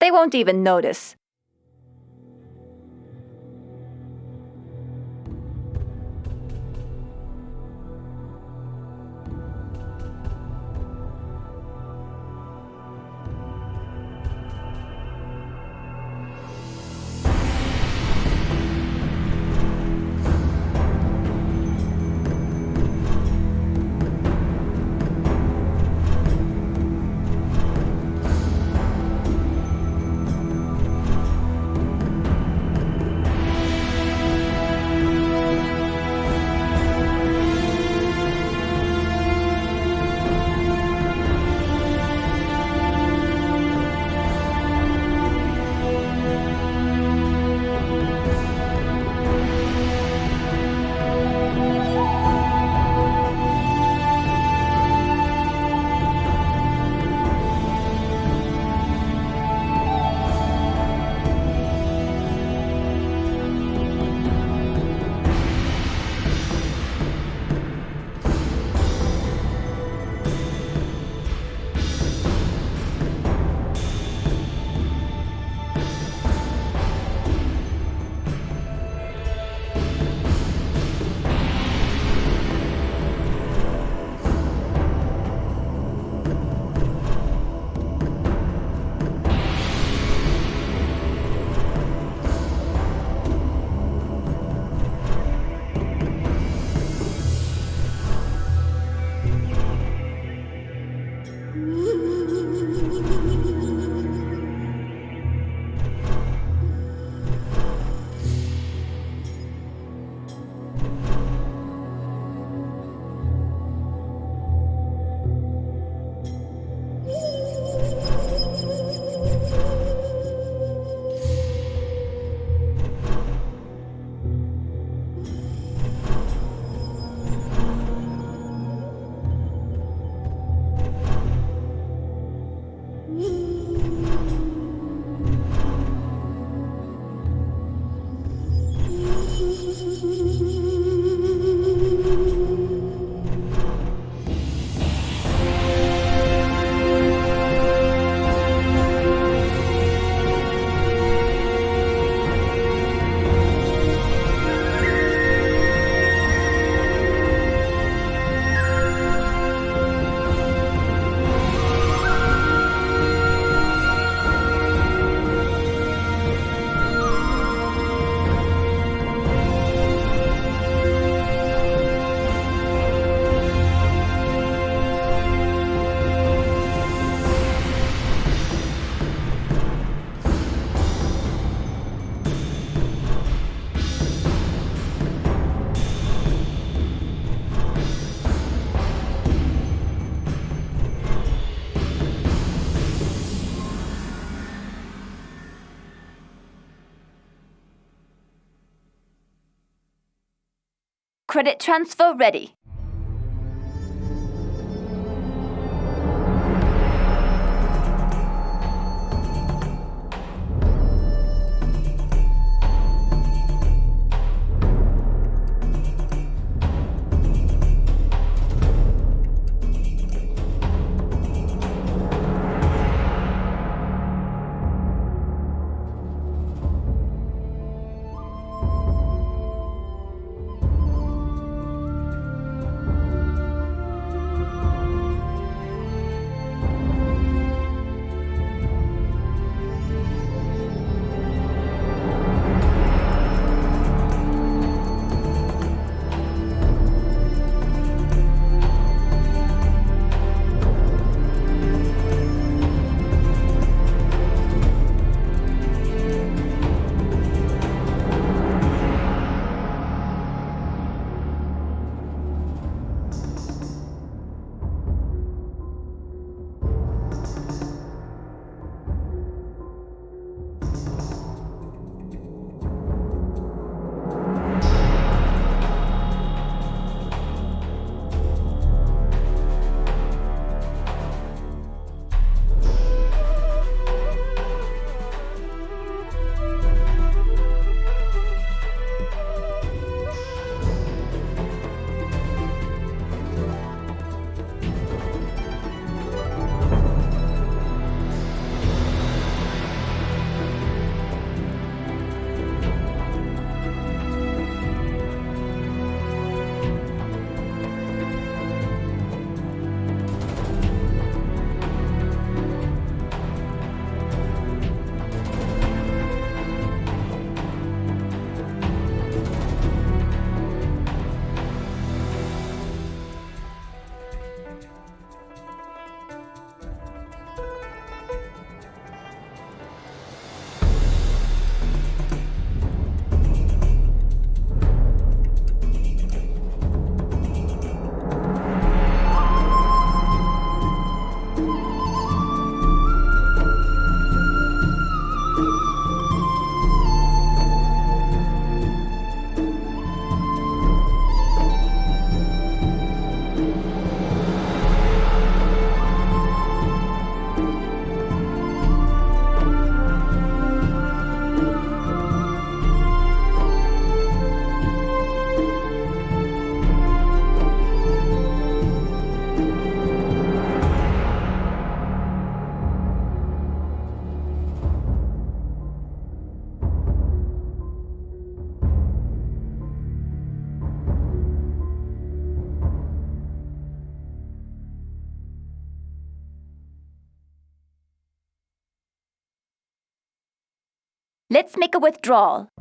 They won't even notice. Credit transfer ready. Let's make a withdrawal.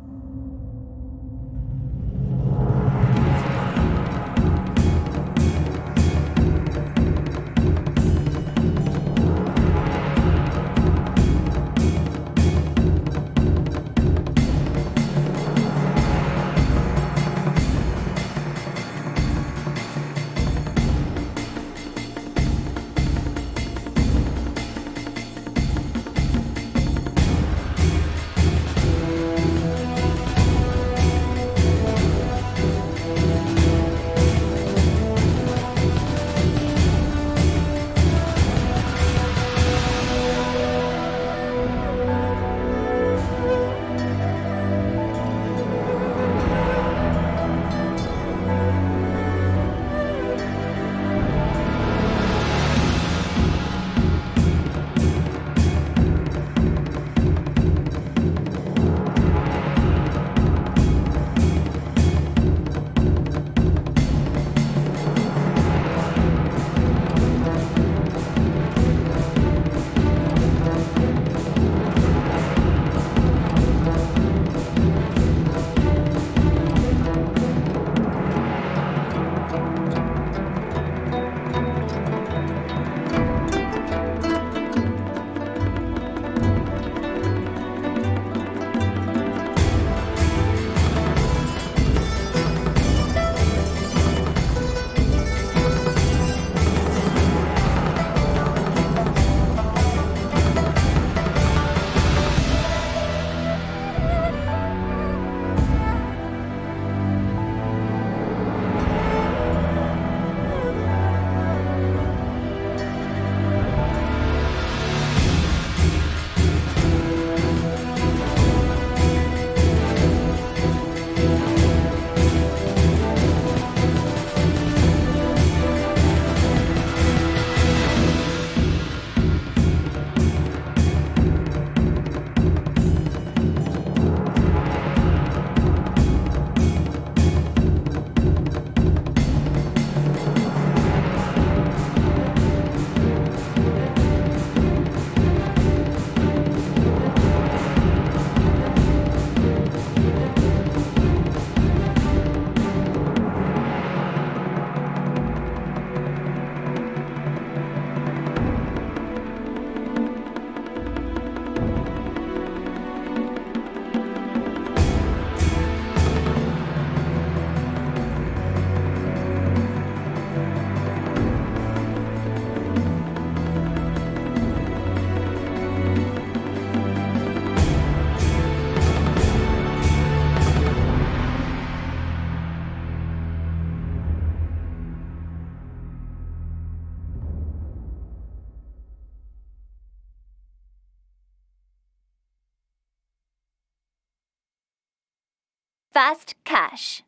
Fast cash.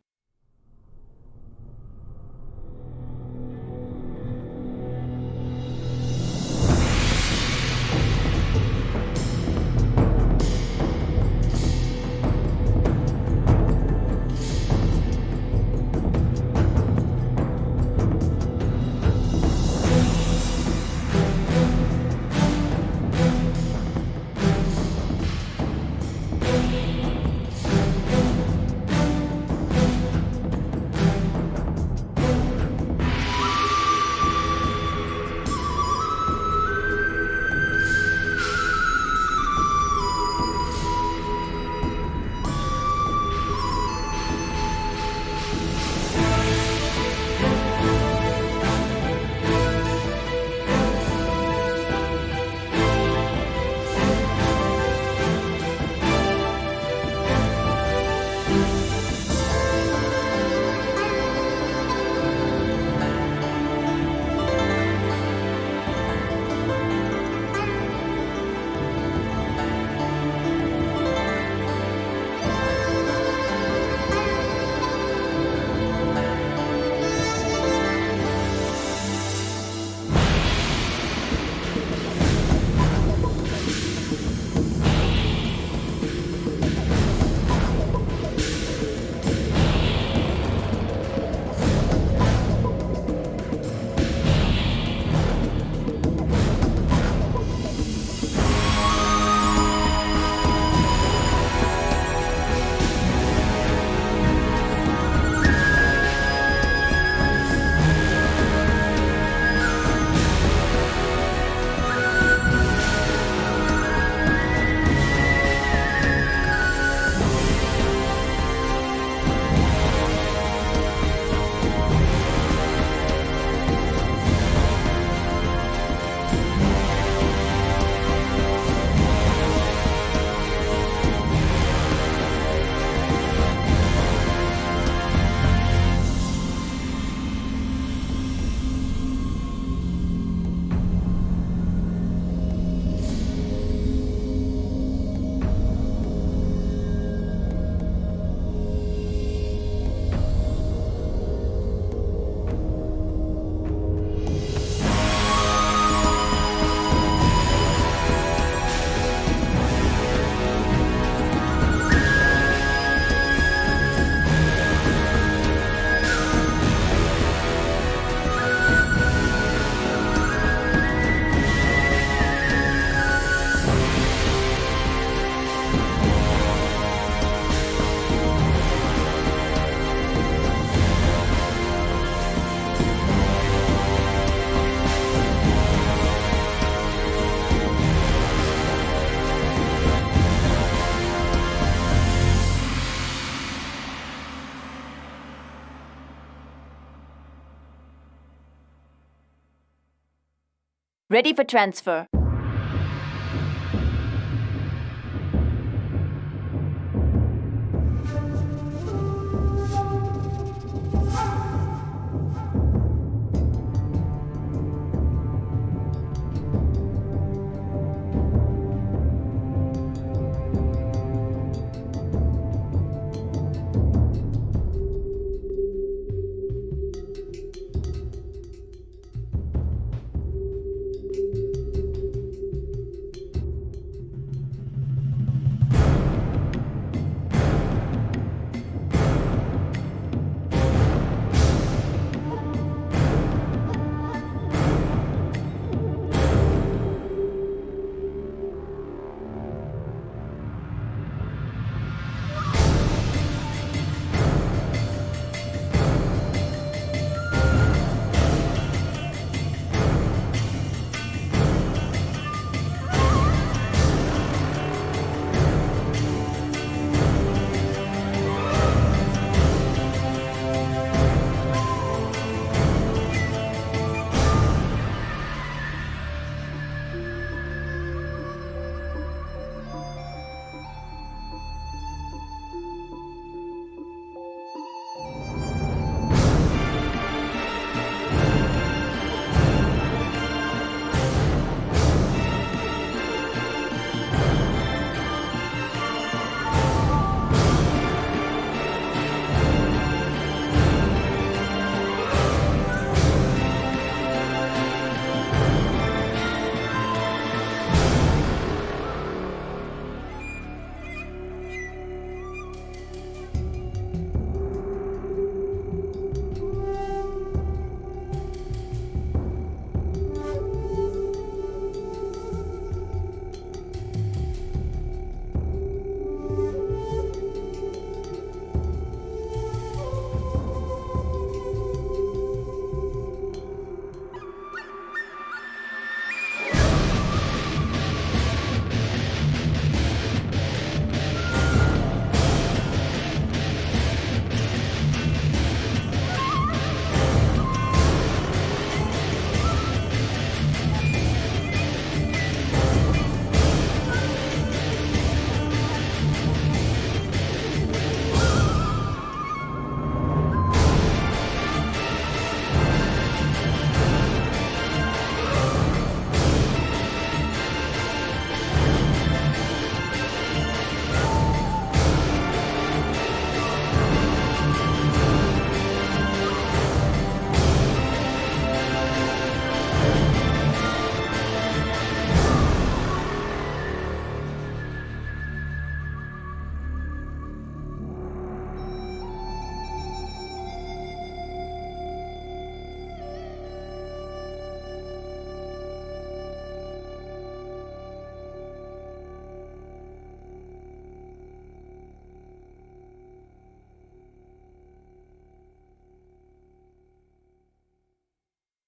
Ready for transfer.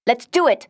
Let's do it!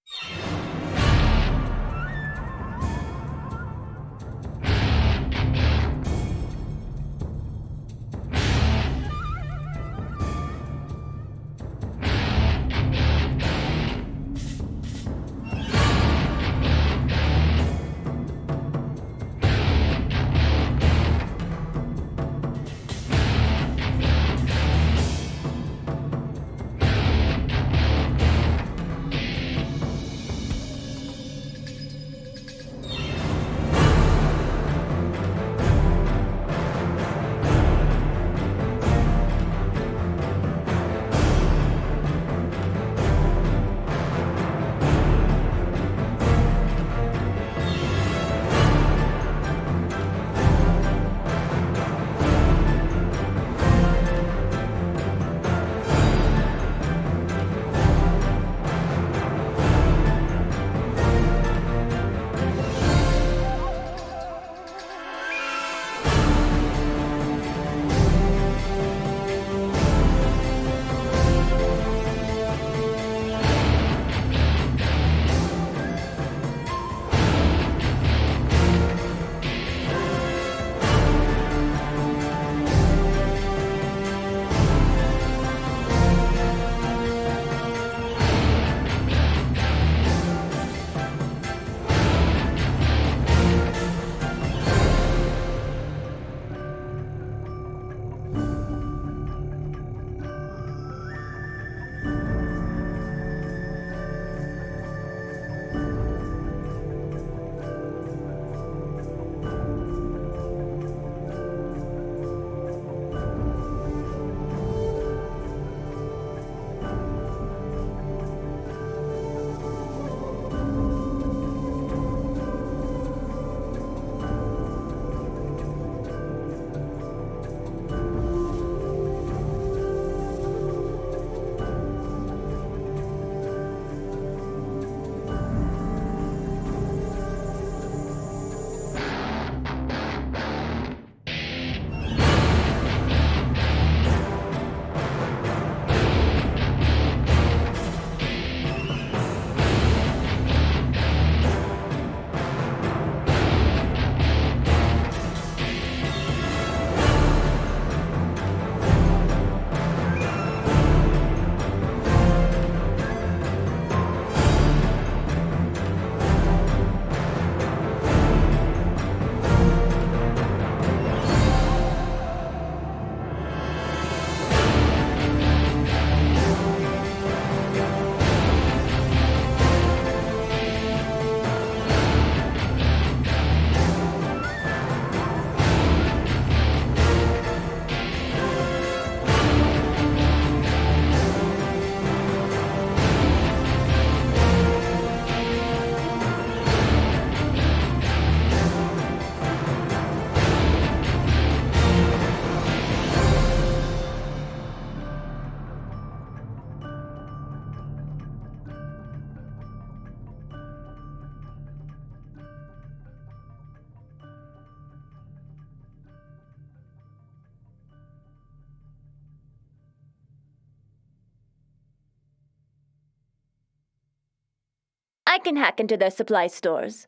I can hack into their supply stores.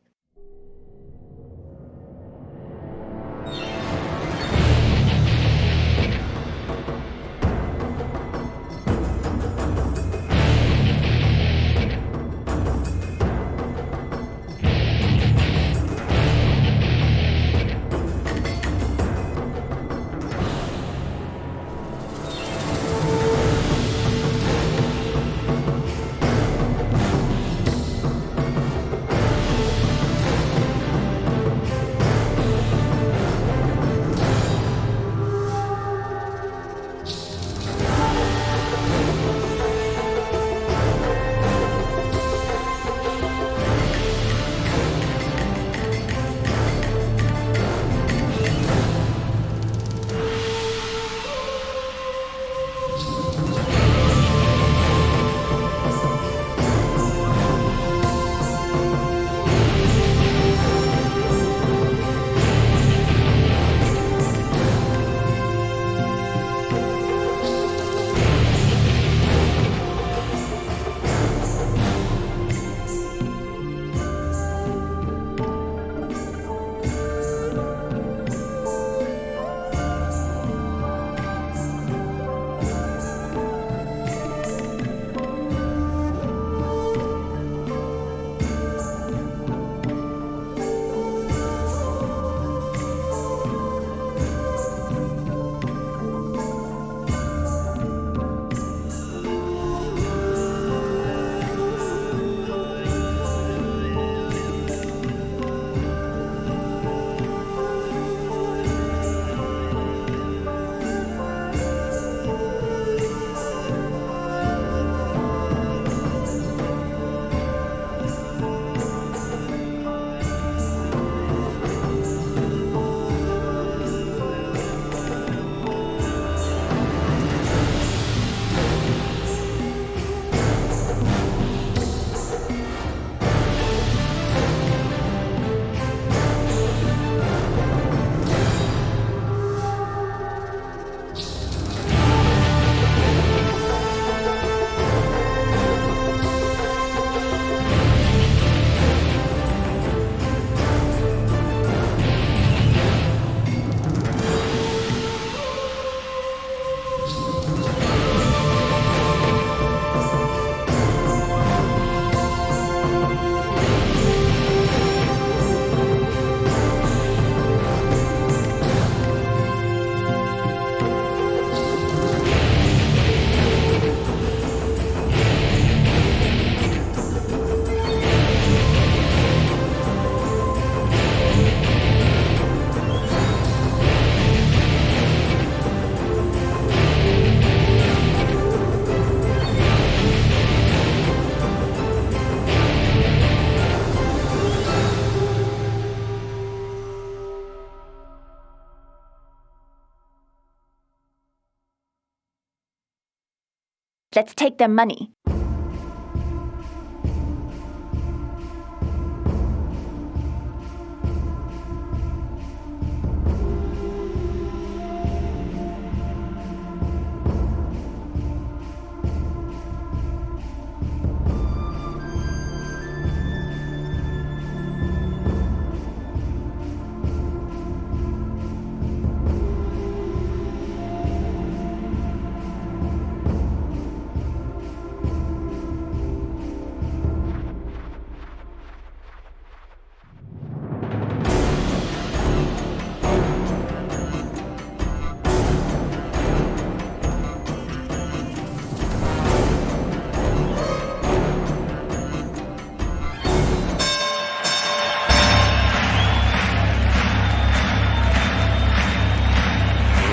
Let's take their money.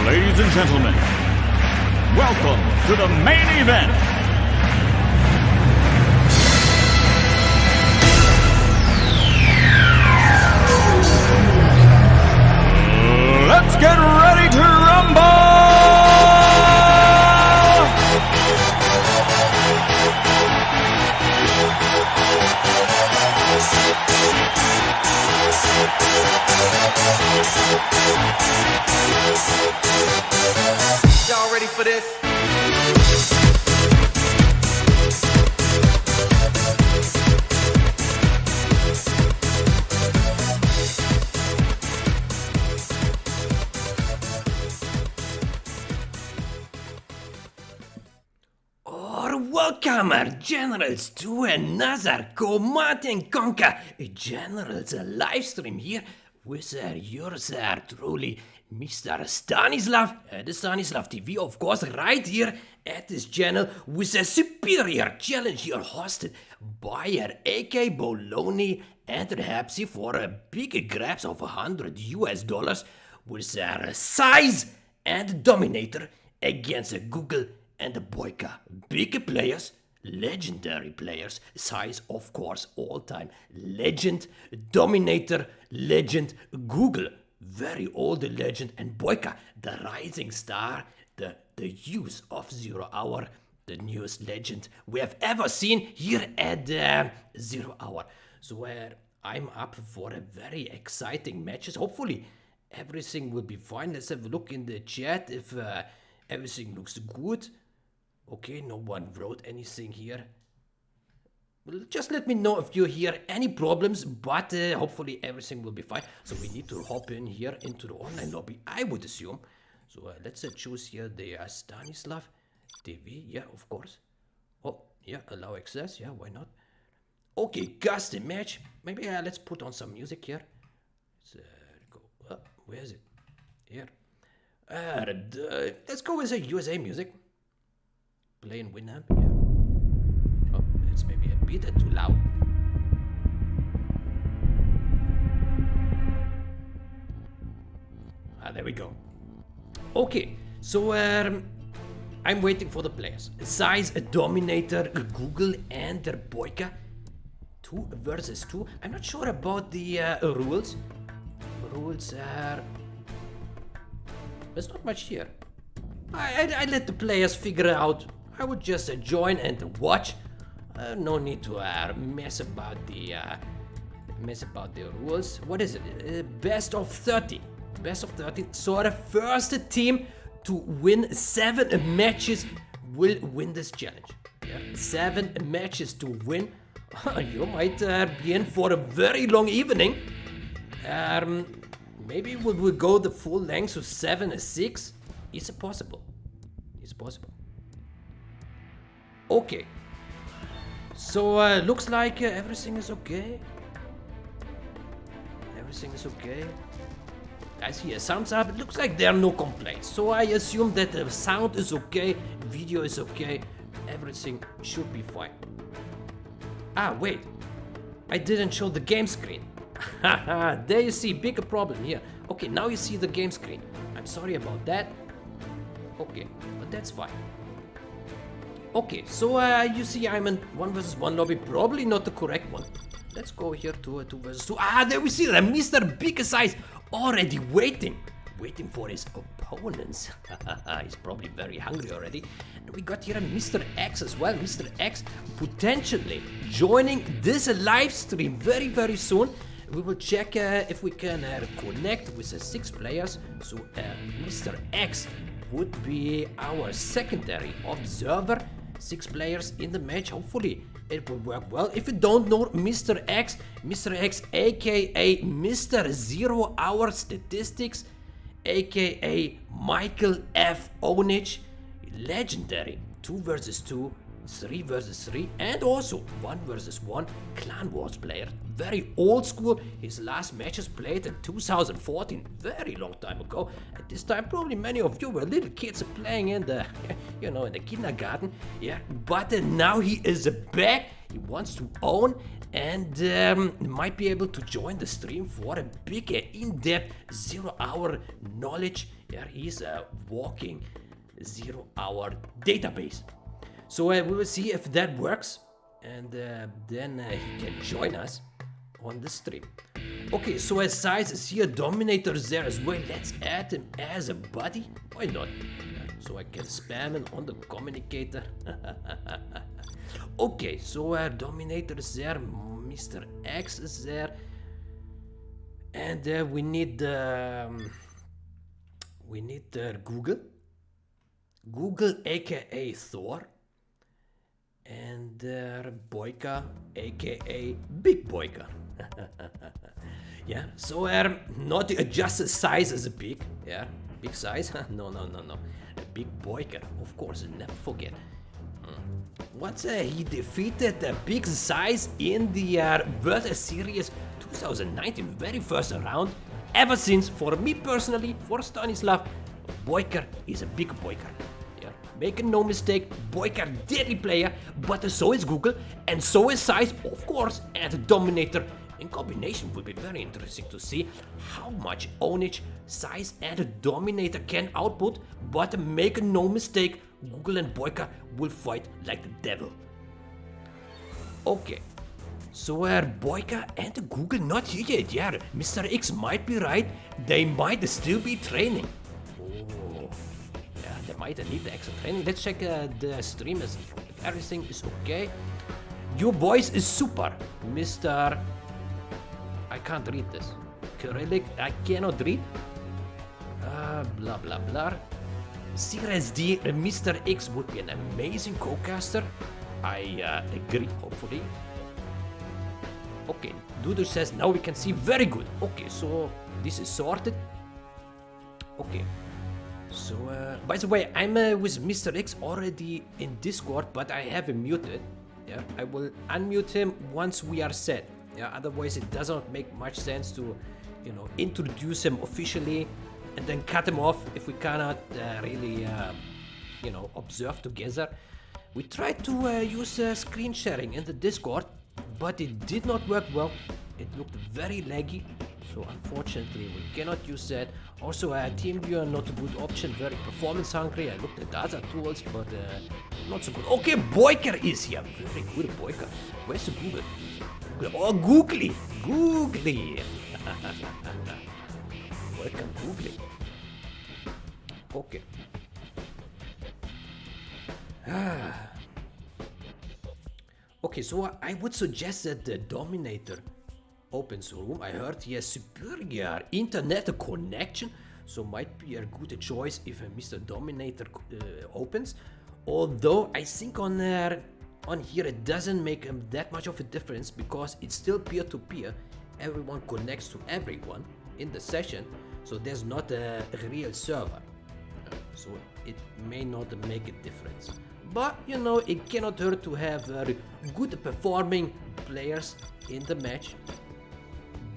Ladies and gentlemen, welcome to the main event. Let's get ready to rumble! Y'all ready for this? welcome our generals to another Command and Conquer Generals live stream here with yours truly, Mr. Stanislav, the Stanislav TV, of course, right here at this channel with a superior challenge here hosted by AKAbolony and Hepsi for a big grabs of $100 with SiZe and Dominator against Google and BoYcaH. Big players, legendary players. SiZe, of course, all-time legend. Dominator, legend. Google, very old legend. And BoYcaH, the rising star, the use of 0 Hour, the newest legend we have ever seen here at 0 Hour. So I'm up for a very exciting matches. Hopefully everything will be fine. Let's have a look in the chat if everything looks good. Okay, no one wrote anything here. Well, just let me know if you hear any problems, but hopefully everything will be fine. So we need to hop in here into the online lobby, I would assume. So let's choose here the Stanislav TV. Yeah, of course. Oh, yeah, allow access. Yeah, why not? Okay, custom match. Maybe let's put on some music here. Let's go. Where is it? Here. Let's go with a USA music. Playing Winamp. Yeah. Oh, it's maybe a bit too loud. There we go. Okay, so I'm waiting for the players. SiZe, Dominator, Google, and BoYcaH. 2 versus 2. I'm not sure about the rules. Rules are... There's not much here. I let the players figure it out. I would just join and watch. No need to mess about the rules. What is it? Best of 30. Best of 30. So the first team to win 7 matches will win this challenge. Yeah. 7 matches to win. You might be in for a very long evening. Maybe we'll go the full length of 7 or 6. Is it possible? It's possible. Okay. So looks like everything is okay. Everything is okay. I see a thumbs up. It looks like there are no complaints. So I assume that the sound is okay, video is okay, everything should be fine. Ah, wait. I didn't show the game screen. Haha, there you see, bigger problem here. Okay, now you see the game screen. I'm sorry about that. Okay, but that's fine. Okay, so you see I'm in 1 versus 1 lobby, probably not the correct one. Let's go here to 2 versus 2. Ah, there we see that Mr. Big Size already waiting for his opponents. He's probably very hungry already. And we got here Mr. X as well. Mr. X potentially joining this live stream very, very soon. We will check if we can connect with the 6 players. So Mr. X would be our secondary observer. 6 players in the match. Hopefully it will work well. If you don't know Mr. X aka Mr. 0 Hour Statistics, aka Michael F. Onich, legendary 2 versus 2, 3 versus 3, and also 1 versus 1 Clan Wars player. Very old school. His last matches played in 2014, very long time ago. At this time, probably many of you were little kids playing in the, in the kindergarten. Yeah, but now he is back. He wants to own and might be able to join the stream for a big, in-depth 0 Hour knowledge. Yeah, he's a walking 0 Hour database. So we will see if that works, and then he can join us on the stream. Okay, so as SiZe is here, Dominator is there as well. Let's add him as a buddy. Why not? So I can spam him on the communicator. Okay, so Dominator is there, Mr. X is there, and we need Google aka Thor, and BoYcaH aka Big BoYcaH. Yeah, so not just a size as a big, yeah, big size. No, big BoYcaH, of course, never forget. Once he defeated Big SiZe in the World Series 2019 very first round. Ever since, for me personally, for Stanislav, BoYcaH is a big BoYcaH. Yeah. Make no mistake, BoYcaH deadly player, but so is Google, and so is SiZe, of course, and Dominator. In combination would be very interesting to see how much ownage SiZe and Dominator can output, but make no mistake, Google and BoYcaH will fight like the devil. Okay, so BoYcaH and Google not here yet, yeah, Mr. X might be right, they might still be training. Oh, yeah, they might need the extra training. Let's check the streamers, if everything is okay. Your voice is super, Mr. I can't read this. Cyrillic, I cannot read. Blah blah blah. Series D, Mr. X would be an amazing co-caster. I agree, hopefully. Okay, Dudu says now we can see very good. Okay, so this is sorted. Okay, so by the way, I'm with Mr. X already in Discord, but I have him muted. Yeah, I will unmute him once we are set. Yeah, otherwise it doesn't make much sense to, you know, introduce him officially and then cut him off if we cannot really, you know, observe together. We tried to use screen sharing in the Discord, but it did not work well. It looked very laggy, so unfortunately we cannot use that. Also, TeamViewer not a good option, very performance hungry. I looked at the other tools, but not so good. Okay, BoYcaH is here. Very good, BoYcaH. Where's the Google? Oh, Googly! Googly! BoYcaH Googly. Okay. Okay, so I would suggest that the Dominator opens room. I heard he has superior internet connection, so might be a good choice if Mr. Dominator opens. Although I think on here it doesn't make that much of a difference because it's still peer-to-peer. Everyone connects to everyone in the session, so there's not a real server. So it may not make a difference. But you know, it cannot hurt to have good performing players in the match.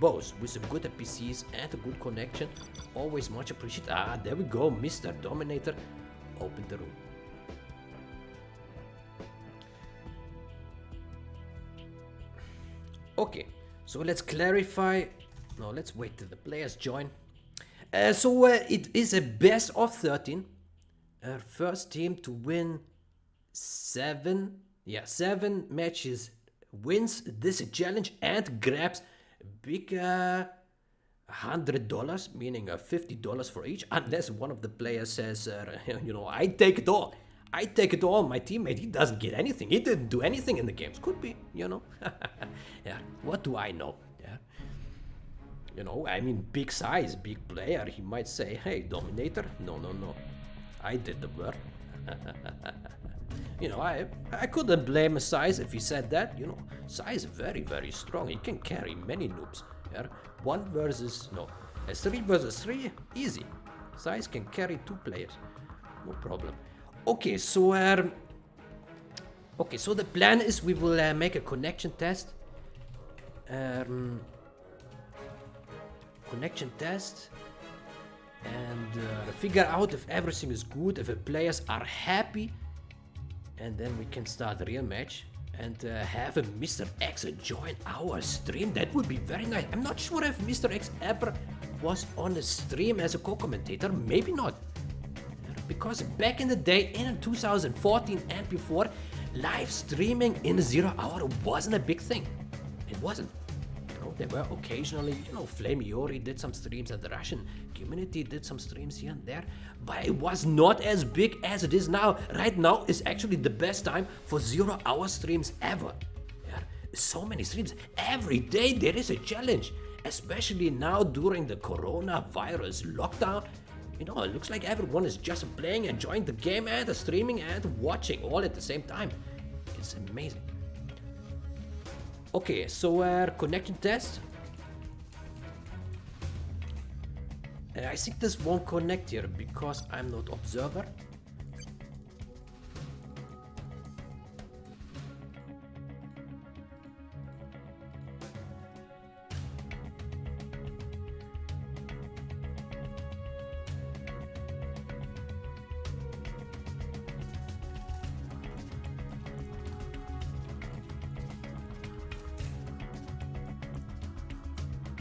Both with some good PCs and a good connection. Always much appreciated. Ah, there we go, Mr. Dominator. Open the room. Okay, so let's clarify. No, let's wait till the players join. So it is a best of 13. First team to win 7 matches wins this challenge and grabs big $100, meaning $50 for each, unless one of the players says, you know, I take it all. I take it all. My teammate, he doesn't get anything. He didn't do anything in the games. Could be, you know. Yeah, what do I know? Yeah. You know, I mean, big size, big player. He might say, hey, Dominator. No. I did the work. You know, I couldn't blame SiZe if he said that. You know, SiZe is very, very strong. He can carry many noobs. Yeah? 3 versus 3, easy. SiZe can carry 2 players. No problem. Okay, so the plan is we will make a connection test. Connection test. And figure out if everything is good, if the players are happy, and then we can start the real match and have a Mr. X join our stream. That would be very nice. I'm not sure if Mr. X ever was on the stream as a co-commentator. Maybe not, because back in the day, in 2014 and before, live streaming in 0 hour wasn't a big thing. It wasn't. There were occasionally, you know, Flamiori did some streams, and the Russian community did some streams here and there, but it was not as big as it is now. Right now is actually the best time for 0 hour streams ever. Yeah, so many streams. Every day there is a challenge, especially now during the coronavirus lockdown. You know, it looks like everyone is just playing, enjoying the game, and streaming and watching all at the same time. It's amazing. Okay, so connection test. I think this won't connect here because I'm not observer.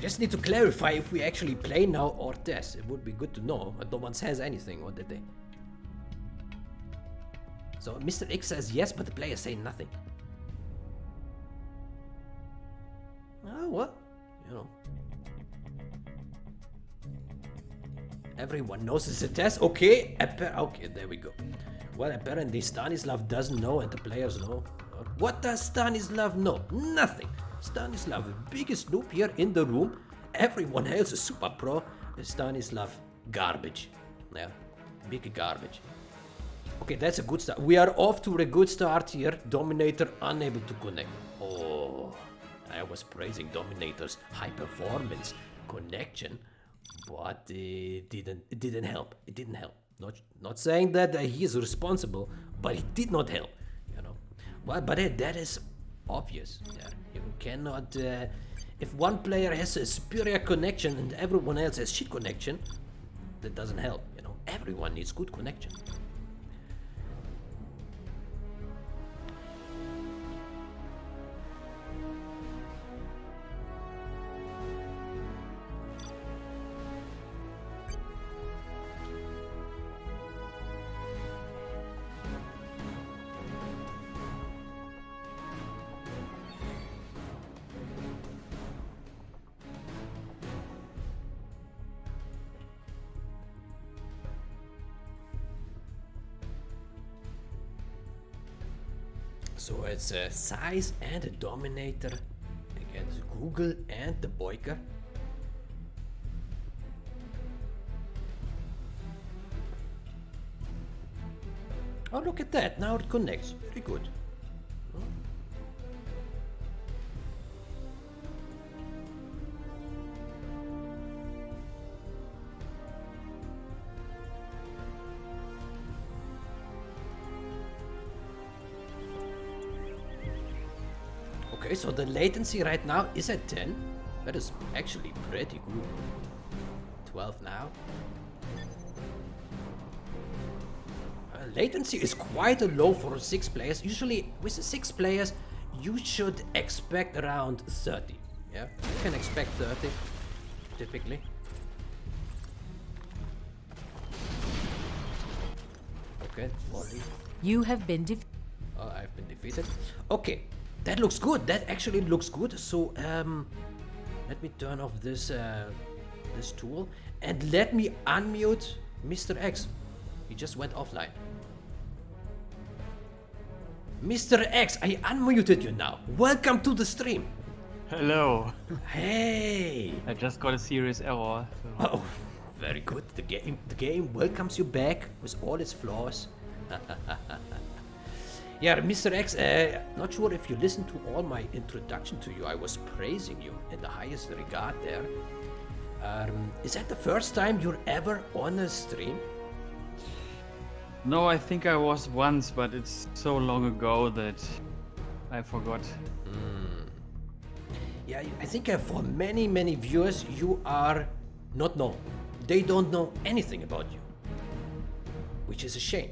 Just need to clarify if we actually play now or test. It would be good to know, but no one says anything, or did they? So Mr. X says yes, but the players say nothing. Oh, well, you know. Everyone knows it's a test. Okay, okay, there we go. Well, apparently Stanislav doesn't know and the players know. What does Stanislav know? Nothing. Stanislav, the biggest noob here in the room. Everyone else is super pro. Stanislav, garbage. Yeah, big garbage. Okay, that's a good start. We are off to a good start here. Dominator unable to connect. Oh, I was praising Dominator's high performance connection, but it didn't help. It didn't help. Not saying that he is responsible, but it did not help. You know. Well, but that is obvious. Yeah. You cannot. If one player has a superior connection and everyone else has shit connection, that doesn't help. You know, everyone needs good connection. So it's a SiZe and a Dominator against Google and the BoYcaH. Oh, look at that. Now it connects. Very good. Okay, so the latency right now is at 10. That is actually pretty good. 12 now. Latency is quite low for 6 players. Usually with 6 players, you should expect around 30. Yeah, you can expect 30, typically. Okay, volley. You have been defeated. Oh, I've been defeated. Okay. That looks good. That actually looks good. So let me turn off this this tool and let me unmute Mr. X. He just went offline. Mr. X, I unmuted you now. Welcome to the stream. Hello. Hey. I just got a serious error. So. Oh, very good. The game welcomes you back with all its flaws. Yeah, Mr. X, not sure if you listened to all my introduction to you. I was praising you in the highest regard there. Is that the first time you're ever on a stream? No, I think I was once, but it's so long ago that I forgot. Yeah, I think for many viewers, you are not known. They don't know anything about you, which is a shame.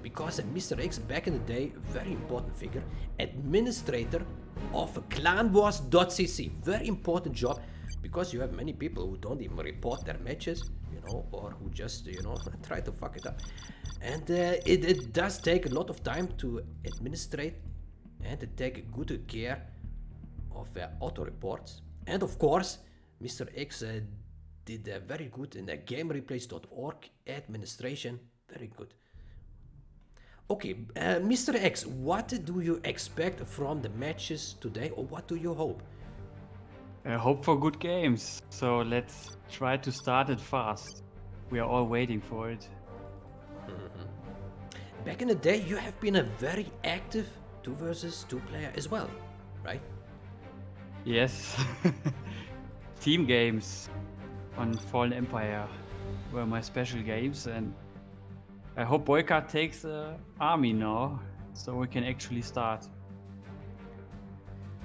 Because Mr. X back in the day, very important figure, administrator of clanwars.cc, very important job, because you have many people who don't even report their matches, you know, or who just, you know, try to fuck it up. And it does take a lot of time to administrate and to take good care of auto reports. And of course, Mr. X did very good in the gamereplays.org administration, very good. Okay, Mr. X, what do you expect from the matches today, or what do you hope? I hope for good games, so let's try to start it fast. We are all waiting for it. Back in the day, you have been a very active 2 versus 2 player as well, right? Yes. Team games on Fallen Empire were my special games, and I hope BoYcaH takes the army now, so we can actually start.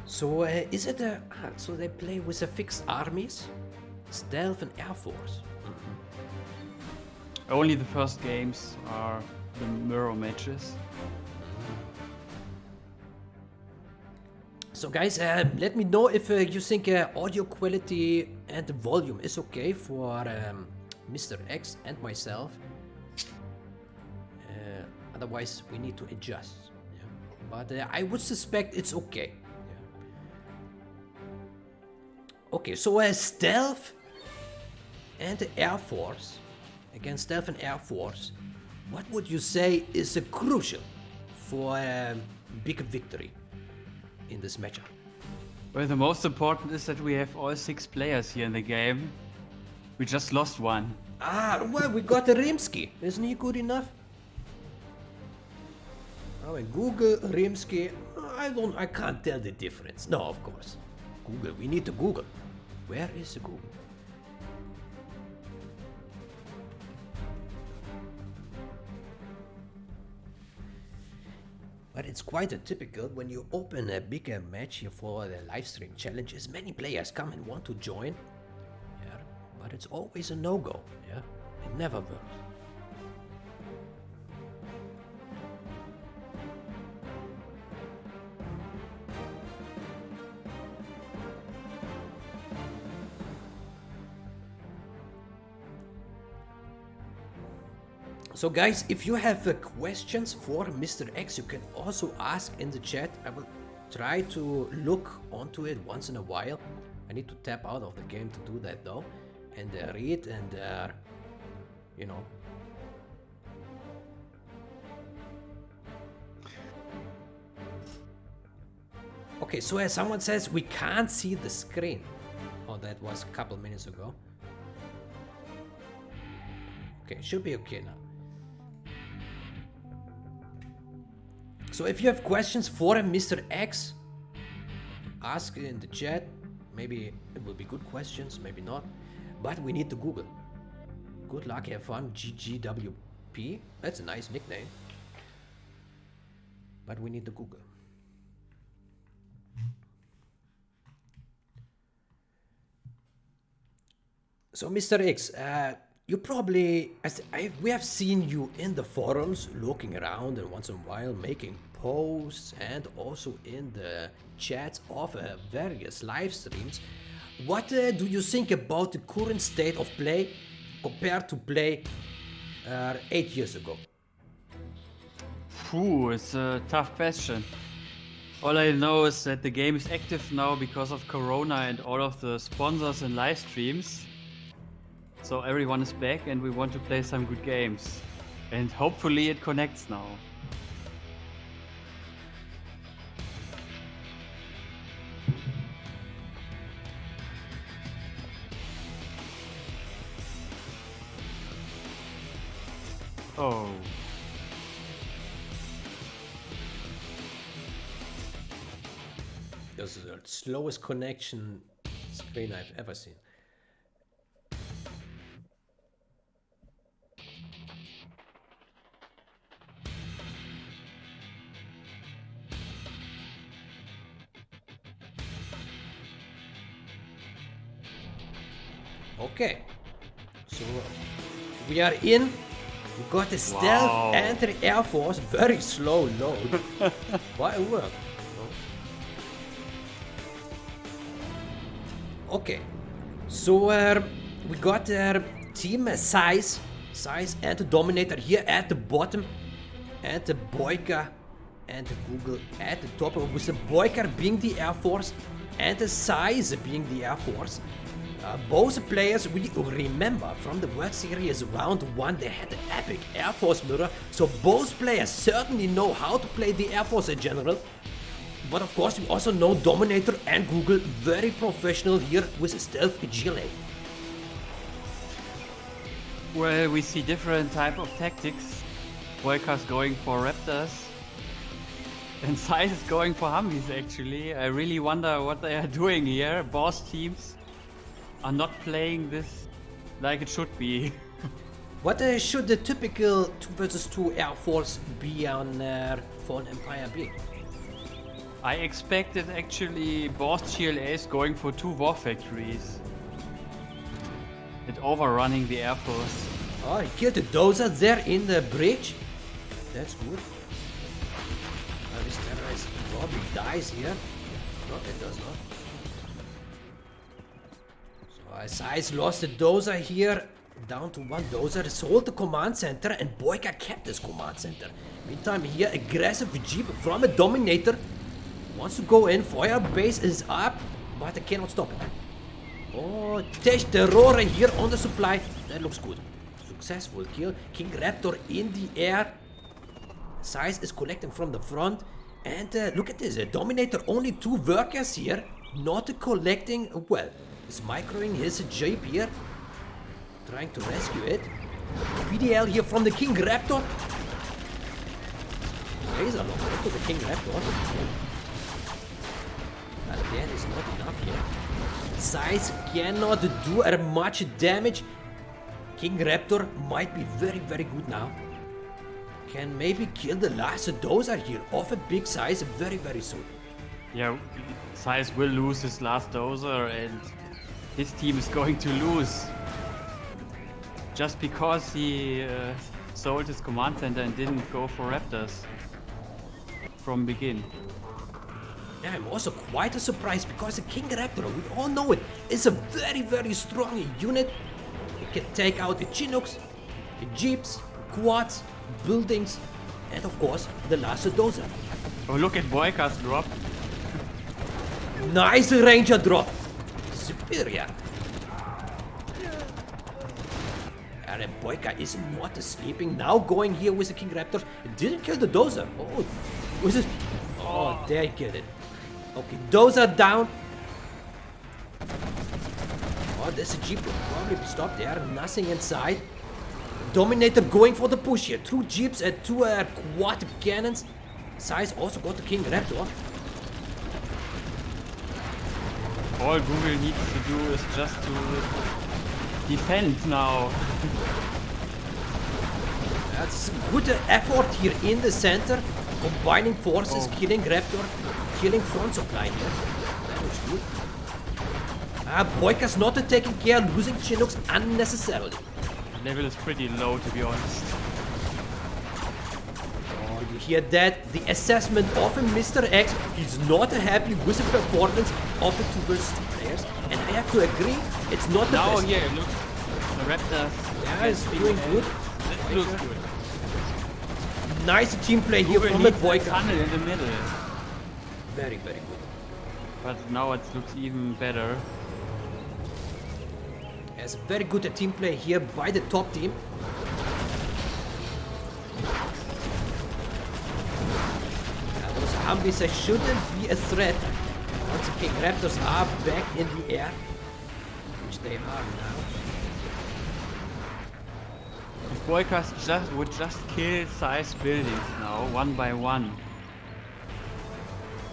So is it so they play with the fixed armies? Stealth and Air Force? Only the first games are the mirror matches. So guys, let me know if you think audio quality and the volume is okay for Mr. X and myself. Otherwise, we need to adjust. Yeah. But I would suspect it's okay. Yeah. Okay, so Stealth and Air Force. Against Stealth and Air Force. What would you say is crucial for a big victory in this matchup? Well, the most important is that we have all 6 players here in the game. We just lost one. Ah, well, we got Rimsky. Isn't he good enough? Oh, and Google, Rimsky. I can't tell the difference. No, of course. Google, we need to Google. Where is the Google? But it's quite typical when you open a bigger match here for the live stream challenges. Many players come and want to join. Yeah, but it's always a no-go. Yeah, it never works. So guys, if you have questions for Mr. X, you can also ask in the chat. I will try to look onto it once in a while. I need to tap out of the game to do that though. And read and, you know. Okay, so as someone says, we can't see the screen. Oh, that was a couple minutes ago. Okay, should be okay now. So if you have questions for Mr. X, ask in the chat. Maybe it will be good questions, maybe not. But we need to Google. Good luck, have fun, GGWP. That's a nice nickname. But we need to Google. So Mr. X, you probably, we have seen you in the forums looking around and once in a while making posts and also in the chats of various live streams. What do you think about the current state of play compared to play 8 years ago? Phew, it's a tough question. All I know is that the game is active now because of Corona and all of the sponsors and live streams. So everyone is back and we want to play some good games. And hopefully it connects now. Oh. This is the slowest connection screen I've ever seen. Okay, so we are in. We got the stealth and the Air Force. Very slow load. Why it work? Okay, so we got team SiZe and the Dominator here at the bottom, and the BoYcaH and the Google at the top, with the BoYcaH being the Air Force and the SiZe being the Air Force. Both players we remember from the World Series round 1, they had the epic Air Force mirror, so both players certainly know how to play the Air Force in general. But of course we also know Dominator and Google very professional here with a stealth GLA. Well, we see different type of tactics. BoYcaH's going for Raptors. And SiZe is going for Humvees actually. I really wonder what they are doing here. Boss teams are not playing this like it should be. What should the typical 2 versus 2 Air Force be on Fallen Empire be? I expected actually Boss GLAs going for 2 war factories. And overrunning the Air Force. Oh, he killed the dozer there in the bridge. That's good. This terrorist probably dies here. not. It does not. So SiZe lost the dozer here. Down to one dozer. Sold the command center. And BoYcaH kept this command center. Meantime here, aggressive Jeep from a Dominator. Wants to go in. Fire base is up. But they cannot stop it. Oh, Tesh Terror here on the supply. That looks good. Successful kill. King Raptor in the air. SiZe is collecting from the front. And look at this. Dominator only 2 workers here. Not collecting. Well, is microing his Jeep here. Trying to rescue it. PDL here from the King Raptor. Laser lock to the King Raptor. But that is not enough here. SiZe cannot do much damage. King Raptor might be very, very good now. Can maybe kill the last dozer here off a big SiZe very, very soon. Yeah, SiZe will lose his last dozer and his team is going to lose. Just because he sold his command center and didn't go for Raptors from begin. Yeah, I'm also quite a surprise because the King Raptor, we all know it, is a very, very strong unit. It can take out the Chinooks, the Jeeps, quads, buildings, and of course, the last dozer. Oh, look at BoYcaH's drop. Nice Ranger drop. Superior. And BoYcaH is not sleeping. Now going here with the King Raptors. It didn't kill the dozer. Oh, was it? Oh, there he killed it. Okay, dozer down. Oh, this Jeep will probably be stopped there. Nothing inside. Dominator going for the push here. 2 Jeeps and 2 quad cannons. SiZe also got the King Raptor. All Google needs to do is just to defend now. That's a good effort here in the center. Combining forces, killing Raptor, killing front supply here. That looks good. BoYcaH's not taking care, losing Chinooks unnecessarily. Level is pretty low, to be honest. Oh, you hear that? The assessment of Mr. X, he's not happy with the performance of the 2 versus 2 players. And I have to agree, it's not the Now best. here, look, the Raptors. Yeah, it's doing good. That looks good. Nice team play here Google from the needs a BoYcaH. tunnel in the middle. Very, very good. But now it looks even better. There's a very good team play here by the top team. Those Humvees shouldn't be a threat once the King Raptors are back in the air, which they are now. If BoYcaH would just kill SiZe buildings now, one by one,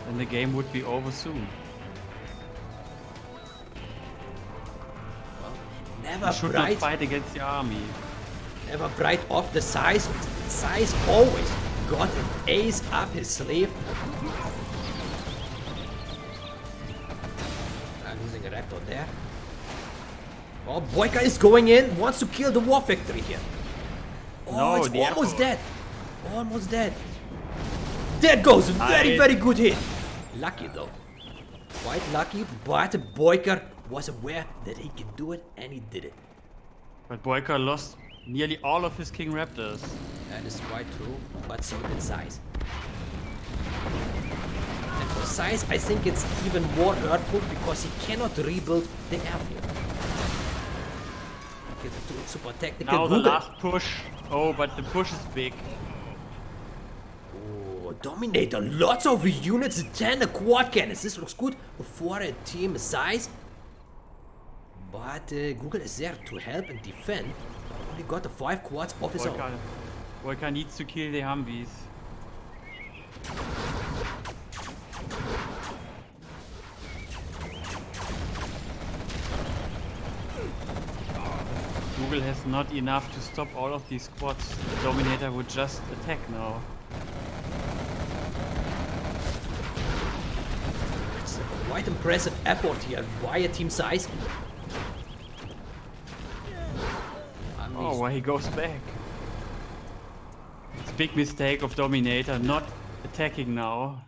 then the game would be over soon. Never He should not bright, fight against the army. never bright off the SiZe. SiZe always got an ace up his sleeve. Losing a Raptor there. Oh, BoYcaH is going in, wants to kill the War Factory here. Oh, No, it's the almost apple. dead. Almost dead. There goes, very, very good hit. Lucky though. Quite lucky, but BoYcaH was aware that he can do it, and he did it. But BoYcaH lost nearly all of his King Raptors. That is quite true, but so did SiZe. And for SiZe, I think it's even more hurtful because he cannot rebuild the airfield. Okay, the two super technical Now the Google. last push. Oh, but the push is big. Oh, Dominator, lots of units, 10 quad cannons. This looks good for a team SiZe. But Google is there to help and defend. Only got the 5 quads of his own. BoYcaH needs to kill the Humvees. Google has not enough to stop all of these squads. The Dominator would just attack now. It's a quite impressive effort here by a team SiZe. Oh, why he goes back? It's a big mistake of Dominator not attacking now.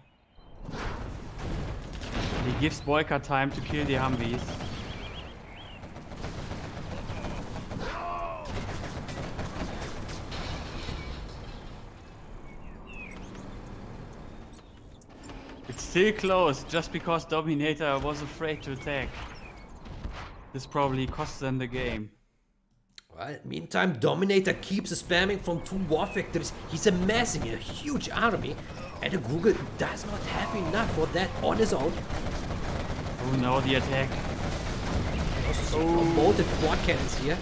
He gives BoYcaH time to kill the Humvees. It's still close, just because Dominator was afraid to attack. This probably cost them the game. Well, meantime, Dominator keeps spamming from 2 war factories. He's amassing a huge army, and Google does not have enough for that on his own. Oh no, the attack. Promoted quad cannons here.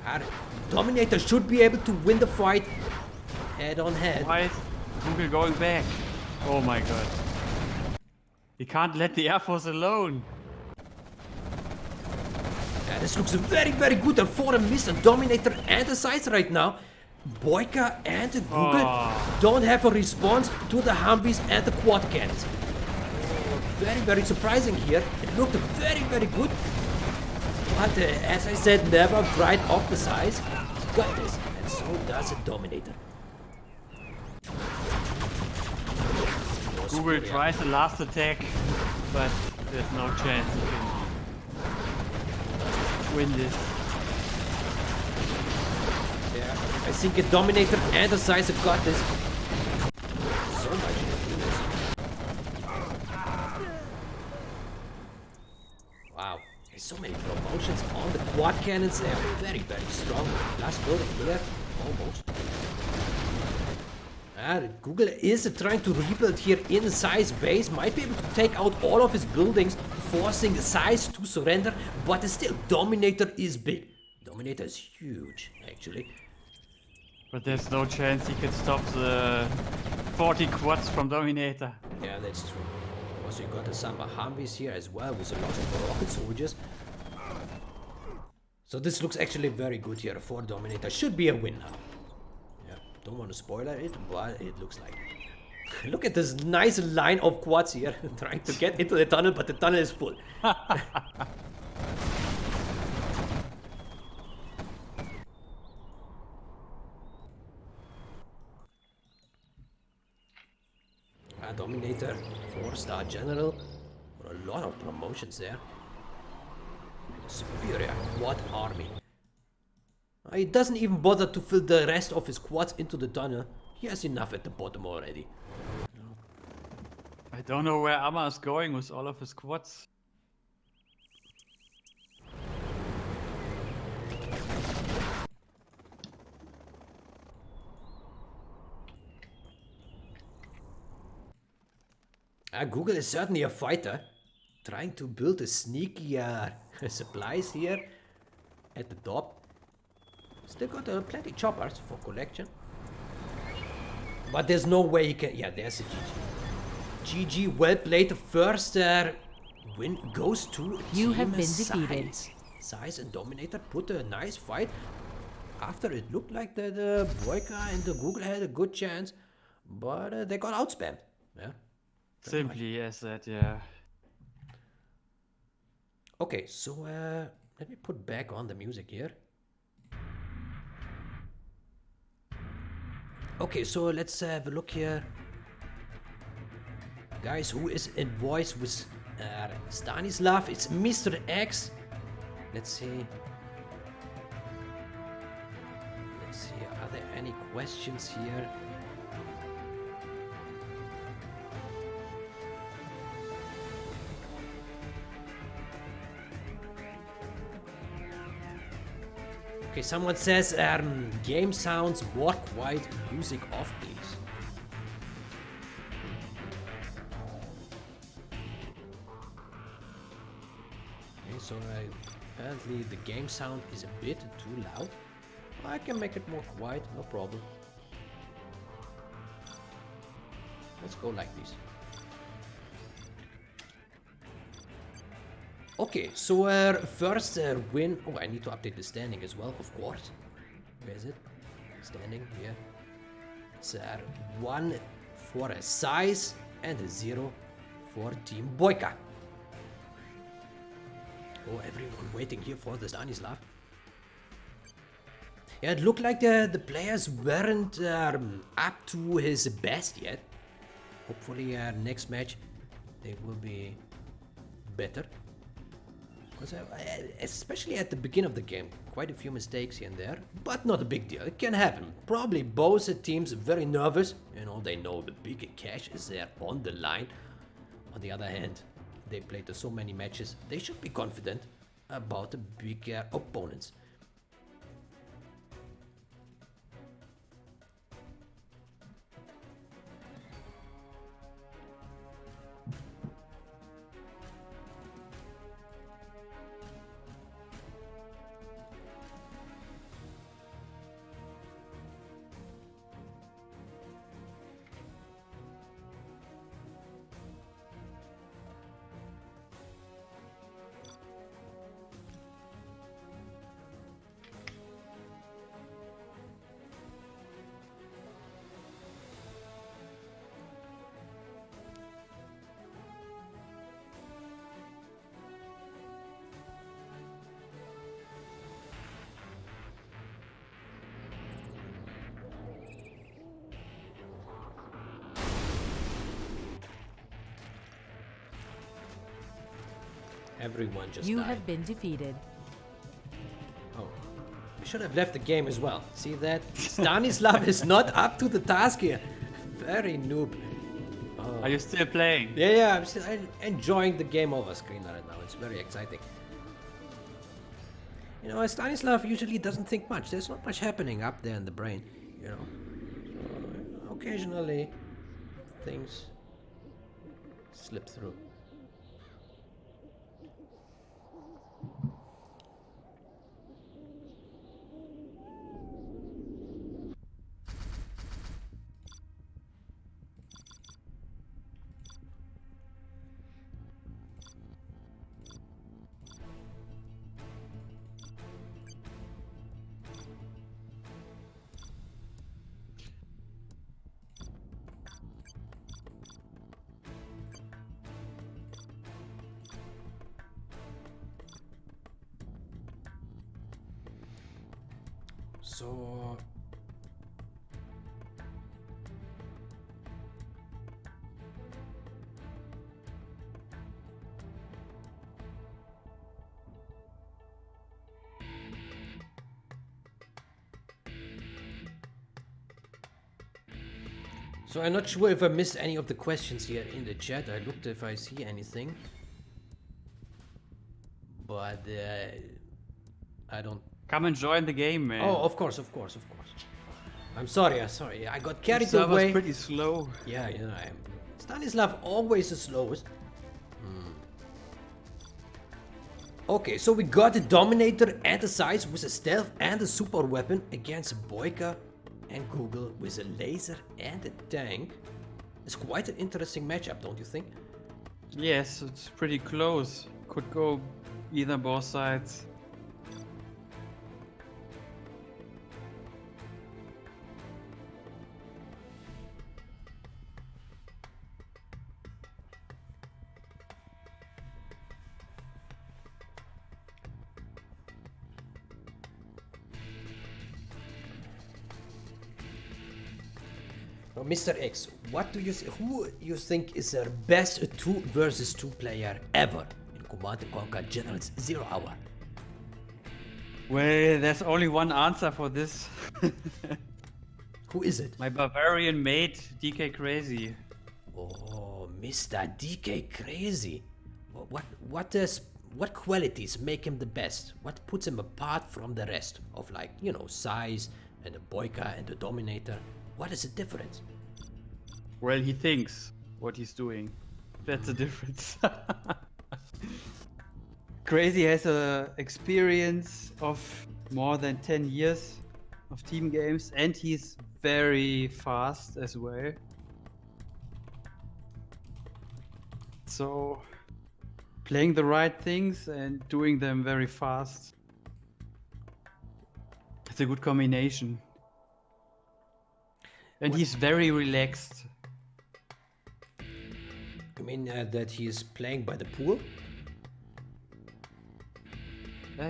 And Dominator should be able to win the fight head on head. Why is Google going back? Oh my god. He can't let the Air Force alone. Yeah, this looks very, very good for a Mr. Dominator and a SiZe right now. BoYcaH and Google don't have a response to the Humvees and the quad cannons. Very, very surprising here. It looked very, very good. But as I said, never write off the SiZe. Got this. And so does a Dominator. Google tries the last attack, but there's no chance he can win this. Yeah, I think a Dominator and a SiZe have got this. So much to do this. Wow, there's so many promotions on the quad cannons. They are very, very strong. Last building here, almost. Google is trying to rebuild here in the SiZe base. Might be able to take out all of his buildings, forcing the SiZe to surrender. But still, Dominator is big. Dominator is huge, actually. But there's no chance he can stop the 40 quads from Dominator. Yeah, that's true. Also, you got some Humvees here as well with a lot of rocket soldiers. So this looks actually very good here for Dominator. Should be a win now. Yeah, don't want to spoiler it, but it looks like it. Look at this nice line of quads here, trying to get into the tunnel, but the tunnel is full. Dominator, 4-star general, or a lot of promotions there. And a superior quad army. He doesn't even bother to fill the rest of his quads into the tunnel. He has enough at the bottom already. I don't know where Amma is going with all of his quads. Google is certainly a fighter, trying to build a sneaky supplies here at the top. Still got plenty choppers for collection. But there's no way he can... Yeah, there's a GG. GG, well played. The first win goes to You have been SiZe. defeated. SiZe and Dominator put a nice fight. After it looked like the BoYcaH and the Google had a good chance. But they got outspammed. Yeah. Simply as that, yeah. Okay, so let me put back on the music here. Okay, so let's have a look here. Guys, who is in voice with Stanislav? It's Mr. X. Let's see. Let's see, are there any questions here? Okay, someone says, game sounds more quiet, music off, please. Okay, so apparently the game sound is a bit too loud. I can make it more quiet, no problem. Let's go like this. Okay, so first win. Oh, I need to update the standing as well, of course. Where is it? Standing here. It's 1 for a SiZe and a 0 for Team BoYcaH. Oh, everyone waiting here for the Stanislav. Yeah, it looked like the players weren't up to his best yet. Hopefully next match they will be better. Because especially at the beginning of the game, quite a few mistakes here and there, but not a big deal. It can happen. Probably both the teams are very nervous. You know, they know the BoYcaH is there on the line. On the other hand, they played so many matches. They should be confident about the bigger opponents. Everyone just You died. have been defeated. Oh, we should have left the game as well. See that? Stanislav is not up to the task here. Very noob. Are you still playing? Yeah, I'm still enjoying the game over screen right now. It's very exciting. You know, Stanislav usually doesn't think much. There's not much happening up there in the brain, you know. So, occasionally, things slip through. So I'm not sure if I missed any of the questions here in the chat. I looked if I see anything, but I don't. Come and join the game, man. Oh, of course. I'm sorry. I got carried The server's away. pretty slow. Yeah, Stanislav always the slowest. Okay, so we got a Dominator and a SiZe with a stealth and a super weapon against BoYcaH and Google with a laser and a tank. It's quite an interesting matchup, don't you think? Yes, it's pretty close. Could go either both sides. Now, Mr. X, what do you who you think is the best 2 versus 2 player ever in Command & Conquer Generals 0 Hour? Well, there's only one answer for this. Who is it? My Bavarian mate, DK Crazy. Oh, Mr. DK Crazy. What qualities make him the best? What puts him apart from the rest of, like, you know, SiZe and the BoYcaH and the Dominator? What is the difference? Well, he thinks what he's doing. That's the difference. Crazy has a experience of more than 10 years of team games, and he's very fast as well. So playing the right things and doing them very fast. It's a good combination. And he's very relaxed. You mean that he is playing by the pool?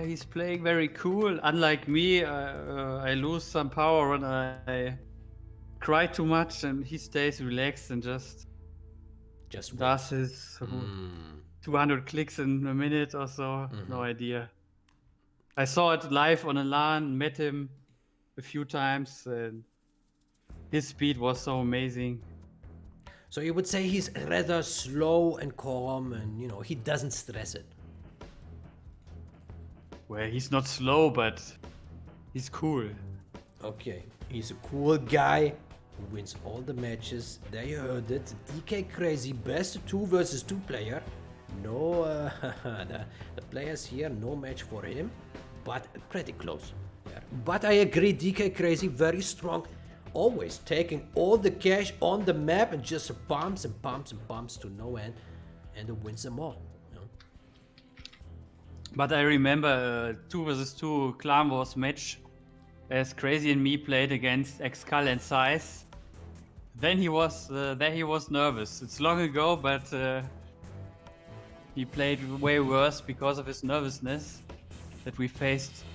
He's playing very cool. Unlike me, I lose some power when I cry too much, and he stays relaxed and just just win. Does his 200 clicks in a minute or so? No idea. I saw it live on a LAN, met him a few times, and his speed was so amazing. So you would say he's rather slow and calm, and you know, he doesn't stress it. Well, he's not slow, but he's cool. Okay, he's a cool guy who wins all the matches. There you heard it. DK Crazy, best 2 versus 2 player. No, the players here, no match for him, but pretty close. Yeah. But I agree, DK Crazy, very strong. Always taking all the cash on the map and just pumps and pumps and pumps to no end, and wins them all. You know? But I remember a 2 versus 2 Clan Wars match as Crazy and me played against AKAbolony and SiZe. Then he was nervous. It's long ago, but he played way worse because of his nervousness. That we faced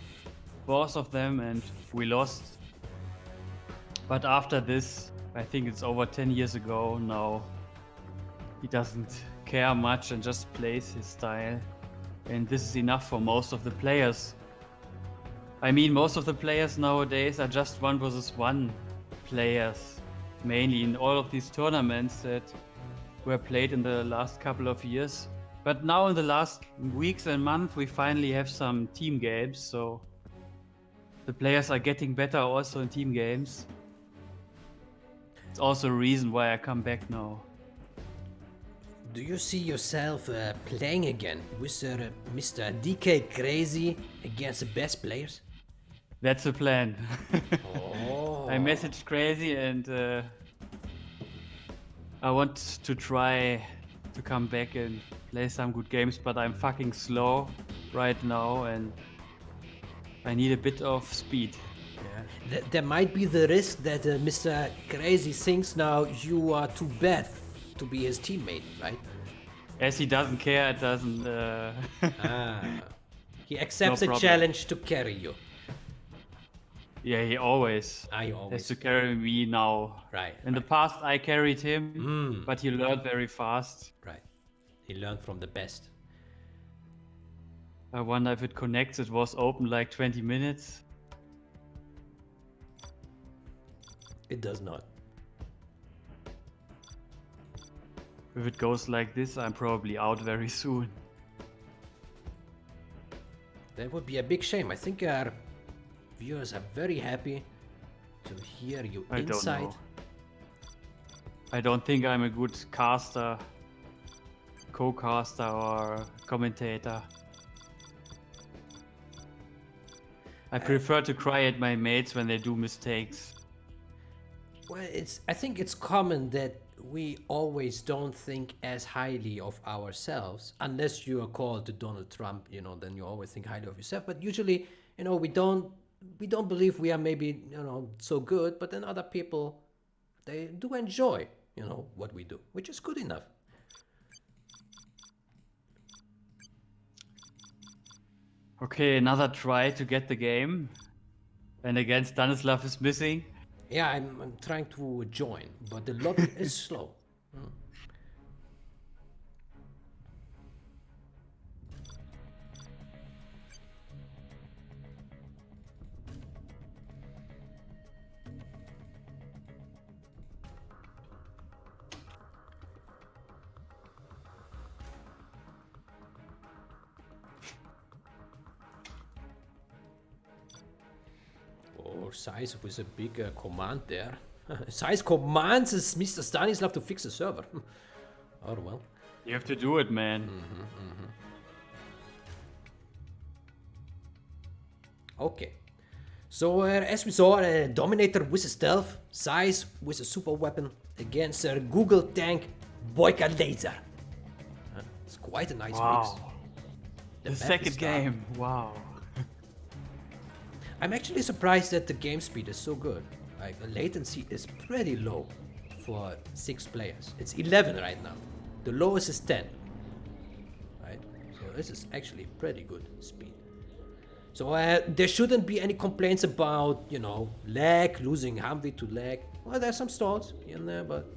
both of them and we lost. But after this, I think it's over 10 years ago now, he doesn't care much and just plays his style. And this is enough for most of the players. I mean, most of the players nowadays are just 1 versus 1 players, mainly in all of these tournaments that were played in the last couple of years. But now in the last weeks and months, we finally have some team games, so the players are getting better also in team games. It's also a reason why I come back now. Do you see yourself playing again with Mr. DK Crazy against the best players? That's the plan. Oh. I messaged Crazy and I want to try to come back and play some good games, but I'm fucking slow right now and I need a bit of speed. Yeah. There might be the risk that Mr. Crazy thinks now you are too bad to be his teammate, right? As he doesn't care, it doesn't... He accepts No a problem. challenge to carry you. Yeah, he always He has always. to carry me now. Right, In the past I carried him, but he learned very fast. Right. He learned from the best. I wonder if it connects. It was open like 20 minutes. It does not. If it goes like this, I'm probably out very soon. That would be a big shame. I think our viewers are very happy to hear you I don't inside. know. I don't think I'm a good caster, co-caster or commentator. I prefer to cry at my mates when they do mistakes. Well, I think it's common that we always don't think as highly of ourselves, unless you are called to Donald Trump, you know, then you always think highly of yourself. But usually, you know, we don't believe we are maybe, you know, so good, but then other people, they do enjoy, you know, what we do, which is good enough. Okay, another try to get the game. And again, Stanislav is missing. Yeah, I'm trying to join, but the lobby is slow. Or SiZe with a big command there. SiZe commands Mr. Stanislav to fix the server. Oh well. You have to do it, man. Okay. So as we saw, Dominator with a stealth, SiZe with a super weapon against Google tank BoYcaH laser. It's quite a nice mix. Wow. The map is second dark. game. Wow. I'm actually surprised that the game speed is so good. Like the latency is pretty low for 6 players. It's 11 right now. The lowest is 10. Right? So this is actually pretty good speed. So there shouldn't be any complaints about, you know, lag, losing Humvee to lag. Well, there's some stalls in there, but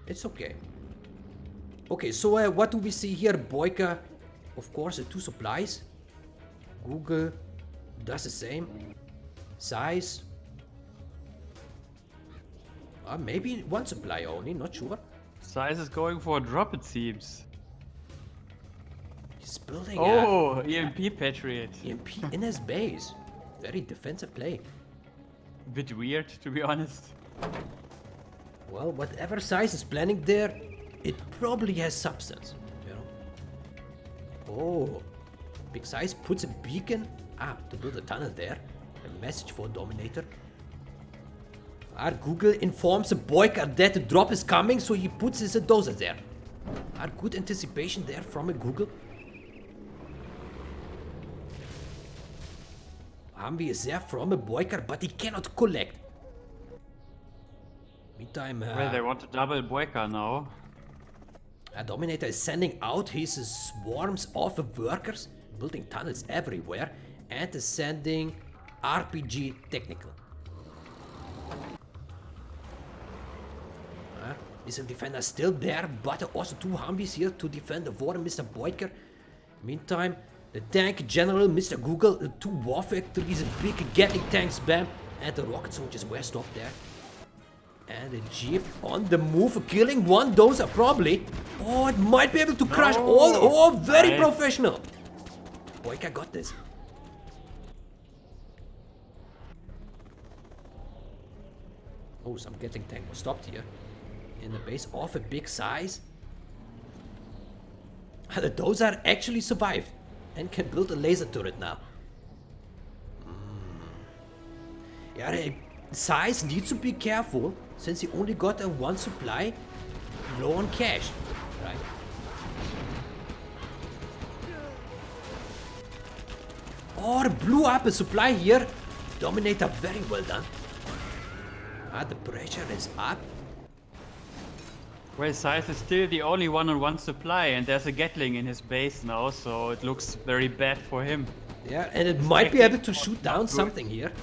It's okay. Okay, so what do we see here? BoYcaH, of course, 2 supplies. Google does the same. SiZe. Maybe 1 supply only, not sure. SiZe is going for a drop, it seems. He's building Oh, EMP Patriot. EMP in his base. Very defensive play. Bit weird, to be honest. Well, whatever SiZe is planning there, it probably has substance, you know. Oh, Big SiZe puts a beacon to build a tunnel there. A message for Dominator. Google informs the BoYcaH that the drop is coming, so he puts his dozer there. Good anticipation there from a Google. Humvee is there from a BoYcaH, but he cannot collect. Meantime, Well, they want to double BoYcaH now. Dominator is sending out his swarms of workers, building tunnels everywhere, and is sending RPG technical. Mr. Defender still there, but also 2 Humvees here to defend the war, Mr. BoYcaH. Meantime, the tank general, Mr. Google, the 2 war factories, a big Gatling tank spam, and the rocket soldiers were stopped there. And a jeep on the move, killing 1 dozer probably. Oh, it might be able to crush all. Oh, very Nice. professional. BoYcaH got this. Oh, some Gatling tank was stopped here. In the base of a big SiZe. The dozer actually survived and can build a laser turret now. Yeah, SiZe needs to be careful since he only got a 1 supply, low on cash, right? Oh, it blew up a supply here. Dominator, very well done. The pressure is up. Well, SiZe is still the only one-on-one supply, and there's a Gatling in his base now, so it looks very bad for him. Yeah, and it might be able to shoot down something here.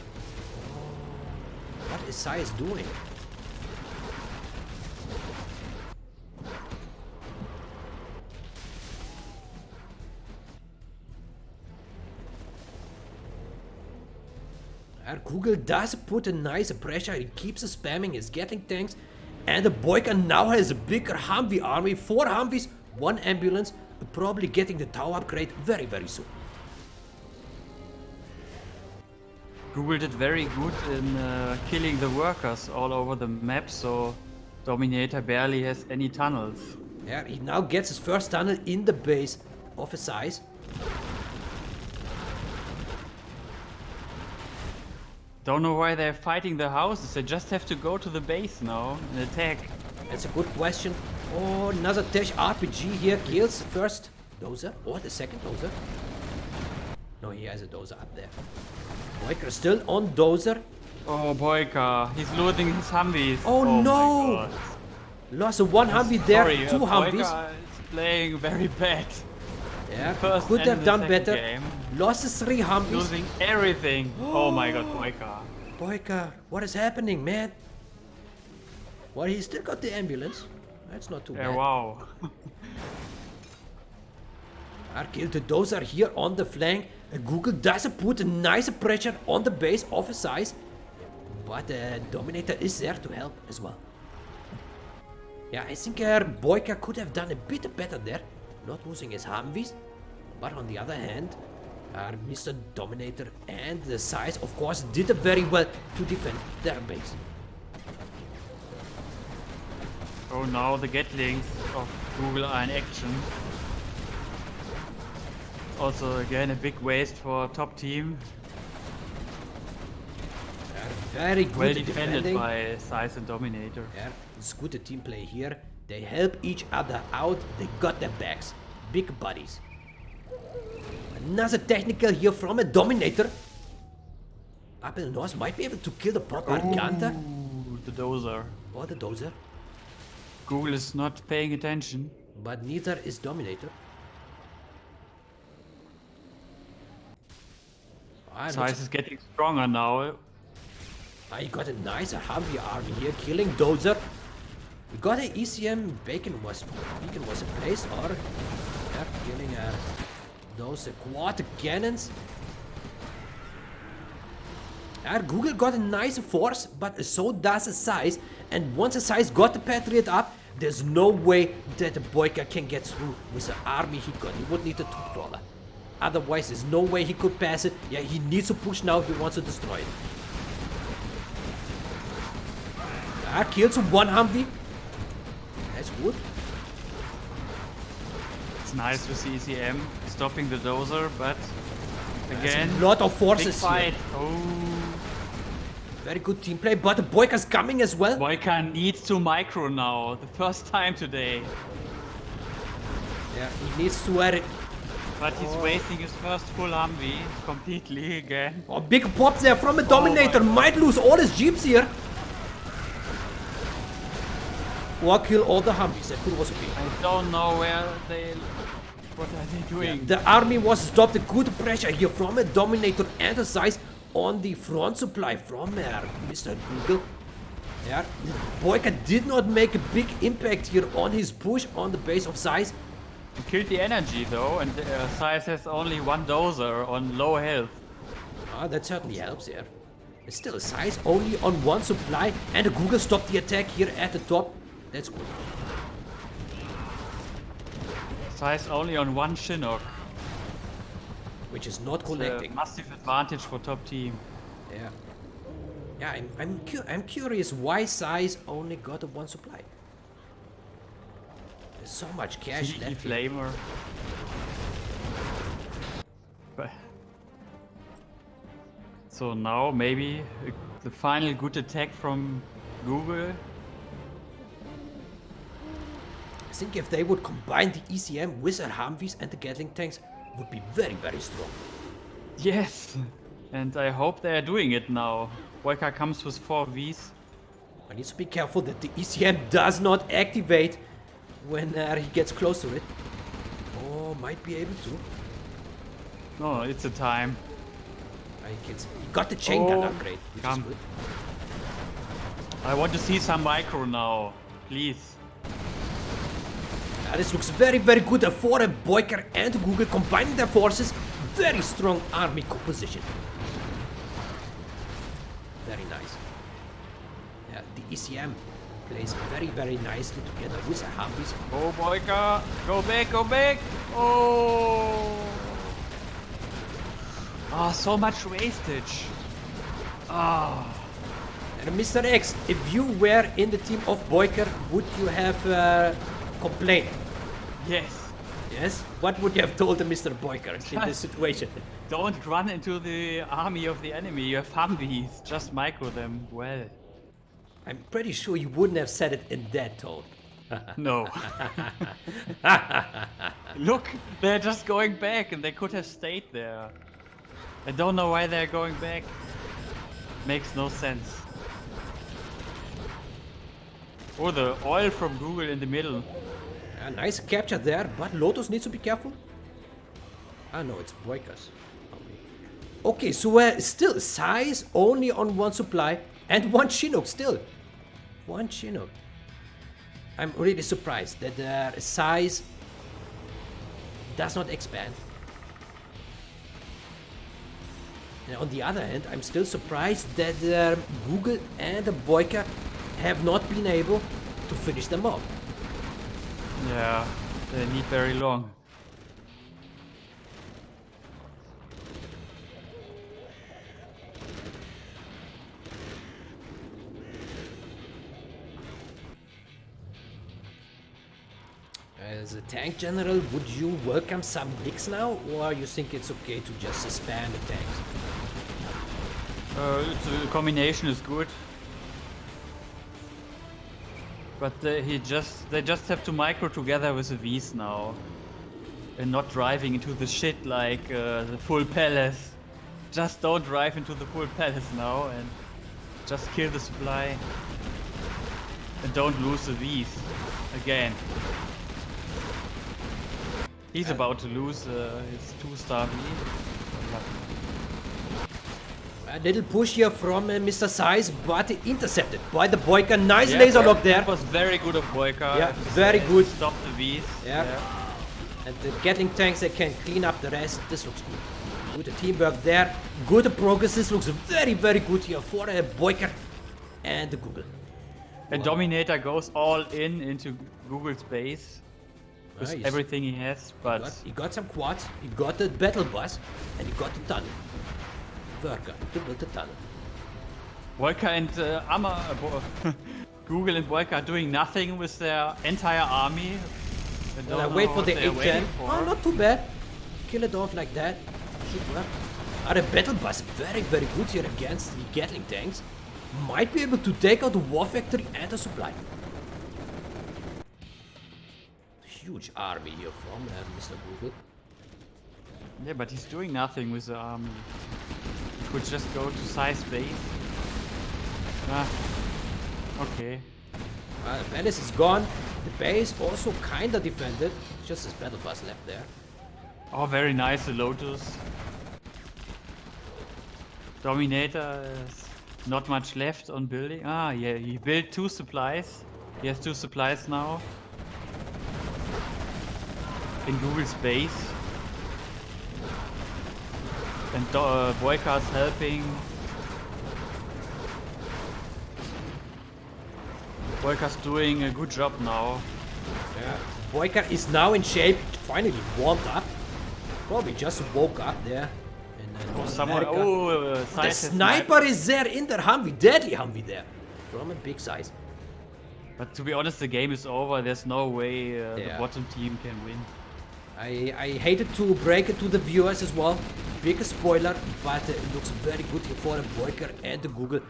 What is SiZe doing? Google does put a nice pressure, he keeps spamming his Gatling tanks, and the BoYcaH now has a bigger Humvee army, 4 Humvees, 1 ambulance, probably getting the tower upgrade very, very soon. Google did very good in killing the workers all over the map, so Dominator barely has any tunnels. Yeah, he now gets his first tunnel in the base of a SiZe. Don't know why they're fighting the houses, they just have to go to the base now and attack. That's a good question. Oh, another Tesh RPG here kills the first dozer or the second dozer. No, he has a dozer up there. BoYcaH still on dozer. Oh, BoYcaH, he's losing his Humvees. Oh, no! My God. Lost a 1 Humvee there, Sorry, 2 Humvees. BoYcaH is playing very bad. Yeah, First could and have the done second better. game. Lost his 3 Humvees. Losing everything. Oh my God, BoYcaH. BoYcaH, what is happening, man? Well, he still got the ambulance. That's not too Yeah, bad. wow. Killed the dozer here on the flank. Google does put a nice pressure on the base of a SiZe. But Dominator is there to help as well. Yeah, I think BoYcaH could have done a bit better there. Not losing his Humvees. But on the other hand, Mr. Dominator and the SiZe, of course, did very well to defend their base. Oh, now the Gatlings of Google are in action. Also, again, a big waste for top team. Very good Well defended defending. by SiZe and Dominator. Yeah, it's good the team play here. They help each other out. They got their backs. Big buddies. Another technical here from a Dominator. Up in the north might be able to kill the propaganda. Ooh, the dozer. Or the dozer. Google is not paying attention. But neither is Dominator. SiZe is getting stronger now. I got a nice Humvee army here, killing dozer. We got an ECM beacon was in place, or they're killing those quad cannons. Google got a nice force, but so does SiZe. And once SiZe got the Patriot up, there's no way that the BoYcaH can get through with the army he got. He would need a two-crawler. Otherwise, there's no way he could pass it. Yeah, he needs to push now if he wants to destroy it. Kills one Humvee. That's good. It's nice with the ECM stopping the dozer, but again, a lot of forces big fight. here. Oh. Very good team play, but the BoYcaH's coming as well. BoYcaH needs to micro now, the first time today. Yeah, he needs to add it. But he's wasting his first full Humvee completely again. Oh, big pop there from a Dominator. Might lose all his jeeps here. Or kill all the Humvees. That could also be. I don't know what are they doing? Yeah, the army was stopped. Good pressure here from a Dominator and a SiZe on the front supply from Mr. Google. Yeah, BoYcaH did not make a big impact here on his push on the base of SiZe. He killed the energy though, and SiZe has only one dozer on low health. Ah, that certainly helps here. It's still SiZe only on one supply, and Google stopped the attack here at the top. That's good. SiZe only on one Chinook. Which is not It's connecting. a massive advantage for top team. Yeah. Yeah, I'm curious why SiZe only got a one supply. There's so much cash Sneaky left here. flamer. But so now maybe the final good attack from Google. I think if they would combine the ECM with their Humvees and the Gatling tanks, would be very, very strong. Yes, and I hope they are doing it now. BoYcaH comes with 4 Vs. I need to be careful that the ECM does not activate when he gets close to it. Oh, might be able to. No, it's a time. He got the chain gun Oh, upgrade, which come. is good. I want to see some micro now, please. This looks very, very good for a BoYcaH and Google combining their forces. Very strong army composition. Very nice. Yeah, the ECM plays very, very nicely together with the Humvees. Oh, BoYcaH, go back, go back! Oh! Oh, so much wastage. Ah. And Mr. X, if you were in the team of BoYcaH, would you have complained? Yes. Yes? What would you have told Mr. BoYcaH in this situation? Don't run into the army of the enemy. You have Humvees. Just micro them well. I'm pretty sure you wouldn't have said it in that tone. No. Look, they're just going back and they could have stayed there. I don't know why they're going back. Makes no sense. Oh, the oil from Google in the middle. A nice capture there, but Lotus needs to be careful. Ah no, it's BoYcaH's. Okay, so still SiZe only on one supply and one Chinook still. One Chinook. I'm really surprised that SiZe does not expand. And on the other hand, I'm still surprised that Google and BoYcaH have not been able to finish them off. Yeah, they need very long. As a tank general, would you welcome some licks now, or you think it's okay to just suspend the tanks? The combination is good. But they just have to micro together with the Vs now. And not driving into the shit like the full palace. Just don't drive into the full palace now and just kill the supply. And don't lose the Vs again. He's about to lose his 2-star V. A little push here from Mr. SiZe, but intercepted by the BoYcaH. Nice Yeah, laser lock there. That was very good of BoYcaH. Yeah, very good. Stop the V's. Yeah. And the Gatling tanks, they can clean up the rest. This looks good. Good teamwork there. Good progress. This looks very, very good here for BoYcaH and Google. And Dominator goes all into Google's base with Nice. everything he has, but He got some quads, he got the battle bus, and he got the tunnel. Worker to build the tunnel. BoYcaH and Google and BoYcaH are doing nothing with their entire army. Well, I wait for the 810. Oh, not too bad. Kill it off like that. Should work. The battle bus very, very good here against the Gatling tanks. Might be able to take out the war factory and the supply. Huge army here from Mr. Google. Yeah, but he's doing nothing with the army. He could just go to SiZe base. Ah, okay. The palace is gone. The base also kinda defended. Just his battle bus left there. Oh, very nice, the Lotus. Dominator is not much left on building. Ah, yeah, he built 2 supplies. He has 2 supplies now. In Google's base. And BoYcaH's helping. BoYcaH's doing a good job now. Yeah. BoYcaH is now in shape. Finally warmed up. Probably just woke up there. In North Someone, America. SiZe The has sniper is there in the Humvee. Deadly Humvee there. From a big size. But to be honest, the game is over. There's no way the Yeah. bottom team can win. I hated to break it to the viewers as well. Big spoiler, but it looks very good here for the BoYcaH and the Google.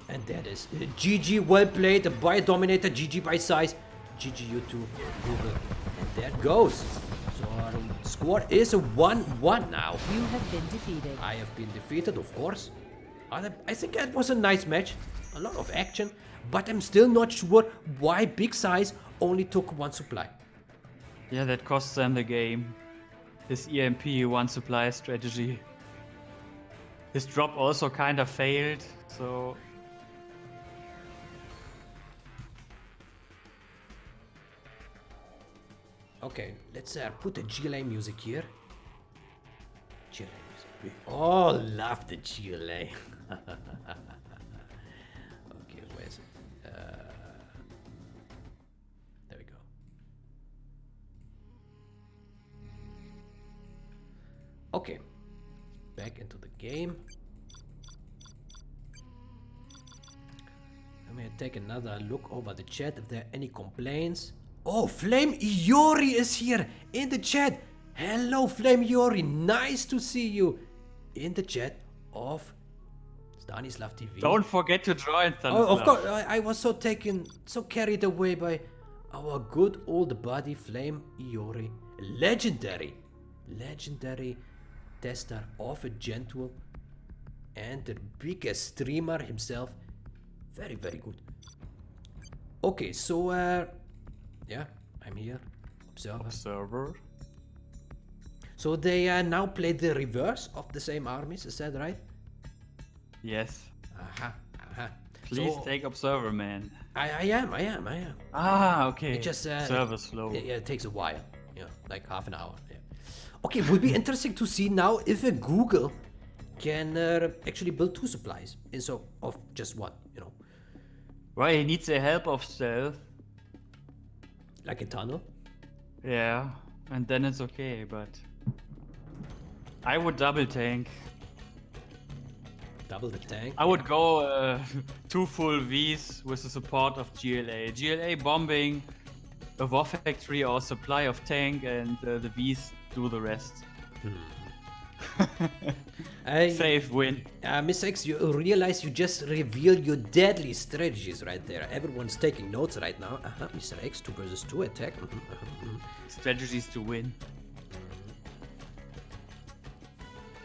And that is GG, well played by Dominator, GG by SiZe, GG you too, Google. And there it goes. So our score is a 1-1 now. You have been defeated. I have been defeated, of course. I think that was a nice match. A lot of action, but I'm still not sure why Big SiZe only took 1 supply. Yeah, that costs them the game. His EMP 1 supply strategy. His drop also kind of failed, so... Okay, let's put the GLA music here. GLA music. Oh, love the GLA. Okay, where's it? There we go. Okay, back into the game. I'm gonna take another look over the chat if there are any complaints. Oh, Flame Iori is here in the chat. Hello, Flame Iori. Nice to see you in the chat of Stanislav TV. Don't forget to join, Stanislav. Oh, of course. I was so carried away by our good old buddy Flame Iori. Legendary tester of a Gentle and the biggest streamer himself. Very, very good. Okay, so yeah, I'm here. Observer. So they now play the reverse of the same armies, is that right? Yes. Aha. Please So, take Observer, man. I am. Ah, okay. It just Server slow. it takes a while, like half an hour. Yeah. Okay, will be interesting to see now if a Google can actually build 2 supplies instead of just 1. Well, he needs the help of stealth. Like a tunnel. Yeah, and then it's okay, but... I would double tank. Double the tank. I would go 2 full Vs with the support of GLA. GLA bombing a war factory or supply of tank, and the Vs do the rest. Safe win. Miss X, you realize you just revealed your deadly strategies right there. Everyone's taking notes right now. Mr. X, 2 versus 2 attack. Strategies to win.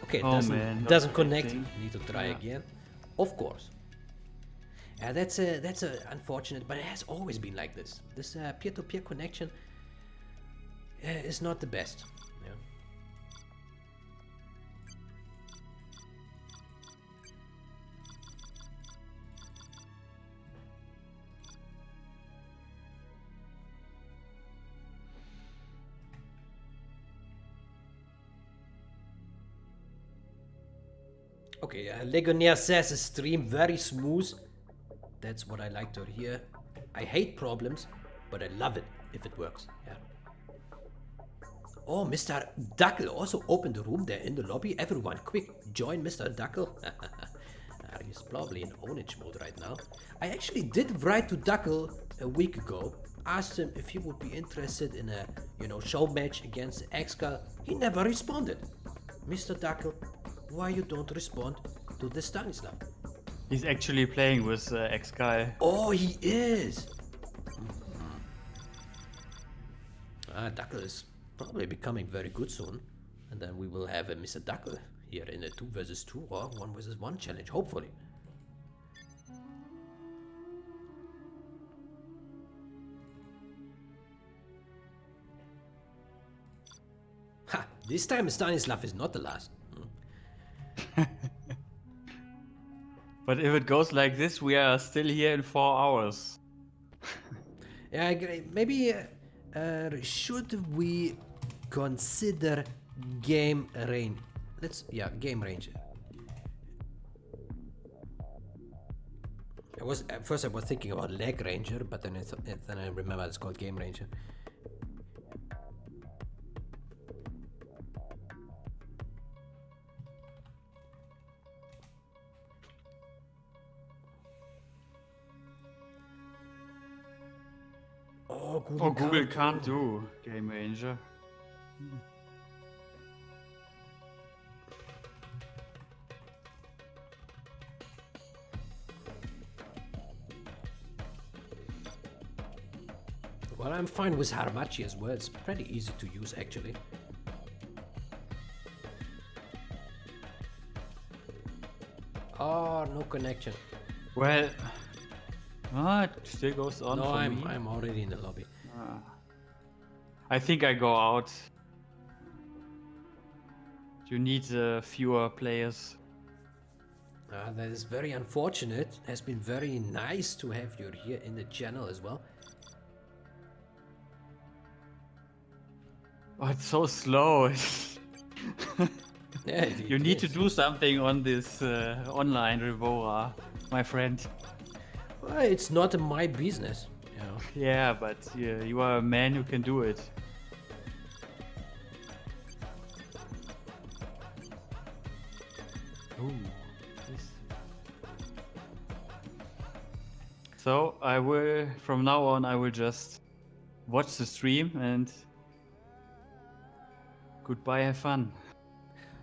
Okay, Oh, man, doesn't not connect. connecting. Need to try Yeah. again. Of course. That's a unfortunate, but it has always been like this. This peer-to-peer connection is not the best. Yeah. Okay, Legionnaire says a stream very smooth. That's what I like to hear. I hate problems, but I love it if it works. Yeah. Oh, Mr. Duckle also opened the room there in the lobby. Everyone, quick, join Mr. Duckle. He's probably in ownage mode right now. I actually did write to Duckle a week ago. Asked him if he would be interested in a, show match against AKAbolony. He never responded. Mr. Duckle, why you don't respond to the Stanislav? He's actually playing with AKAbolony. Oh, he is. Duckle is probably becoming very good soon. And then we will have a Mr. Duckle here in a 2 versus 2 or 1 versus 1 challenge, hopefully. Ha! This time Stanislav is not the last. But if it goes like this, we are still here in 4 hours. Yeah, I agree. Maybe should we consider game range? Game range. At first I was thinking about leg ranger, but then I remember it's called game ranger. Oh, Google can't do Game Ranger. Well, I'm fine with Haramachi as well. It's pretty easy to use, actually. Oh, no connection. Well, it still goes on No, for I'm me. already in the lobby. I think I go out. You need fewer players. That is very unfortunate. It has been very nice to have you here in the channel as well. Oh, it's so slow. Yeah, You need to do something on this online Rivora, my friend. Well, it's not my business, Yeah, but you are a man who can do it. Ooh, this. So I will, from now on, I will just watch the stream and goodbye, have fun.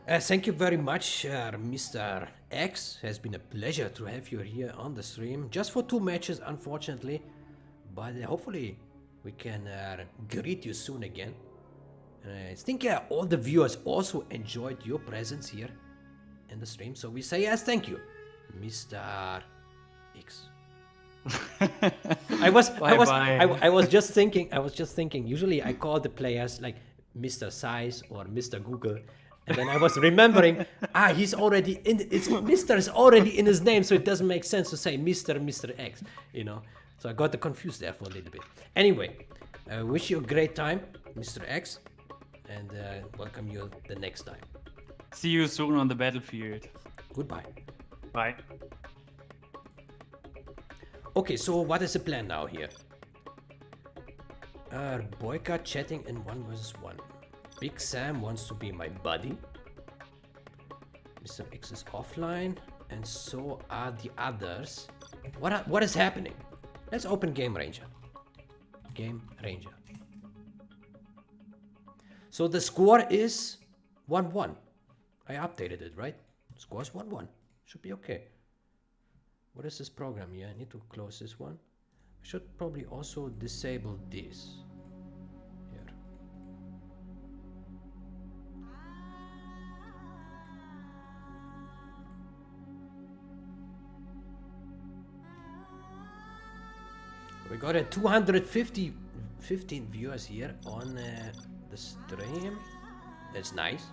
Thank you very much, Mr. X. Has been a pleasure to have you here on the stream. Just for 2 matches, unfortunately. But hopefully we can greet you soon again. I think all the viewers also enjoyed your presence here in the stream. So we say yes, thank you, Mr. X. I was just thinking. Usually I call the players like Mr. SiZe or Mr. Google. And then I was remembering, he's already in, Mr. is already in his name, so it doesn't make sense to say Mr. X, So I got confused there for a little bit. Anyway, I wish you a great time, Mr. X, and welcome you the next time. See you soon on the battlefield. Goodbye. Bye. Okay, so what is the plan now here? BoYcaH chatting in 1 versus 1. Big Sam wants to be my buddy. Mr. X is offline, and so are the others. What is happening? Let's open Game Ranger. Game Ranger. So the score is 1-1. I updated it, right? Score is 1-1. Should be okay. What is this program here? I need to close this one. I should probably also disable this. Here. We got a 215 viewers here on the stream. That's nice,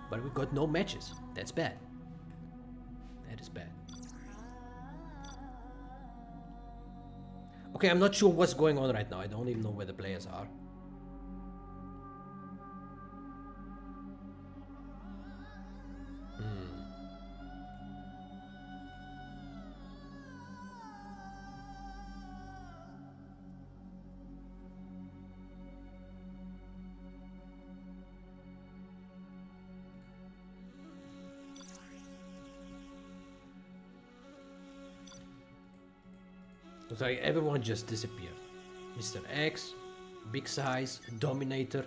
but we got no matches. That's bad. That is bad. Okay, I'm not sure what's going on right now. I don't even know where the players are. Looks like everyone just disappeared. Mr. X, Big SiZe, Dominator.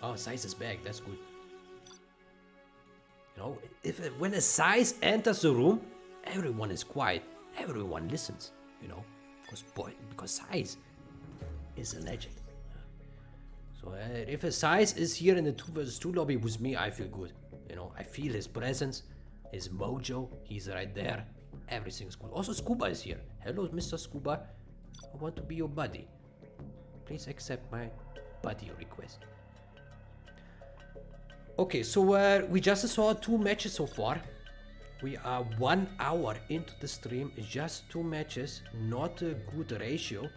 Oh, SiZe is back, that's good. You know, when a SiZe enters the room, everyone is quiet. Everyone listens, you know, because SiZe is a legend. So if a SiZe is here in the 2 vs 2 lobby with me, I feel good. You know, I feel his presence, his mojo. He's right there. Everything's cool. Also, Scuba is here. Hello, Mr. Scuba. I want to be your buddy. Please accept my buddy request. Okay, so we just saw 2 matches so far. We are 1 hour into the stream. It's just 2 matches, not a good ratio.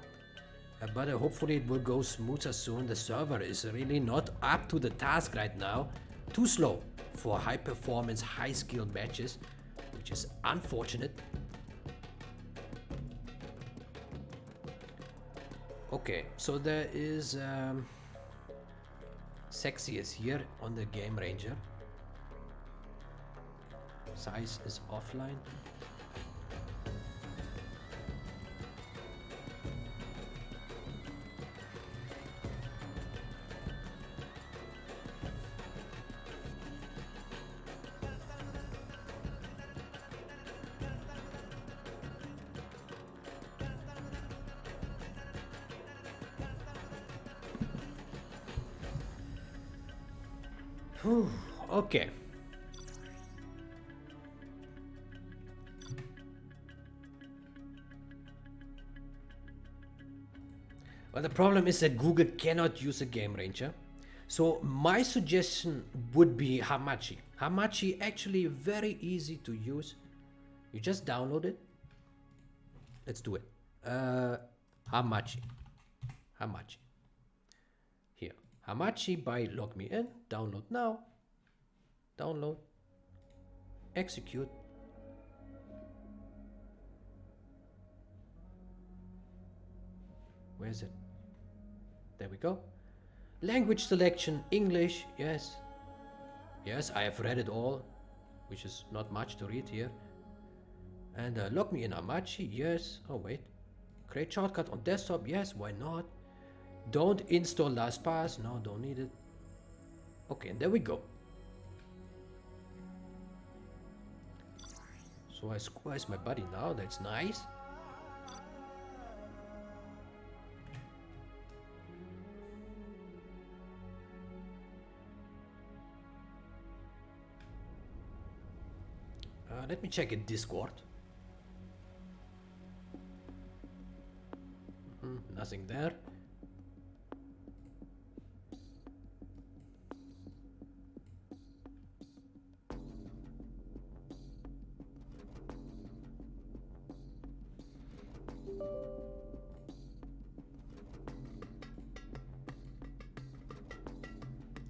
But hopefully it will go smoother soon. The server is really not up to the task right now. Too slow for high performance, high skill matches, which is unfortunate. Okay, so there is Sexy is here on the Game Ranger. SiZe is offline. Whew, okay. Well, the problem is that Google cannot use a Game Ranger. So my suggestion would be Hamachi. Hamachi actually very easy to use. You just download it. Let's do it. Hamachi. Here. Hamachi by log me in. Download now. Download. Execute. Where is it? There we go. Language selection, English, yes. Yes, I have read it all, which is not much to read here. And log me in Hamachi, yes. Oh, wait. Create shortcut on desktop, yes, why not? Don't install LastPass, no, don't need it. Okay, and there we go. So I squeeze my buddy now, that's nice. Let me check in Discord. Nothing there.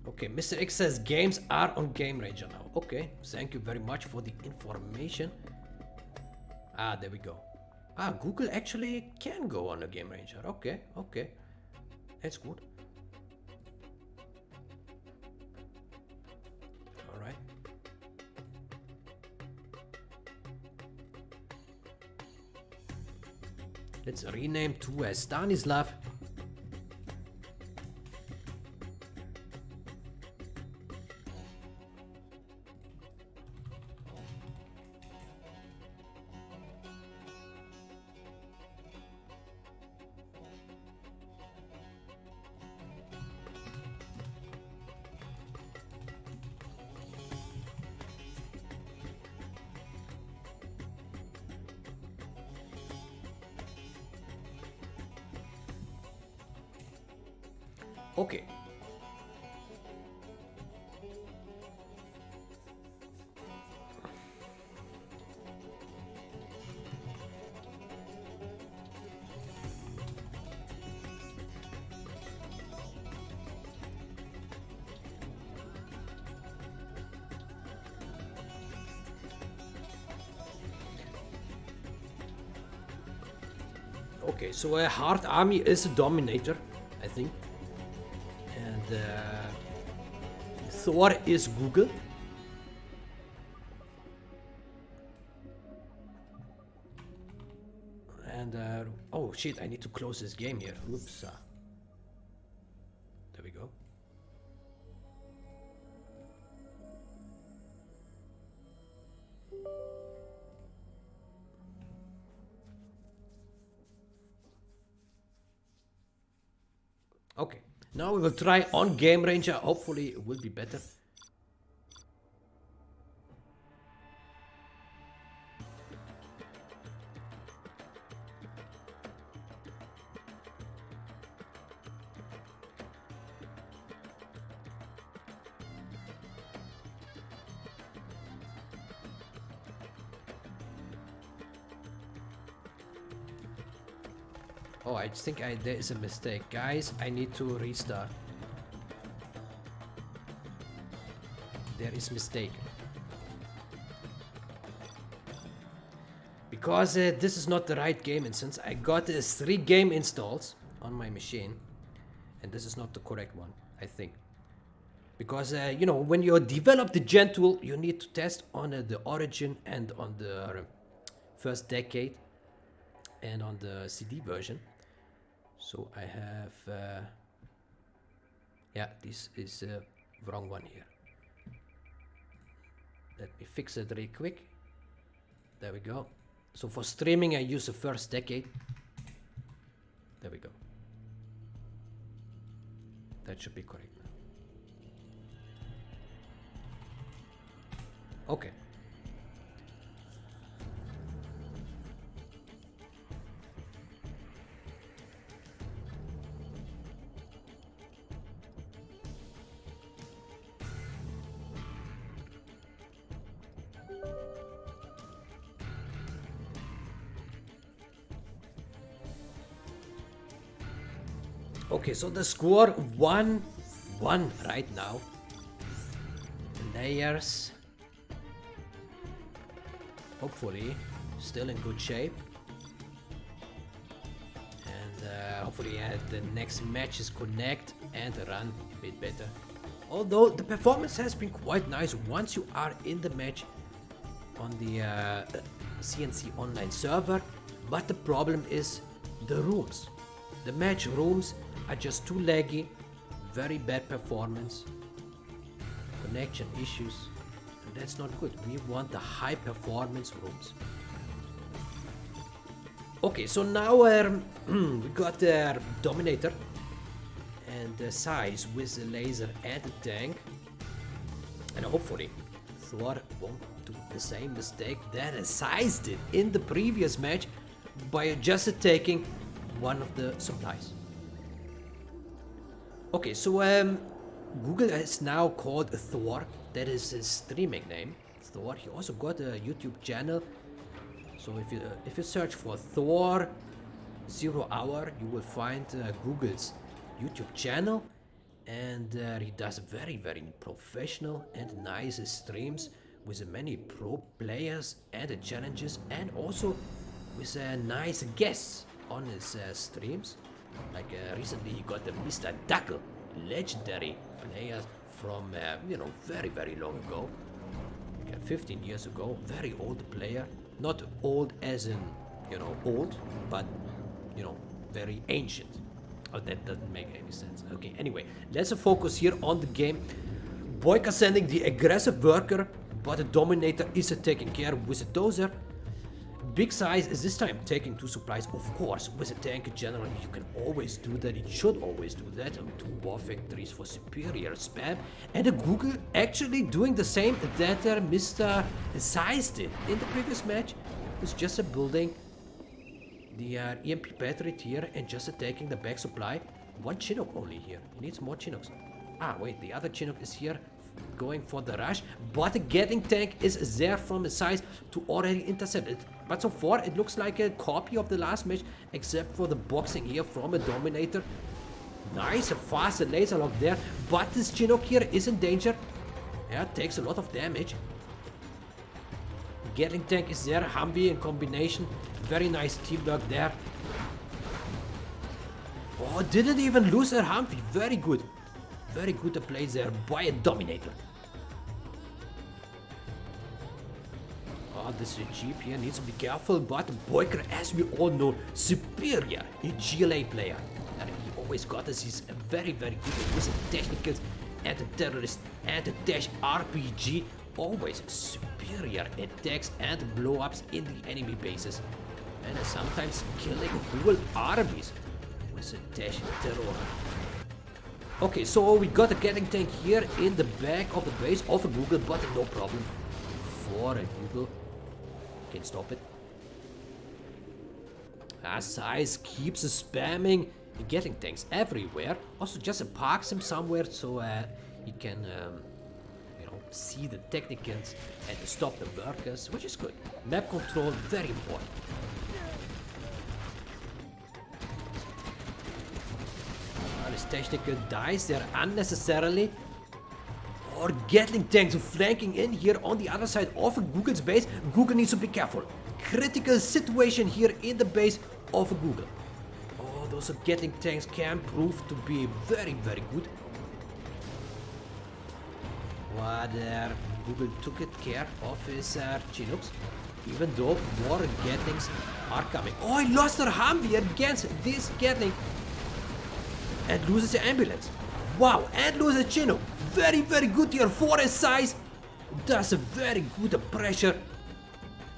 Okay, Mr. X says games are on Game Ranger now. Okay, thank you very much for the information. Ah, there we go. Ah, Google actually can go on a Game Ranger. Okay, okay. That's good. Alright. Let's rename to Stanislav. Okay. Okay, so a hard army is a Dominator, I think. And Thor is Google. And And oh shit, I need to close this game here. Oops. There we go. Okay, now we will try on Game Ranger. Hopefully it will be better. Oh, I think there is a mistake. Guys, I need to restart. There is mistake. Because this is not the right game, and since I got 3 game installs on my machine, and this is not the correct one, I think. Because, you know, when you develop the gen tool, you need to test on the origin and on the first decade and on the CD version. So I have, yeah, this is wrong one here. Let me fix it really quick. There we go. So for streaming, I use the first decade. There we go. That should be correct now. Okay. Okay, so the score 1-1 right now. Players hopefully still in good shape, and hopefully the next matches connect and run a bit better. Although the performance has been quite nice once you are in the match on the CNC online server, but the problem is the rooms. The match rooms are just too laggy, very bad performance, connection issues, and that's not good. We want the high performance rooms. Okay, so now we got the Dominator and the SiZe with the laser and the tank, and hopefully Thor won't do the same mistake that SiZe did in the previous match by just taking one of the supplies. Okay, so Google is now called Thor. That is his streaming name, Thor. He also got a YouTube channel. So if you search for Thor 0 Hour, you will find Google's YouTube channel, and he does very professional and nice streams with many pro players and challenges, and also with nice guests on his streams. Like recently he got the Mr. Duckle, legendary player from you know, very long ago, 15 years ago. Very old player, not old as in, you know, old, but you know, very ancient. Oh, that doesn't make any sense. Okay, anyway, let's focus here on the game. BoYcaH sending the aggressive worker, but the Dominator is taking care with a dozer. Big SiZe is this time taking 2 supplies, of course. With a tank generally you can always do that, it should always do that. 2 war factories for superior spam, and Google actually doing the same that Mr. SiZe did in the previous match. It's just building the EMP battery here and just taking the back supply. 1 Chinook only here, he needs more Chinooks. Ah wait, the other Chinook is here going for the rush, but the getting tank is there from the SiZe to already intercept it. But so far it looks like a copy of the last match, except for the boxing here from a Dominator. Nice, fast laser lock there, but this Chinook here is in danger. Yeah, takes a lot of damage. Getting tank is there, Humvee in combination. Very nice teamwork there. Oh, didn't even lose her Humvee. Very good. Very good play there by a Dominator. Oh, Now this Jeep here needs to be careful, but BoYcaH, as we all know, superior a GLA player. And he always got us, he's very good at using technicals and the terrorist and the dash RPG. Always superior attacks and blow-ups in the enemy bases. And sometimes killing whole armies with a dash terror. Okay, so we got a Gatling tank here in the back of the base of a Google, but no problem for a Google. Can stop it. SiZe keeps spamming Gatling tanks everywhere. Also just parks him somewhere so he can see the technicals and stop the workers, which is good. Map control, very important. This technical dies there unnecessarily. Or Gatling tanks flanking in here on the other side of Google's base. Google needs to be careful. Critical situation here in the base of Google. Oh, those Gatling tanks can prove to be very good. But Google took care of his Chinooks, even though more Gatlings are coming. Oh, he lost her Humvee against this Gatling and loses the ambulance. Wow, and loses Chinook. Very good here for his size. Does a very good pressure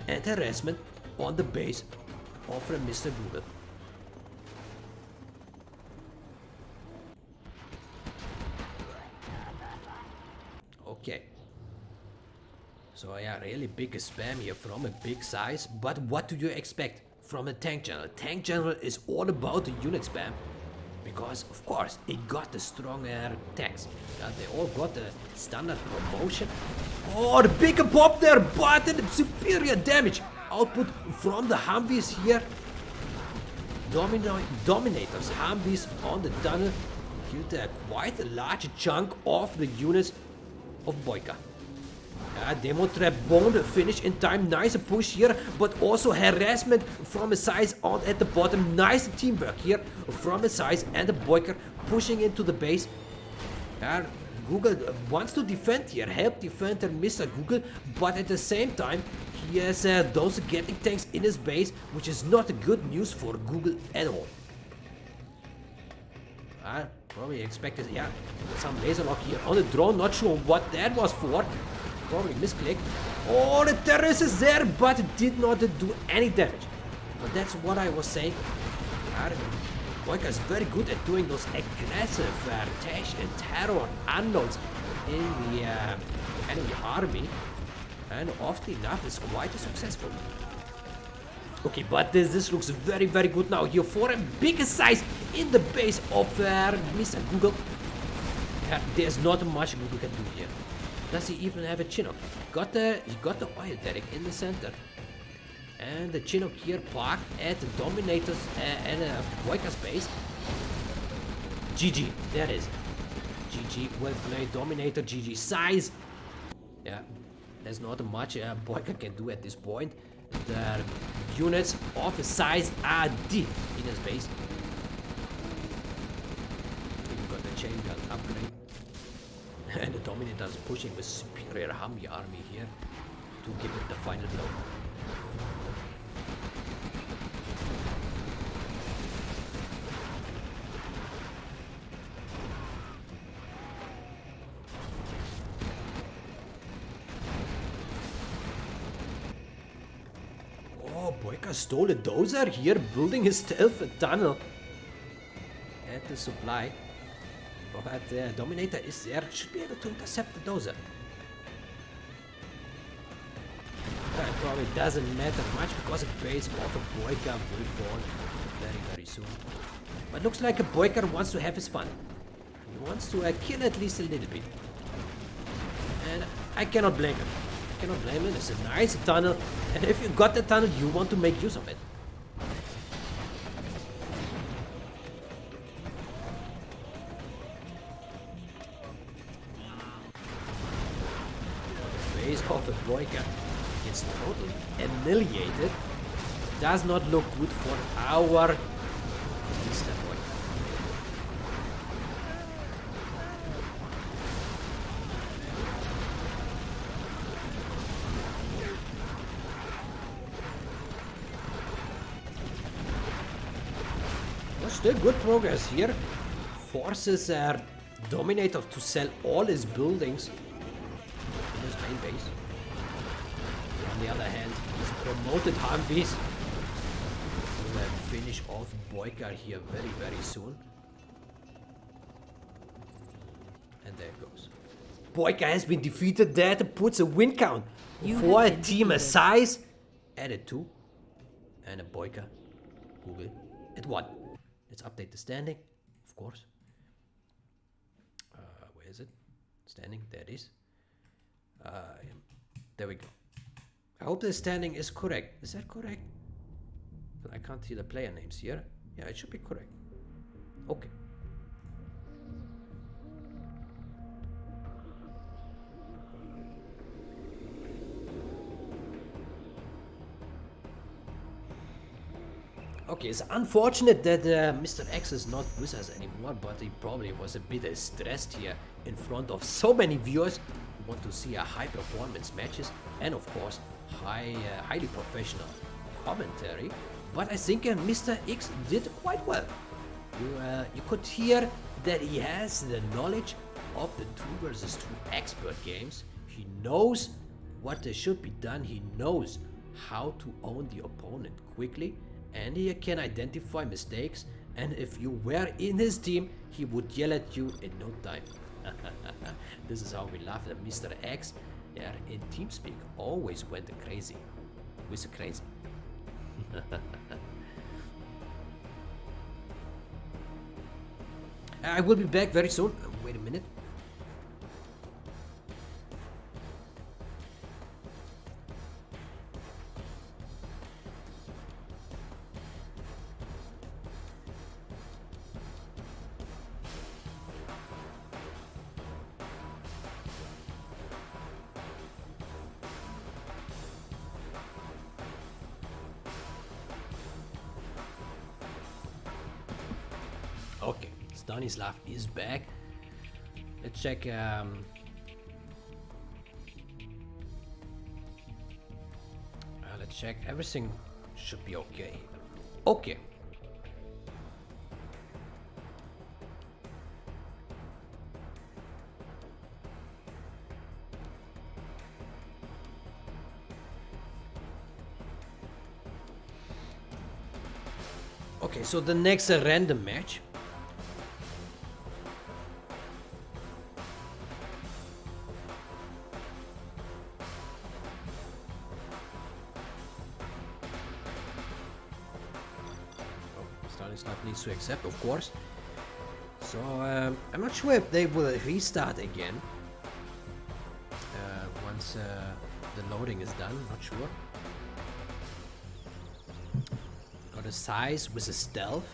and harassment on the base of Mr. Google. Okay. So yeah, really big spam here from a big size, but what do you expect from a tank general? Tank general is all about the unit spam, because of course it got the stronger tanks. They all got the standard promotion. Oh, the bigger pop there, but the superior damage output from the Humvees here. Dominators, Humvees on the tunnel killed quite a large chunk of the units of BoYcaH. Demo trap won't finish in time. Nice push here, but also harassment from a SiZe on at the bottom. Nice teamwork here from a SiZe and the BoYcaH pushing into the base. Google wants to defend here, help defend Mr. Google, but at the same time he has those Gatling tanks in his base, which is not good news for Google at all. Probably expected, yeah, some laser lock here on the drone. Not sure what that was for. Probably misclick. Oh, the terrorist is there, but it did not do any damage. But that's what I was saying. BoYcaH is very good at doing those aggressive dash and terror unknowns in the enemy army, and often enough is quite successful. Okay, but this looks very good now here for a bigger size in the base of Mr. Google. There's not much Google can do here. Does he even have a Chinook? He got the oil derrick in the center. And the Chinook here parked at the Dominators and BoYcaH's base. GG, there it is. GG, well played, Dominator, GG, SiZe. Yeah, there's not much BoYcaH can do at this point. The units of his SiZe are deep in his base. We've got the chain gun upgrade. And the Dominator is pushing with superior Humvee army here to give it the final blow. Oh, BoYcaH stole a dozer here, building his stealth tunnel at the supply. But Dominator is there, should be able to intercept the dozer. It probably doesn't matter much because the base of a BoYcaH will fall very soon. But looks like a BoYcaH wants to have his fun. He wants to kill at least a little bit. And I cannot blame him. It's a nice tunnel, and if you got the tunnel, you want to make use of it. The base of the BoYcaH gets totally annihilated. Does not look good for our Mr. BoYcaH. still good progress here. Forces Dominator to sell all his buildings in his main base. On the other hand, he's promoted Humvees. We'll finish off BoYcaH here very, very soon. And there it goes. BoYcaH has been defeated. That puts a win count for a team a SiZe at a 2 and a BoYcaH Google at 1. Let's update the standing, of course. Where is it? Standing, there it is. There we go. I hope the standing is correct. Is that correct? I can't see the player names here. Yeah, it should be correct. Okay. Okay, it's unfortunate that Mr. X is not with us anymore, but he probably was a bit stressed here in front of so many viewers who want to see a high performance matches and of course highly professional commentary. But I think Mr. X did quite well. You could hear that he has the knowledge of the 2 versus 2 expert games. He knows what should be done. He knows how to own the opponent quickly. And he can identify mistakes, and if you were in his team, he would yell at you in no time. This is how we laugh at Mr. X. Yeah, in TeamSpeak always went crazy. With crazy. I will be back very soon. Wait a minute. Okay, Stanislav is back. Let's check. Let's check. Everything should be okay. Okay. Okay, so the next random match. Stanislav needs to accept, of course. So I'm not sure if they will restart again once the loading is done. Not sure. Got a SiZe with a stealth,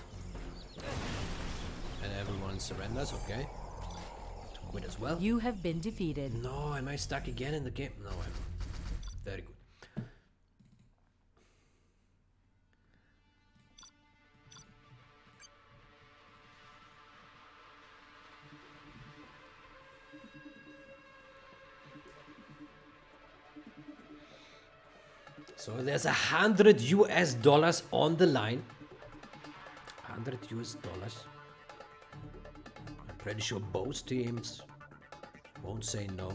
and everyone surrenders. Okay, to quit as well. You have been defeated. No, am I stuck again in the game? No, I'm very good. So there's $100 US on the line. $100 US. I'm pretty sure both teams won't say no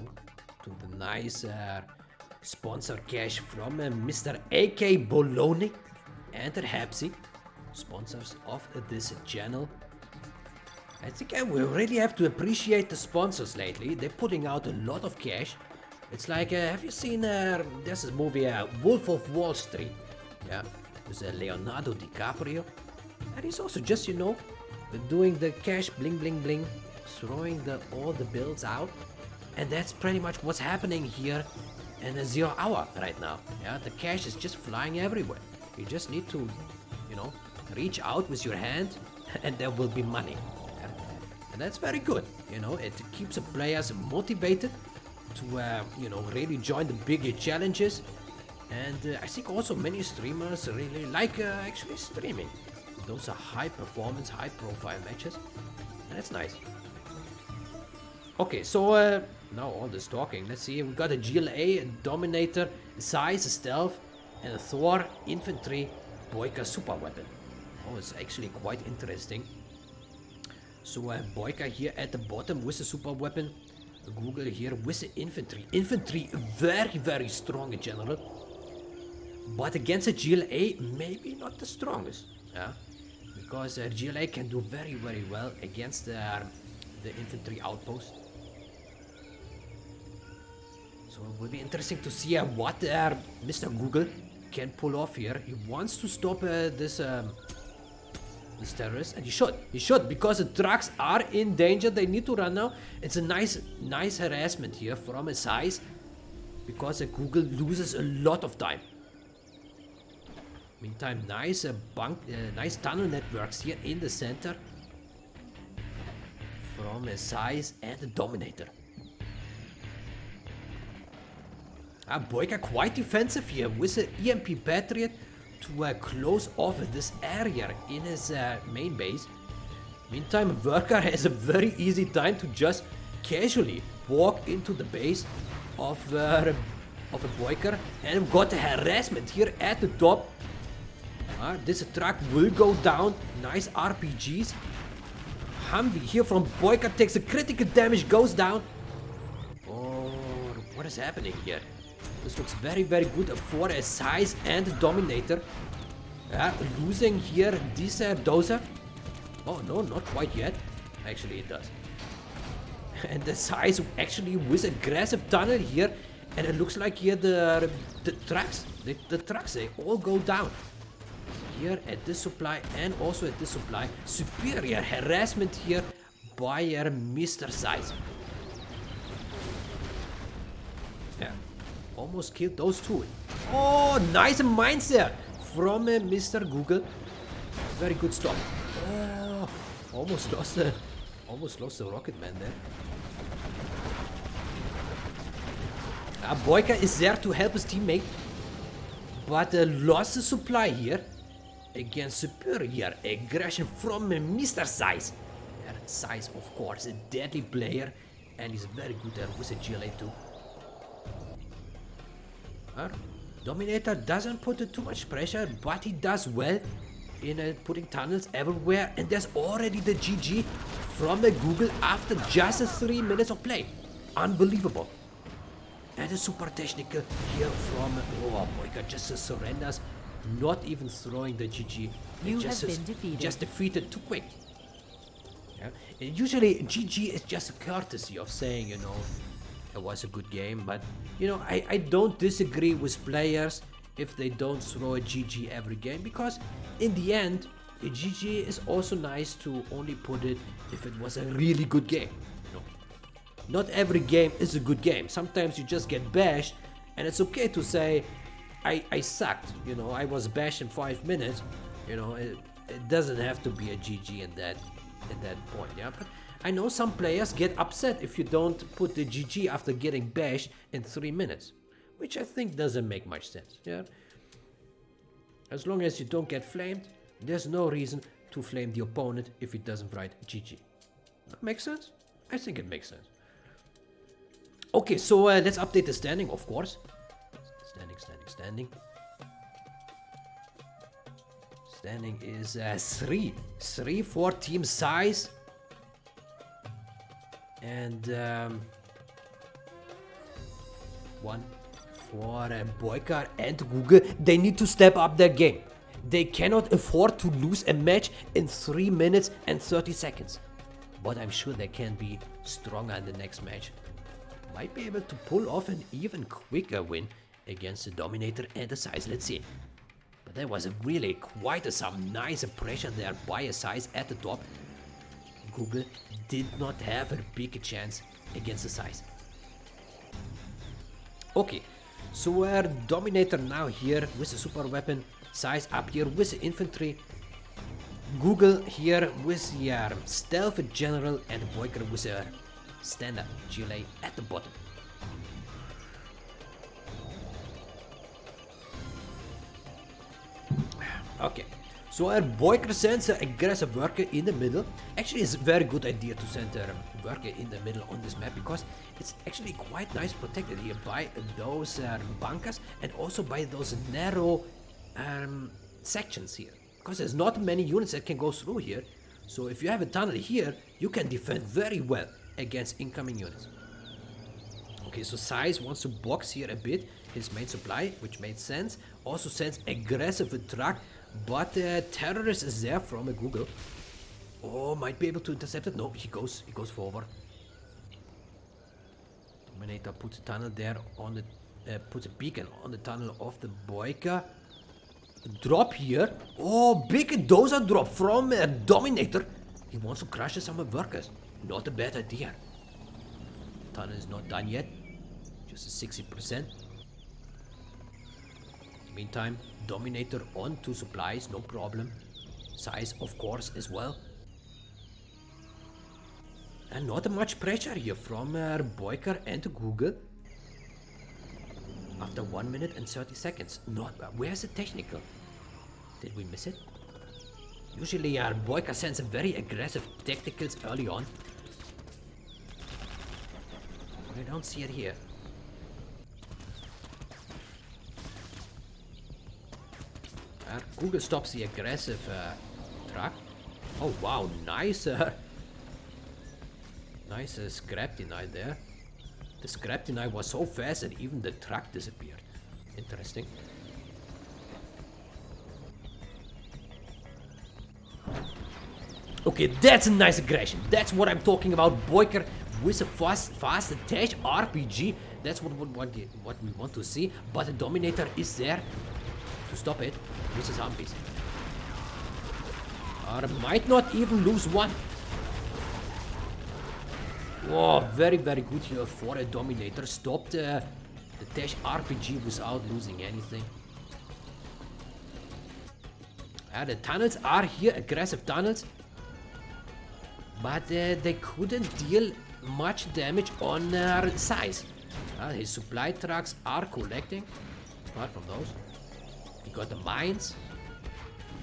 to the nice sponsor cash from Mr. AKAbolony and Hepsi, sponsors of this channel. I think we really have to appreciate the sponsors lately. They're putting out a lot of cash. It's like, have you seen, there's this movie, Wolf of Wall Street, yeah, with Leonardo DiCaprio, and he's also just, you know, doing the cash bling bling bling, throwing all the bills out, and that's pretty much what's happening here in a 0 hour right now, yeah, the cash is just flying everywhere. You just need to, you know, reach out with your hand, and there will be money, yeah? And that's very good, you know, it keeps the players motivated to you know, really join the bigger challenges, and I think also many streamers really like actually streaming. Those are high performance, high profile matches, and that's nice. Okay, so now all this talking, let's see, we got a GLA, a Dominator, a SiZe, a Stealth, and a Thor Infantry BoYcaH super weapon. Oh, it's actually quite interesting. So BoYcaH here at the bottom with the super weapon. Google here with the infantry. Infantry very, very strong in general. But against a GLA, maybe not the strongest. Yeah, because GLA can do very, very well against the infantry outpost. So it will be interesting to see what Mr. Google can pull off here. He wants to stop this terrorist, and he should, because the trucks are in danger. They need to run now. It's a nice harassment here from his SiZe, because Google loses a lot of time. Meantime, nice tunnel networks here in the center from his SiZe and the Dominator. BoYcaH quite defensive here with the EMP Patriot to close off this area in his main base. Meantime, BoYcaH has a very easy time to just casually walk into the base of a BoYcaH, and got a harassment here at the top. This truck will go down. Nice RPGs. Humvee here from BoYcaH takes a critical damage, goes down. Oh, what is happening here? This looks very, very good for a SiZe and Dominator. Losing here this dozer. Oh no, not quite yet. Actually, it does. And the SiZe actually with aggressive tunnel here, and it looks like here the trucks, they all go down. Here at this supply and also at this supply, superior harassment here by Mr. SiZe. Yeah, almost killed those two. Oh, nice mines there from Mr. Google. Very good stop. Oh, almost lost the rocket man there. BoYcaH is there to help his teammate, but lost the supply here against superior aggression from Mr. SiZe. SiZe, of course, a deadly player, and he's very good with a GLA too. Dominator doesn't put too much pressure, but he does well in putting tunnels everywhere, and there's already the GG from Google after just 3 minutes of play. Unbelievable. And a super technical here from BoYcaH just surrenders, not even throwing the GG. You have been defeated. Just defeated too quick. Yeah. And usually GG is just a courtesy of saying, you know, it was a good game, but you know, I don't disagree with players if they don't throw a GG every game, because in the end a GG is also nice to only put it if it was a really good game. You know, not every game is a good game. Sometimes you just get bashed, and it's okay to say I sucked, you know, I was bashed in 5 minutes. You know, it doesn't have to be a GG in that point. Yeah, but I know some players get upset if you don't put the GG after getting bashed in 3 minutes, which I think doesn't make much sense. Yeah, as long as you don't get flamed, there's no reason to flame the opponent if he doesn't write GG. That makes sense? I think it makes sense. Okay, so let's update the standing, of course. Standing. Standing is 3 for Team SiZe, and 1 for BoYcaH and Google. They need to step up their game. They cannot afford to lose a match in 3 minutes and 30 seconds. But I'm sure they can be stronger in the next match. Might be able to pull off an even quicker win against the Dominator and the SiZe. Let's see. But there was really quite some nice pressure there by a SiZe at the top. Google did not have a big chance against the SiZe. Okay, so we're Dominator now here with the super weapon, SiZe up here with the infantry, Google here with the stealth general, and BoYcaH with a standard GLA at the bottom. Okay, so our BoYcaH sends an aggressive worker in the middle. Actually, it's a very good idea to send a worker in the middle on this map, because it's actually quite nice protected here by those bunkers and also by those narrow sections here. because there's not many units that can go through here. So if you have a tunnel here, you can defend very well against incoming units. Okay, so SiZe wants to box here a bit his main supply, which made sense. Also sends aggressive truck, but terrorist is there from a Google. Oh, might be able to intercept it. No, he goes forward. Dominator puts a tunnel there on the puts a beacon on the tunnel of the BoYcaH. Drop here. Oh, big dozer drop from Dominator. He wants to crush some workers. Not a bad idea. Tunnel is not done yet. Just a 60%. Meantime, Dominator on 2 supplies, no problem. SiZe, of course, as well. And not much pressure here from BoYcaH and Google. After 1 minute and 30 seconds. Where's the technical? Did we miss it? Usually BoYcaH sends a very aggressive tacticals early on. I don't see it here. Google stops the aggressive truck. Oh wow, nice nice scrap deny there. The scrap deny was so fast that even the truck disappeared. Interesting. Okay, that's a nice aggression. That's what I'm talking about. BoYcaH with a fast attach RPG. That's what we want to see. But the Dominator is there to stop it with his zombies. Or might not even lose one. Oh, very good here for a Dominator. Stopped the Dash RPG without losing anything. The tunnels are here, aggressive tunnels. But they couldn't deal much damage on SiZe. His supply trucks are collecting. Apart from those. He got the mines.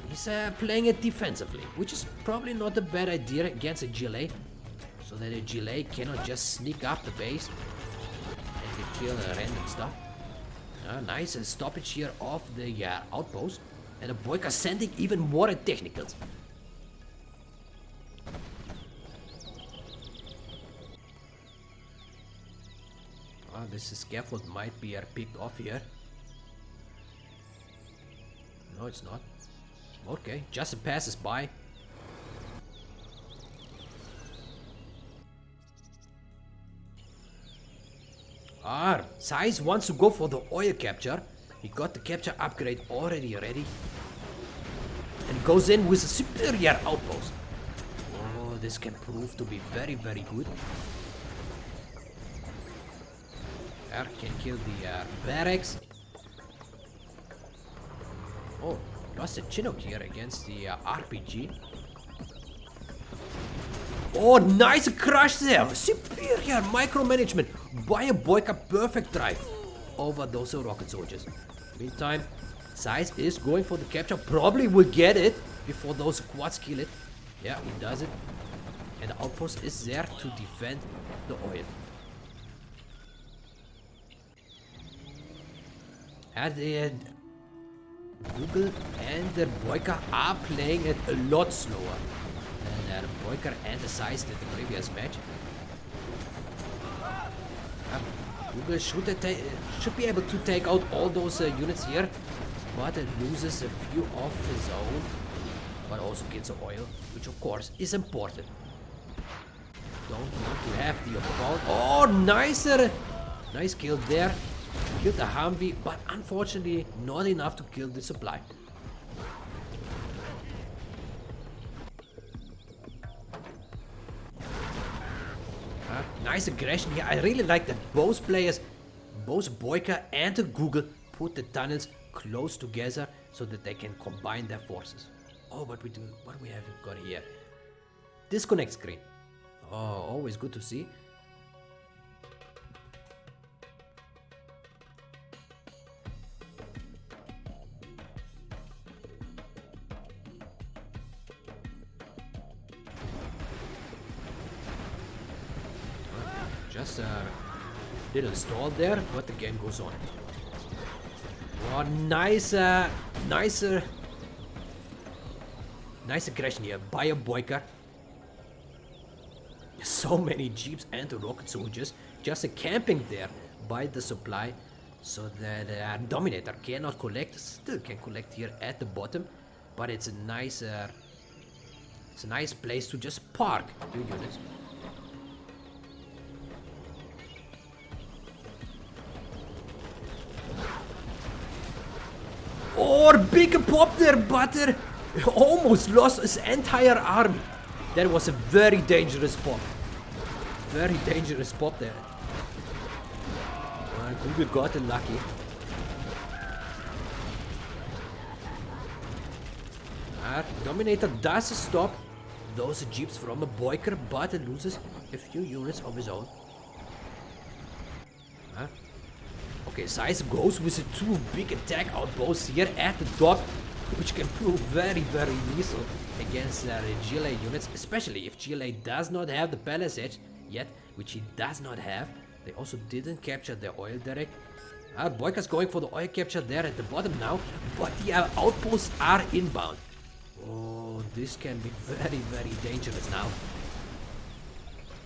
He's playing it defensively, which is probably not a bad idea against a GLA. So that a GLA cannot just sneak up the base and kill random stuff. Nice stoppage here of the outpost. And the BoYcaH sending even more technicals. This scaffold might be picked off here. No, it's not. Okay, just passes by. SiZe wants to go for the oil capture. He got the capture upgrade already ready. And goes in with a superior outpost. Oh, this can prove to be very good. Can kill the barracks. Oh, lost a Chinook here against the RPG. Oh, nice crush there. Superior micromanagement by a BoYcaH. Perfect drive over those rocket soldiers. Meantime, SiZe is going for the capture. Probably will get it before those quads kill it. Yeah, he does it. And the outpost is there to defend the oil. And Google and the BoYcaH are playing it a lot slower than the BoYcaH and the SiZe did the previous match. Google should be able to take out all those units here, but it loses a few of his own, but also gets the oil, which of course is important. Don't want to have the opponent. Oh, nice kill there. Killed the Humvee, but unfortunately not enough to kill the supply. Nice aggression here. I really like that both players, both BoYcaH and Google, put the tunnels close together so that they can combine their forces. Oh, what we have got here? Disconnect screen. Oh, always good to see. Just a little stall there, but the game goes on. Oh, nicer Nice aggression here by a BoYcaH. So many jeeps and rocket soldiers just camping there by the supply, so that Dominator cannot collect. Still can collect here at the bottom, but it's a nice place to just park your units. Or big pop there, Butter almost lost his entire army. That was a very dangerous pop. Very dangerous pop there. Google got unlucky. Dominator does stop those jeeps from a BoYcaH, but loses a few units of his own. Okay, SiZe goes with the 2 big attack outposts here at the top, which can prove very, very lethal against GLA units, especially if GLA does not have the palace edge yet, which he does not have. They also didn't capture the oil derrick. BoYcaH's going for the oil capture there at the bottom now, but the outposts are inbound. Oh, this can be very, very dangerous now.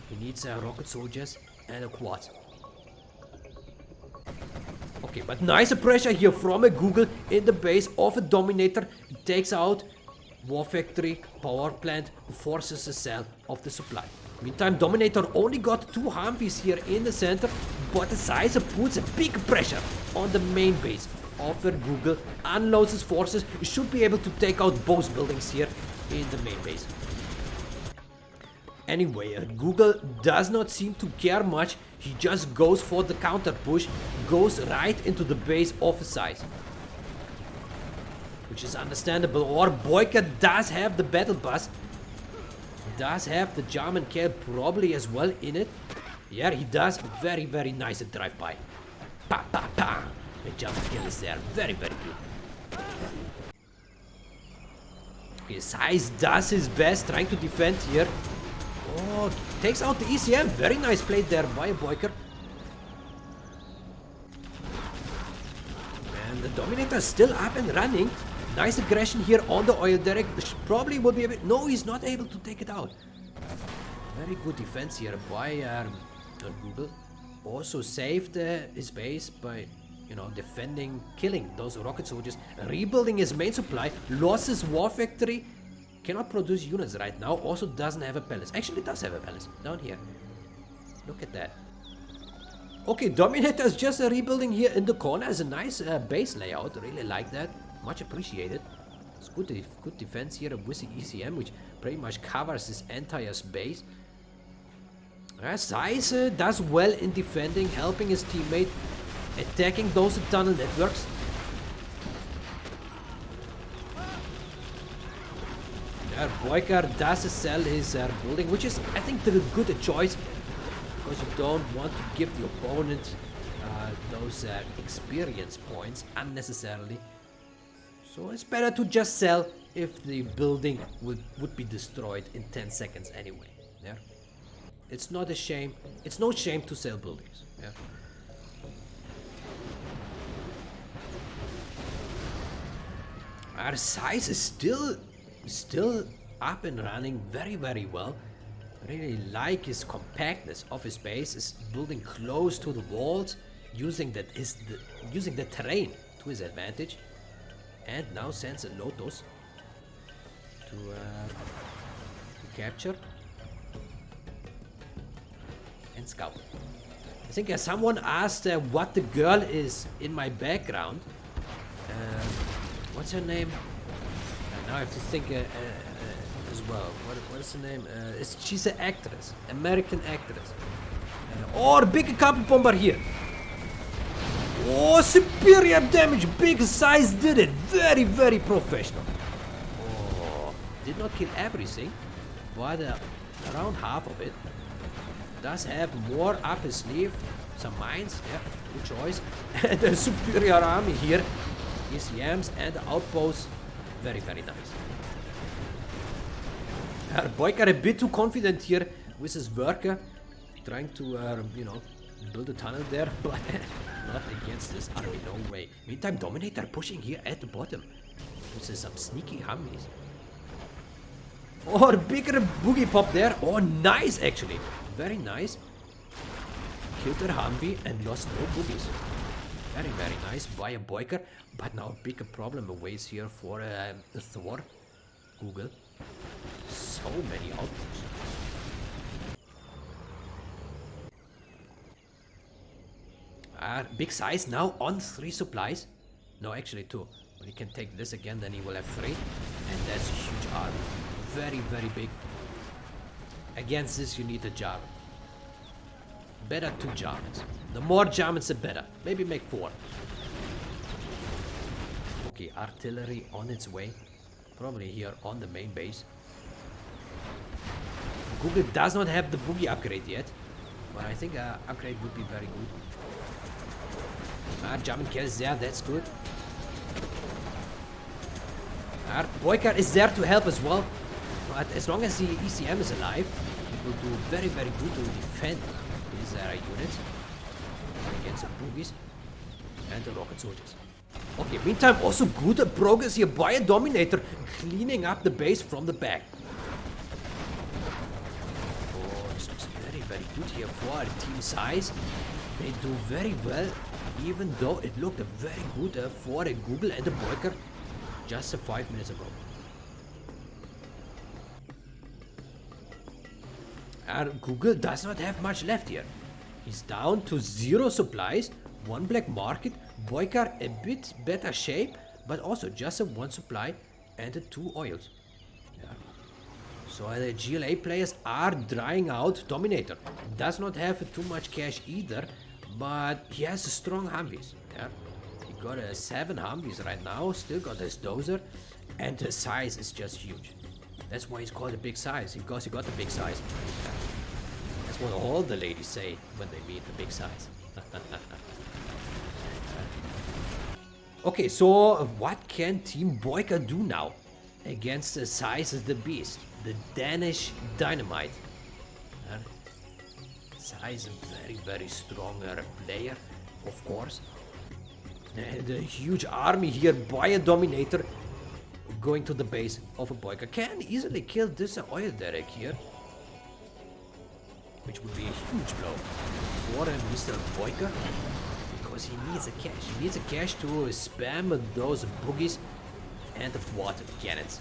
He needs rocket soldiers and a quad. Okay, but nice pressure here from a Google in the base of a Dominator. It takes out War Factory, power plant, forces the sell of the supply. Meantime, Dominator only got 2 Humvees here in the center, but the SiZe puts a big pressure on the main base of the Google, unloads his forces, should be able to take out both buildings here in the main base. Anyway, Google does not seem to care much. He just goes for the counter push, goes right into the base of SiZe, which is understandable. Or BoYcaH does have the battle bus, does have the German cab probably as well in it. Yeah, he does. Very, very nice drive-by. Pa, pa, pa. The German kill is there. Very, very good. Okay, SiZe does his best trying to defend here. Oh, takes out the ECM. Very nice play there by a BoYcaH. And the Dominator is still up and running. Nice aggression here on the oil derrick. Probably will be able... No, he's not able to take it out. Very good defense here by Google. Also saved his base by, you know, defending, killing those rocket soldiers. Rebuilding his main supply. Lost his war factory. Cannot produce units right now. Also doesn't have a palace. Actually does have a palace down here. Look at that. Okay, Dominator is just rebuilding here in the corner. Has a nice base layout. Really like that. Much appreciated. It's good defense here with the ECM, which pretty much covers his entire space. SiZe does well in defending, helping his teammate, attacking those tunnel networks. BoYcaH does sell his building, which is, I think, the good choice, because you don't want to give the opponent those experience points unnecessarily. So it's better to just sell if the building would be destroyed in 10 seconds anyway. Yeah, it's not a shame. It's no shame to sell buildings. Yeah. Our SiZe is still up and running very, very well. Really like his compactness of his base. Is building close to the walls, using the terrain to his advantage. And now sends a Lotus to capture and scout. I think someone asked what the girl is in my background. What's her name? Now I have to think as well. What is her name? She's an actress, American actress. Or big carpet bomber here. Oh, superior damage. Big SiZe did it. Very, very professional. Oh, did not kill everything, but around half of it. Does have more up his sleeve. Some mines, yeah, good choice. And a superior army here. ECMs and outposts. Very, very nice. BoYcaH a bit too confident here with his worker. Trying to, you know, build a tunnel there, but not against this army, no way. Meantime, Dominator pushing here at the bottom. This is some sneaky Humvees. Oh, bigger boogie pop there. Oh, nice actually. Very nice. Killed their Humvee and lost no boogies. Very, very nice by a BoYcaH. But now a bigger problem awaits here for Thor. Google. So many outputs. Big size now on 3 supplies. No, actually 2. When he can take this again, then he will have 3. And that's a huge army. Very, very big. Against this, you need a Jarvan. Better 2 Jarvans. The more Jarvans, the better. Maybe make 4. Okay, artillery on its way. Probably here on the main base. Google does not have the boogie upgrade yet. But I think upgrade would be very good. Jarvan kills there, that's good. BoYcaH is there to help as well. But as long as the ECM is alive, it will do very, very good to defend these units against the boogies and the rocket soldiers. Okay, meantime, also good progress here by a Dominator, cleaning up the base from the back. Oh, this looks very, very good here for team SiZe. They do very well, even though it looked very good for a Google and a BoYcaH just 5 minutes ago. Google does not have much left here. He's down to 0 supplies, 1 black market, BoYcaH a bit better shape, but also just a 1 supply and 2 oils. Yeah. So the GLA players are drying out. Dominator does not have too much cash either, but he has strong Humvees. Yeah. He got 7 Humvees right now, still got his dozer, and the size is just huge. That's why he's called a big size, because he got the big size. Yeah. That's what all the ladies say when they meet the big size. Okay, so what can Team BoYcaH do now against the SiZe the Beast, the Danish Dynamite? SiZe a very, very strong player, of course. And a huge army here by a Dominator going to the base of a BoYcaH. Can easily kill this oil derrick here, which would be a huge blow for Mr. BoYcaH, because he needs a cash. He needs a cash to spam those boogies and the water cannons.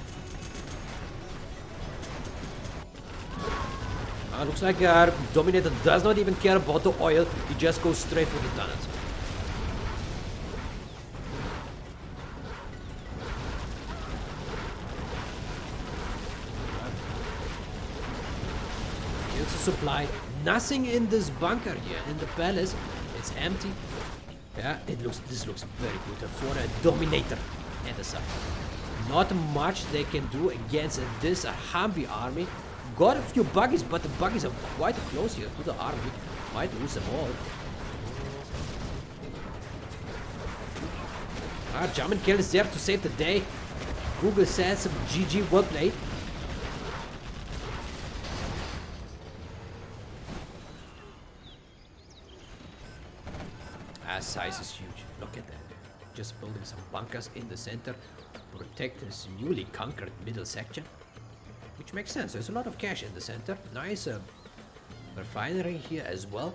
Looks like Dominator does not even care about the oil. He just goes straight for the tunnels. Kills the supply. Nothing in this bunker here in the palace. It's empty. Yeah, this looks very good for a Dominator and a SiZe. Not much they can do against this Humvee army. Got a few buggies, but the buggies are quite close here to the army. Might lose them all. German kill is there to save the day. Google says GG, well played. SiZe is huge. Look at that. Just building some bunkers in the center to protect this newly conquered middle section. Which makes sense. There's a lot of cash in the center. Nice refinery here as well.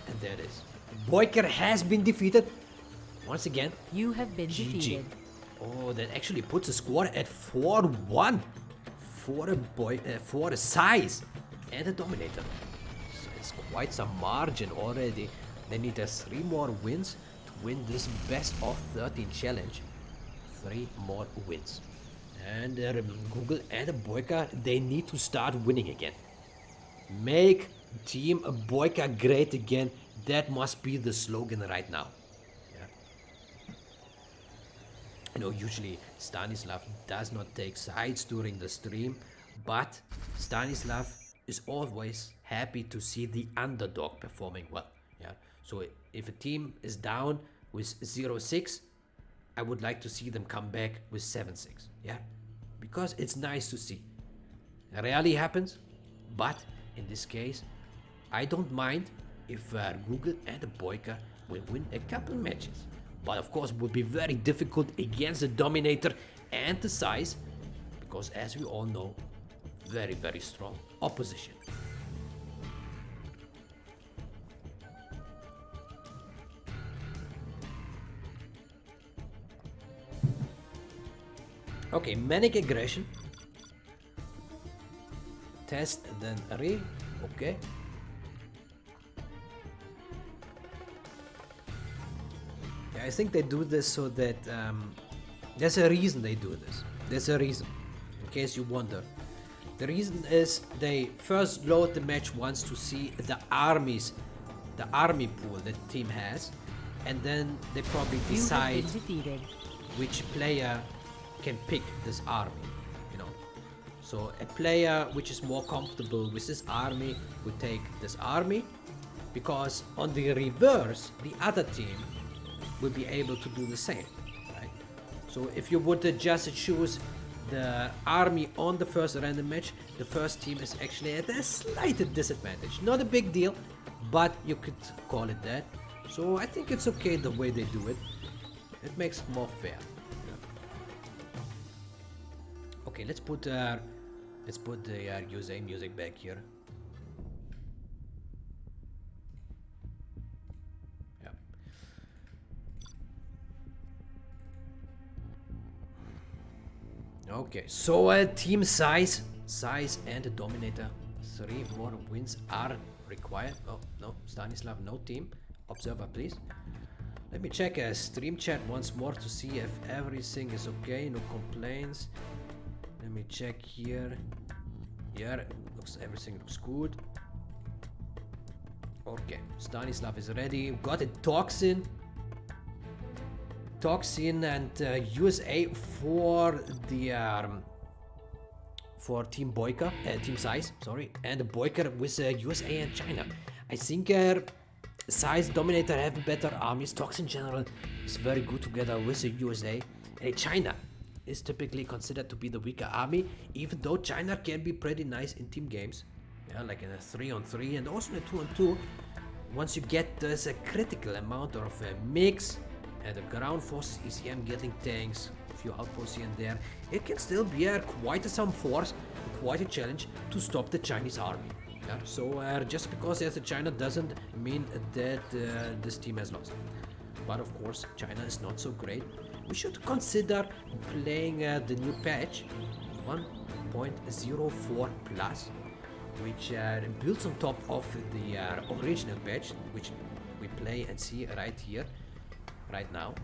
And there it is. BoYcaH has been defeated. Once again. You have been GG. defeated. Oh, that actually puts the score at 4-1 for a SiZe and a Dominator. So it's quite some margin already. They need 3 more wins to win this best of 13 challenge. 3 more wins. And Google and BoYcaH, they need to start winning again. Make Team BoYcaH great again. That must be the slogan right now. Yeah. You know, usually Stanislav does not take sides during the stream, but Stanislav is always happy to see the underdog performing well. Yeah. So if a team is down with 0-6, I would like to see them come back with 7-6. Yeah. Because it's nice to see. It rarely happens, but in this case, I don't mind if Google and BoYcaH will win a couple matches. But of course, it would be very difficult against the Dominator and the SiZe, because as we all know, very, very strong opposition. Okay, manic aggression. Test and then array. Okay. Yeah, I think they do this so that there's a reason they do this. There's a reason, in case you wonder. The reason is they first load the match once to see the army pool that the team has, and then they probably decide which player can pick this army, you know. So a player which is more comfortable with this army would take this army, because on the reverse, the other team will be able to do the same, right? So if you would just choose the army on the first random match, the first team is actually at a slight disadvantage. Not a big deal, but you could call it that. So I think it's okay the way they do it. It makes it more fair. Okay, let's put the USA music back here. Yeah. Okay, so team SiZe and the Dominator. 3 more wins are required. Oh no, Stanislav, no team. Observer, please. Let me check stream chat once more to see if everything is okay. No complaints. Let me check here. Yeah, everything looks good. Okay, Stanislav is ready. Got a Toxin and USA for the for Team BoYcaH, Team SiZe, sorry, and BoYcaH with USA and China. I think SiZe, Dominator have better armies. Toxin in general is very good together with the USA. And China is typically considered to be the weaker army, even though China can be pretty nice in team games. Yeah, like in a 3-on-3 and also in a 2-on-2. Once you get this a critical amount of a mix and the ground forces, ECM getting tanks, a few outposts here and there, it can still be quite some force, quite a challenge to stop the Chinese army. Yeah, so just because there's a China doesn't mean that this team has lost. But of course, China is not so great. We should consider playing the new patch 1.04 plus, which builds on top of the original patch, which we play and see right here, right now,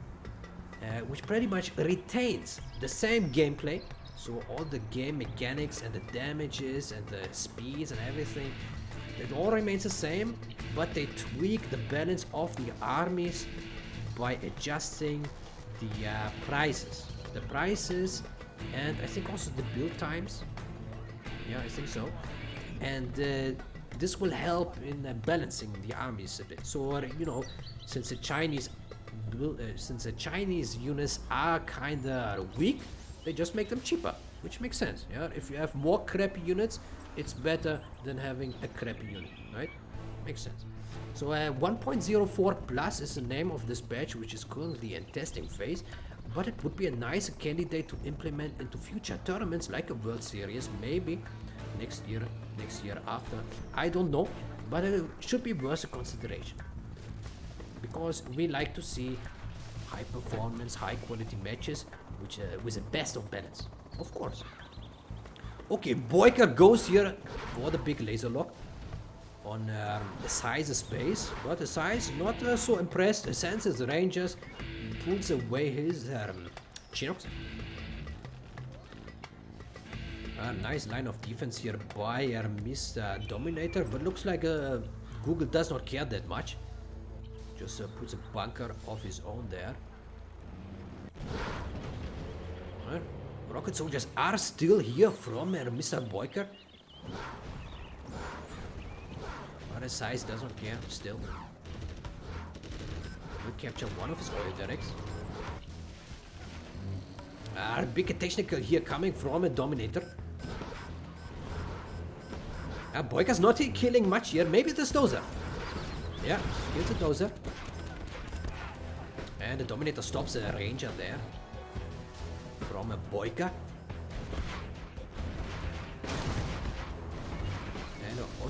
which pretty much retains the same gameplay. So all the game mechanics and the damages and the speeds and everything, it all remains the same, but they tweak the balance of the armies by adjusting the prices, and I think also the build times. Yeah, I think so. And this will help in balancing the armies a bit. So you know, since the Chinese units are kinda weak, they just make them cheaper, which makes sense. Yeah, if you have more crappy units, it's better than having a crappy unit, right? Makes sense. So 1.04 plus is the name of this patch, which is currently in testing phase, but it would be a nice candidate to implement into future tournaments like a World Series, maybe next year after, I don't know, but it should be worth a consideration, because we like to see high performance, high quality matches, which with the best of balance, of course. Okay, BoYcaH goes here for the big laser lock on the SiZe space, but the SiZe not so impressed. Senses the Rangers, pulls away his Chinox. Nice line of defense here by Mr. Dominator, but looks like Google does not care that much. Just puts a bunker of his own there. Rocket soldiers are still here from Mr. BoYcaH. But his SiZe doesn't care still. We capture one of his oil derricks. Big technical here coming from a Dominator. BoYcaH's not killing much here. Maybe this dozer. Yeah, kills the dozer. And the Dominator stops a Ranger there. From a BoYcaH.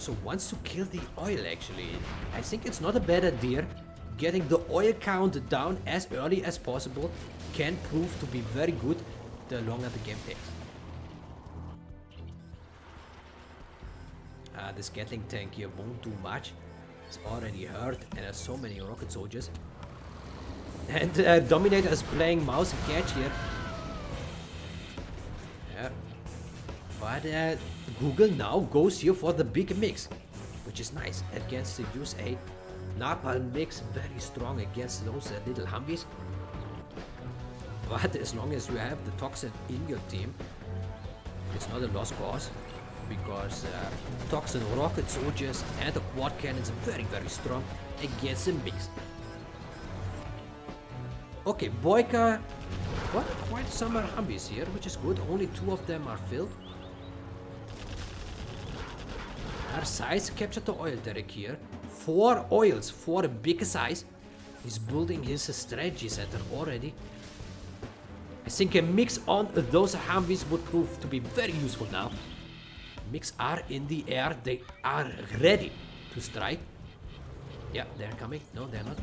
also wants to kill the oil actually. I think it's not a bad idea. Getting the oil count down as early as possible can prove to be very good the longer the game takes. This Gatling tank here won't do much. It's already hurt and has so many rocket soldiers. And Dominator is playing mouse and catch here. Yeah. But Google now goes here for the big mix, which is nice. Against the use a napalm mix, very strong against those little Humvees. But as long as you have the Toxin in your team, it's not a lost cause. Because Toxin rocket soldiers and the quad cannons are very, very strong against the mix. Okay, BoYcaH got quite some Humvees here, which is good. Only 2 of them are filled. Our SiZe captured the oil derrick here. 4 oils for a bigger size. He's building his strategy center already. I think a mix on those Humvees would prove to be very useful now. Mix are in the air, they are ready to strike. Yeah, they're coming. No, they're not.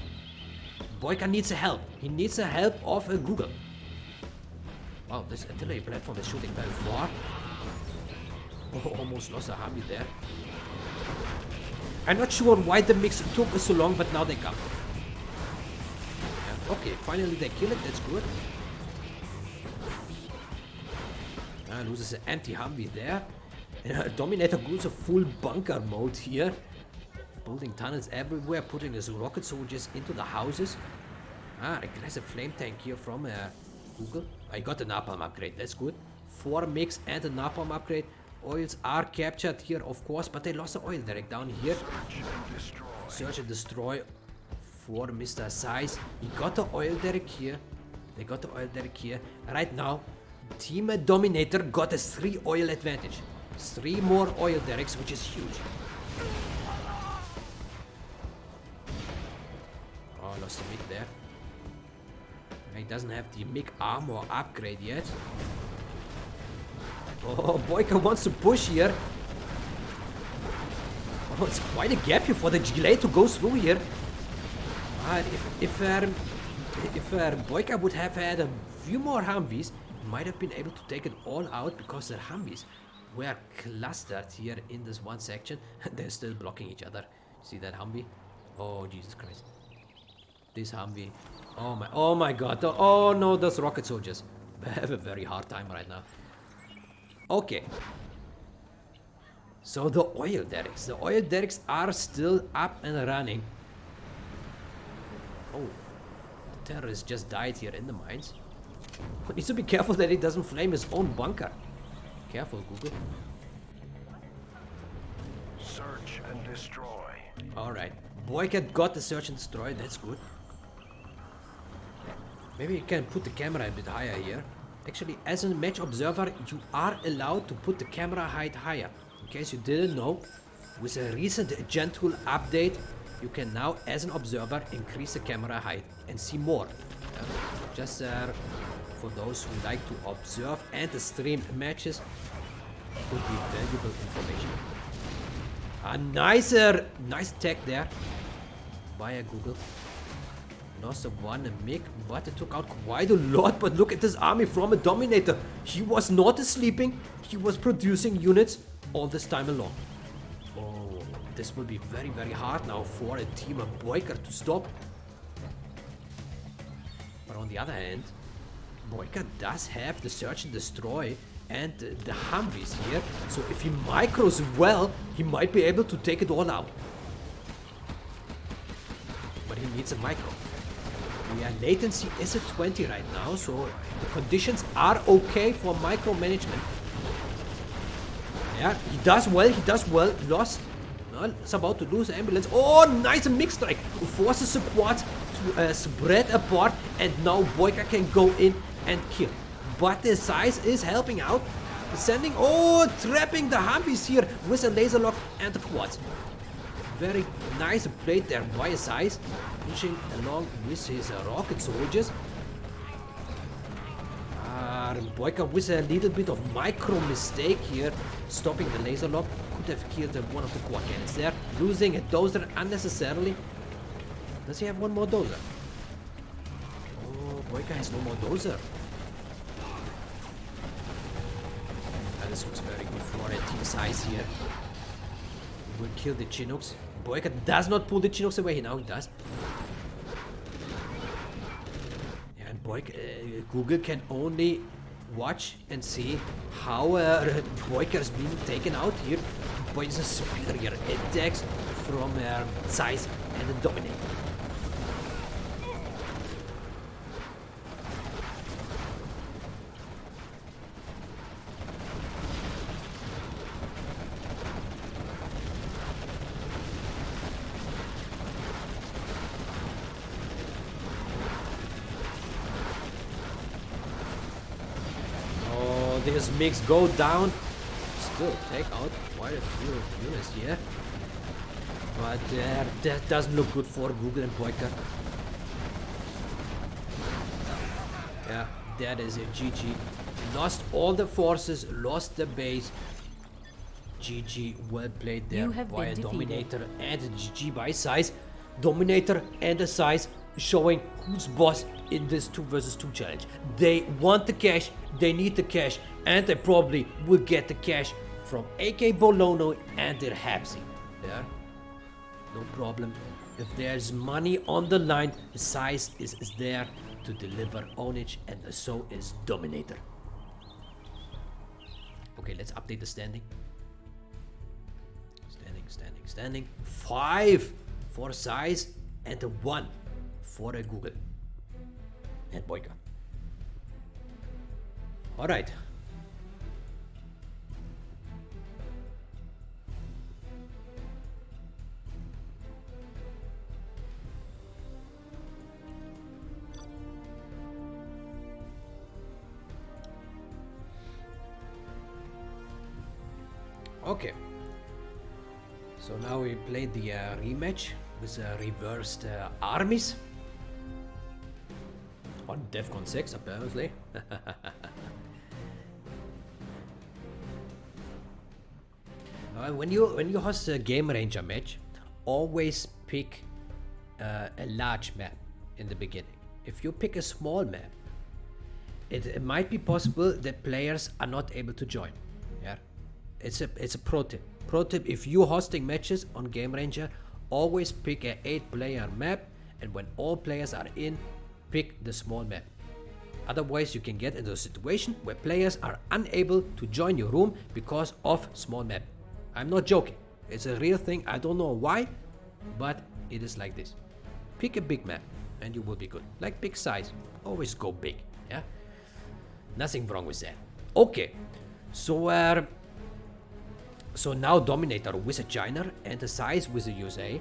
BoYcaH needs a help. He needs the help of Google. Wow, this artillery platform is shooting very far. Oh, almost lost a Humvee there. I'm not sure why the mix took so long, but now they come. Yeah, okay, finally they kill it. That's good. Loses an anti-Humvee there. Dominator goes a full bunker mode here. Building tunnels everywhere, putting his rocket soldiers into the houses. Aggressive flame tank here from Google. I got the napalm upgrade, that's good. 4 mix and a napalm upgrade. Oils are captured here, of course, but they lost the oil derrick down here. Search and destroy for Mr. SiZe. He got the oil derrick here. They got the oil derrick here. Right now, Team Dominator got a 3 oil advantage. 3 more oil derricks, which is huge. Oh, lost the MiG there. He doesn't have the MiG armor upgrade yet. Oh, BoYcaH wants to push here. Oh, it's quite a gap here for the Gilet to go through here. If BoYcaH would have had a few more Humvees, he might have been able to take it all out because the Humvees were clustered here in this one section. They're still blocking each other. See that Humvee? Oh, Jesus Christ. This Humvee. Oh my god. Oh no, those rocket soldiers. They have a very hard time right now. Okay. So the oil derricks. The oil derricks are still up and running. Oh. The terrorist just died here in the mines. But needs to be careful that he doesn't flame his own bunker. Careful, Google. Search and destroy. Alright. BoYcaH got the search and destroy, that's good. Maybe you can put the camera a bit higher here. Actually, as a match observer, you are allowed to put the camera height higher. In case you didn't know, with a recent gentle update, you can now, as an observer, increase the camera height and see more. Just for those who like to observe and stream matches, would be valuable information. A nice attack there by Google. Lost one MiG, but it took out quite a lot. But look at this army from a Dominator. He was not sleeping. He was producing units all this time along. Oh, this will be very, very hard now for a team of BoYcaH to stop. But on the other hand, BoYcaH does have the search and destroy and the Humvees here. So if he micros well, he might be able to take it all out. But he needs a micro. Yeah, latency is at 20 right now, so the conditions are okay for micromanagement. Yeah, he does well, lost. Well, it's about to lose the ambulance. Oh, nice MiG strike! Forces support to spread apart, and now BoYcaH can go in and kill. But the SiZe is helping out, sending, trapping the Humvees here with a laser lock and the quads. Very nice plate there by SiZe, pushing along with his rocket soldiers. BoYcaH with a little bit of micro mistake here, stopping the laser lob, could have killed one of the quad cannons there, losing a dozer unnecessarily. Does he have one more dozer? Oh, BoYcaH has no more dozer. This was very good for team SiZe here. Will kill the Chinooks. BoYcaH does not pull the Chinooks away. Now he does. Yeah, and Google can only watch and see how BoYcaH is being taken out here by the superior attacks from SiZe and the Dominator. This mix go down, still take out quite a few units here, but that doesn't look good for Google and BoYcaH. Yeah, that is a GG. Lost all the forces, lost the base. GG, well played there by Dominator, and GG by SiZe. Dominator and the SiZe showing who's boss in this 2 versus 2 challenge. They want the cash, they need the cash, and they probably will get the cash from AKAbolony and their Hepsi. Yeah, no problem. If there's money on the line, SiZe is there to deliver ownage, and so is Dominator. Okay, let's update the standing. Standing. 5 for SiZe and a 1 for a Google and BoYcaH. All right. Okay. So now we played the rematch with reversed armies on DEFCON 6 apparently. When you host a Game Ranger match, always pick a large map in the beginning. If you pick a small map, it might be possible that players are not able to join. Yeah, it's a pro tip. Pro tip: if you're hosting matches on Game Ranger, always pick an 8-player map, and when all players are in, pick the small map. Otherwise, you can get into a situation where players are unable to join your room because of small map. I'm not joking. It's a real thing. I don't know why, but it is like this. Pick a big map and you will be good. Like big SiZe. Always go big. Yeah. Nothing wrong with that. Okay. So now Dominator with a China and the SiZe with the USA.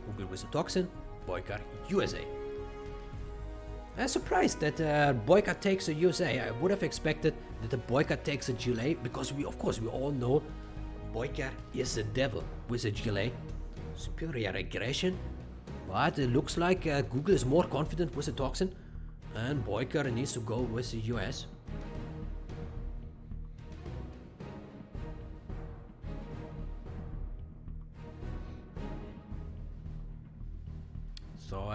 Google with a Toxin. BoYcaH USA. I'm surprised that BoYcaH takes a USA. I would have expected that the BoYcaH takes a GLA, because we all know BoYcaH is the devil with a GLA. Superior aggression. But it looks like Google is more confident with the Toxin, and BoYcaH needs to go with the US. So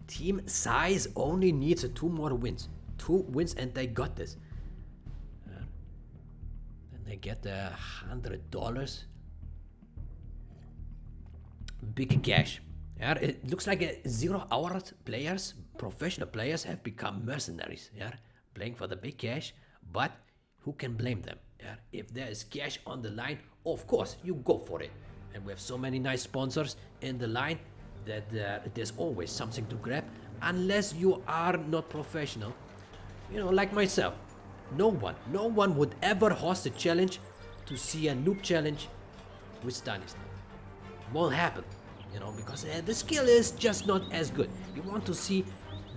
Team SiZe only needs 2 more wins. 2 wins and they got this. And they get $100. Big cash. Yeah, it looks like 0-hour players, professional players, have become mercenaries. Yeah, playing for the big cash. But who can blame them? Yeah, if there is cash on the line, of course you go for it. And we have so many nice sponsors in the line that there's always something to grab, unless you are not professional. You know, like myself. No one would ever host a challenge to see a noob challenge with Stanislav. Won't happen, you know, because the skill is just not as good. You want to see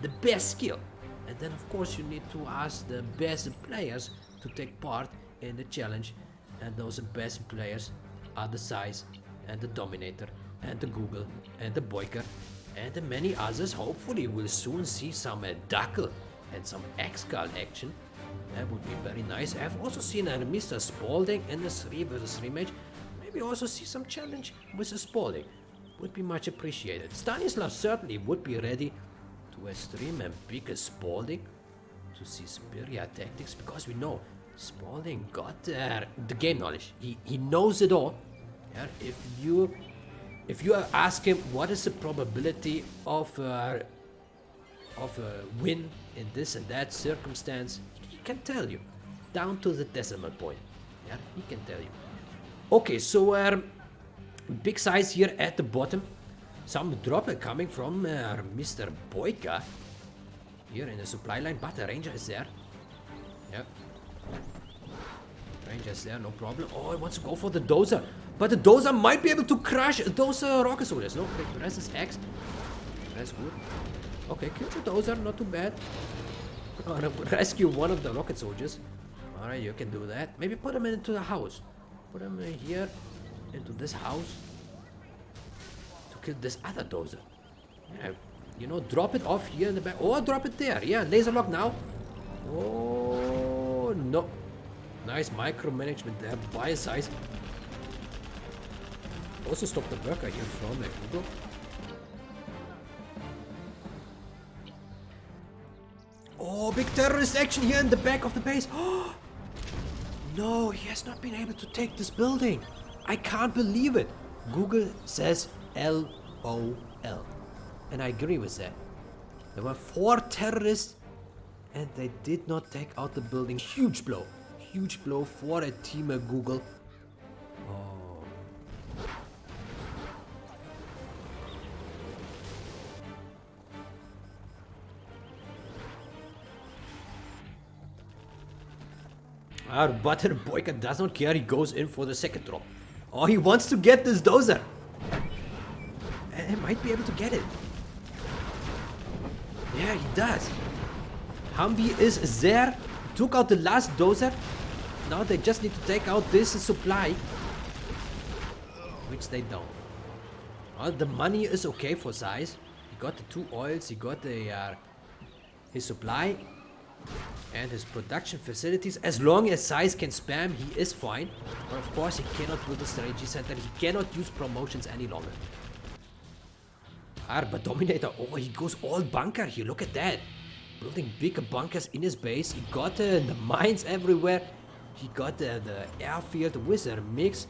the best skill, and then of course you need to ask the best players to take part in the challenge, and those best players are the SiZe and the Dominator and the Google and the BoYcaH and the many others. Hopefully we'll soon see some Duckle and some X-Guard action. That would be very nice. I've also seen Mr. Spalding in the 3 vs 3 match. Maybe also see some challenge with the Spalding. Would be much appreciated. Stanislav certainly would be ready to stream and pick a Spalding to see superior tactics, because we know Spalding got the game knowledge. He knows it all. Yeah, if you ask him what is the probability of a win in this and that circumstance, he can tell you down to the decimal point. Yeah, he can tell you. Okay, so big size here at the bottom. Some drop coming from Mr. BoYcaH here in the supply line, but the Ranger is there. Yeah. Ranger is there, no problem. Oh, he wants to go for the Dozer. But the Dozer might be able to crush those rocket soldiers. No, press his X. That's good. Okay, kill the Dozer, not too bad. Rescue one of the rocket soldiers. Alright, you can do that. Maybe put him into the house. Put him here, into this house. To kill this other Dozer. Yeah, you know, drop it off here in the back. Or drop it there. Yeah, laser lock now. Oh, no. Nice micromanagement there by SiZe. Also stop the worker here from Google. Oh, big terrorist action here in the back of the base. Oh, no, he has not been able to take this building. I can't believe it. Google says LOL. And I agree with that. There were 4 terrorists and they did not take out the building. Huge blow. Huge blow for a team at Google. Oh. But BoYcaH does not care. He goes in for the second drop. Oh, he wants to get this Dozer. And he might be able to get it. Yeah, he does. Humvee is there. Took out the last Dozer. Now they just need to take out this supply. Which they don't. Well, the money is okay for SiZe. He got the 2 oils. He got the his supply. And his production facilities. As long as SiZe can spam, he is fine. But of course, he cannot build a strategy center. He cannot use promotions any longer. But Dominator, oh, he goes all bunker here. Look at that. Building bigger bunkers in his base. He got the mines everywhere. He got the airfield with a mix.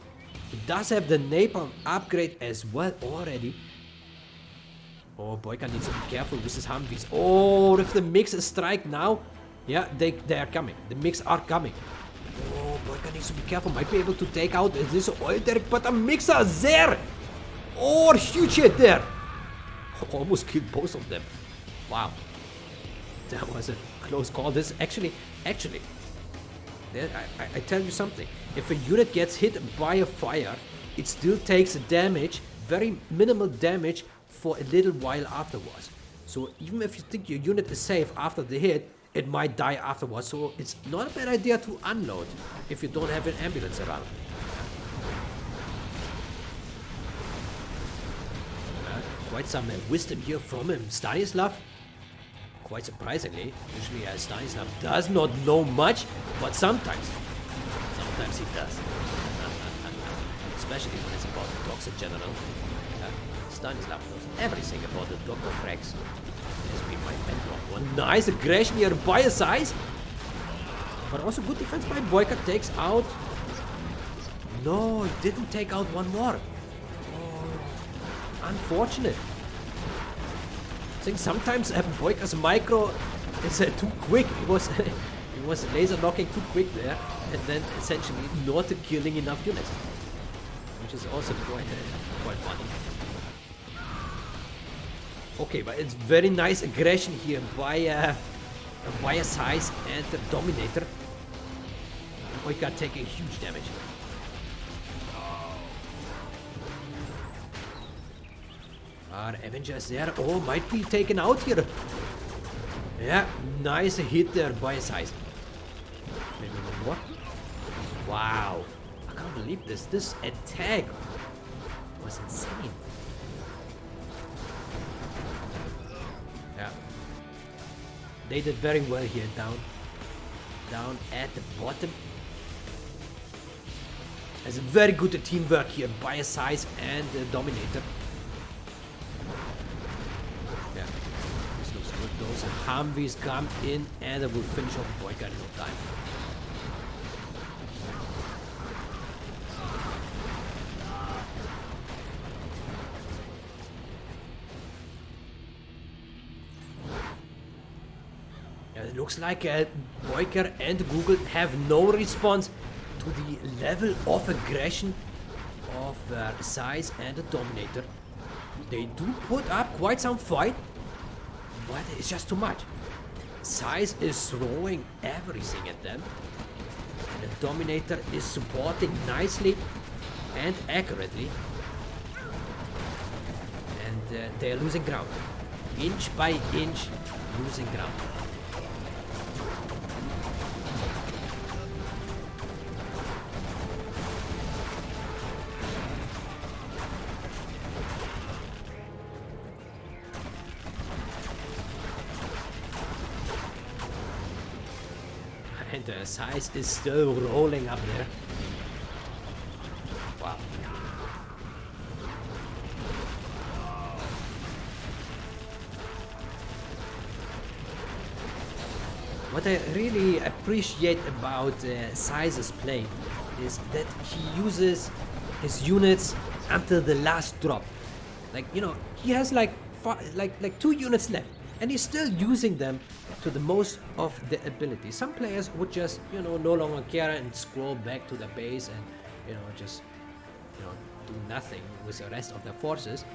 He does have the napalm upgrade as well already. Oh, BoYcaH needs to be careful with his Humvees. Oh, if the mix strike now, yeah, they are coming. The mix are coming. Oh, BoYcaH needs to be careful. Might be able to take out this oil derrick, but the mix are there. Oh, huge hit there. Almost killed both of them. Wow. That was a close call. This actually, I tell you something. If a unit gets hit by a fire, it still takes damage, very minimal damage, for a little while afterwards. So even if you think your unit is safe after the hit, it might die afterwards. So it's not a bad idea to unload if you don't have an ambulance around. Quite some wisdom here from him, Stanislav. Quite surprisingly, usually Stanislav does not know much, but sometimes he does. Especially when it's about the dogs in general. Stanislav knows everything about the dog of Rex. Has been my mentor. One nice aggression here by SiZe. But also good defense by BoYcaH. Takes out. No, he didn't take out one more. Oh, unfortunate. I think sometimes BoYcaH's micro is too quick. He was laser locking too quick there, and then essentially not killing enough units, which is also quite funny. Okay, but it's very nice aggression here by SiZe and the Dominator. BoYcaH taking huge damage. Avengers there. Oh, might be taken out here. Yeah, nice hit there by SiZe. Maybe one more. Wow, I can't believe this. This attack was insane. Yeah. They did very well here down at the bottom. There's a very good teamwork here by SiZe and Dominator. Yeah, this looks good. Those Humvees come in and they will finish off BoYcaH in no time. It looks like BoYcaH and Google have no response to the level of aggression of SiZe and the Dominator. They do put up quite some fight, but it's just too much. SiZe is throwing everything at them, and the Dominator is supporting nicely and accurately, and they are losing ground, inch by inch, losing ground. And SiZe is still rolling up there. Wow. What I really appreciate about SiZe's play is that he uses his units until the last drop. Like, you know, he has like 2 units left, and he's still using them to the most of the ability. Some players would just, you know, no longer care and scroll back to the base and, you know, just, you know, do nothing with the rest of their forces.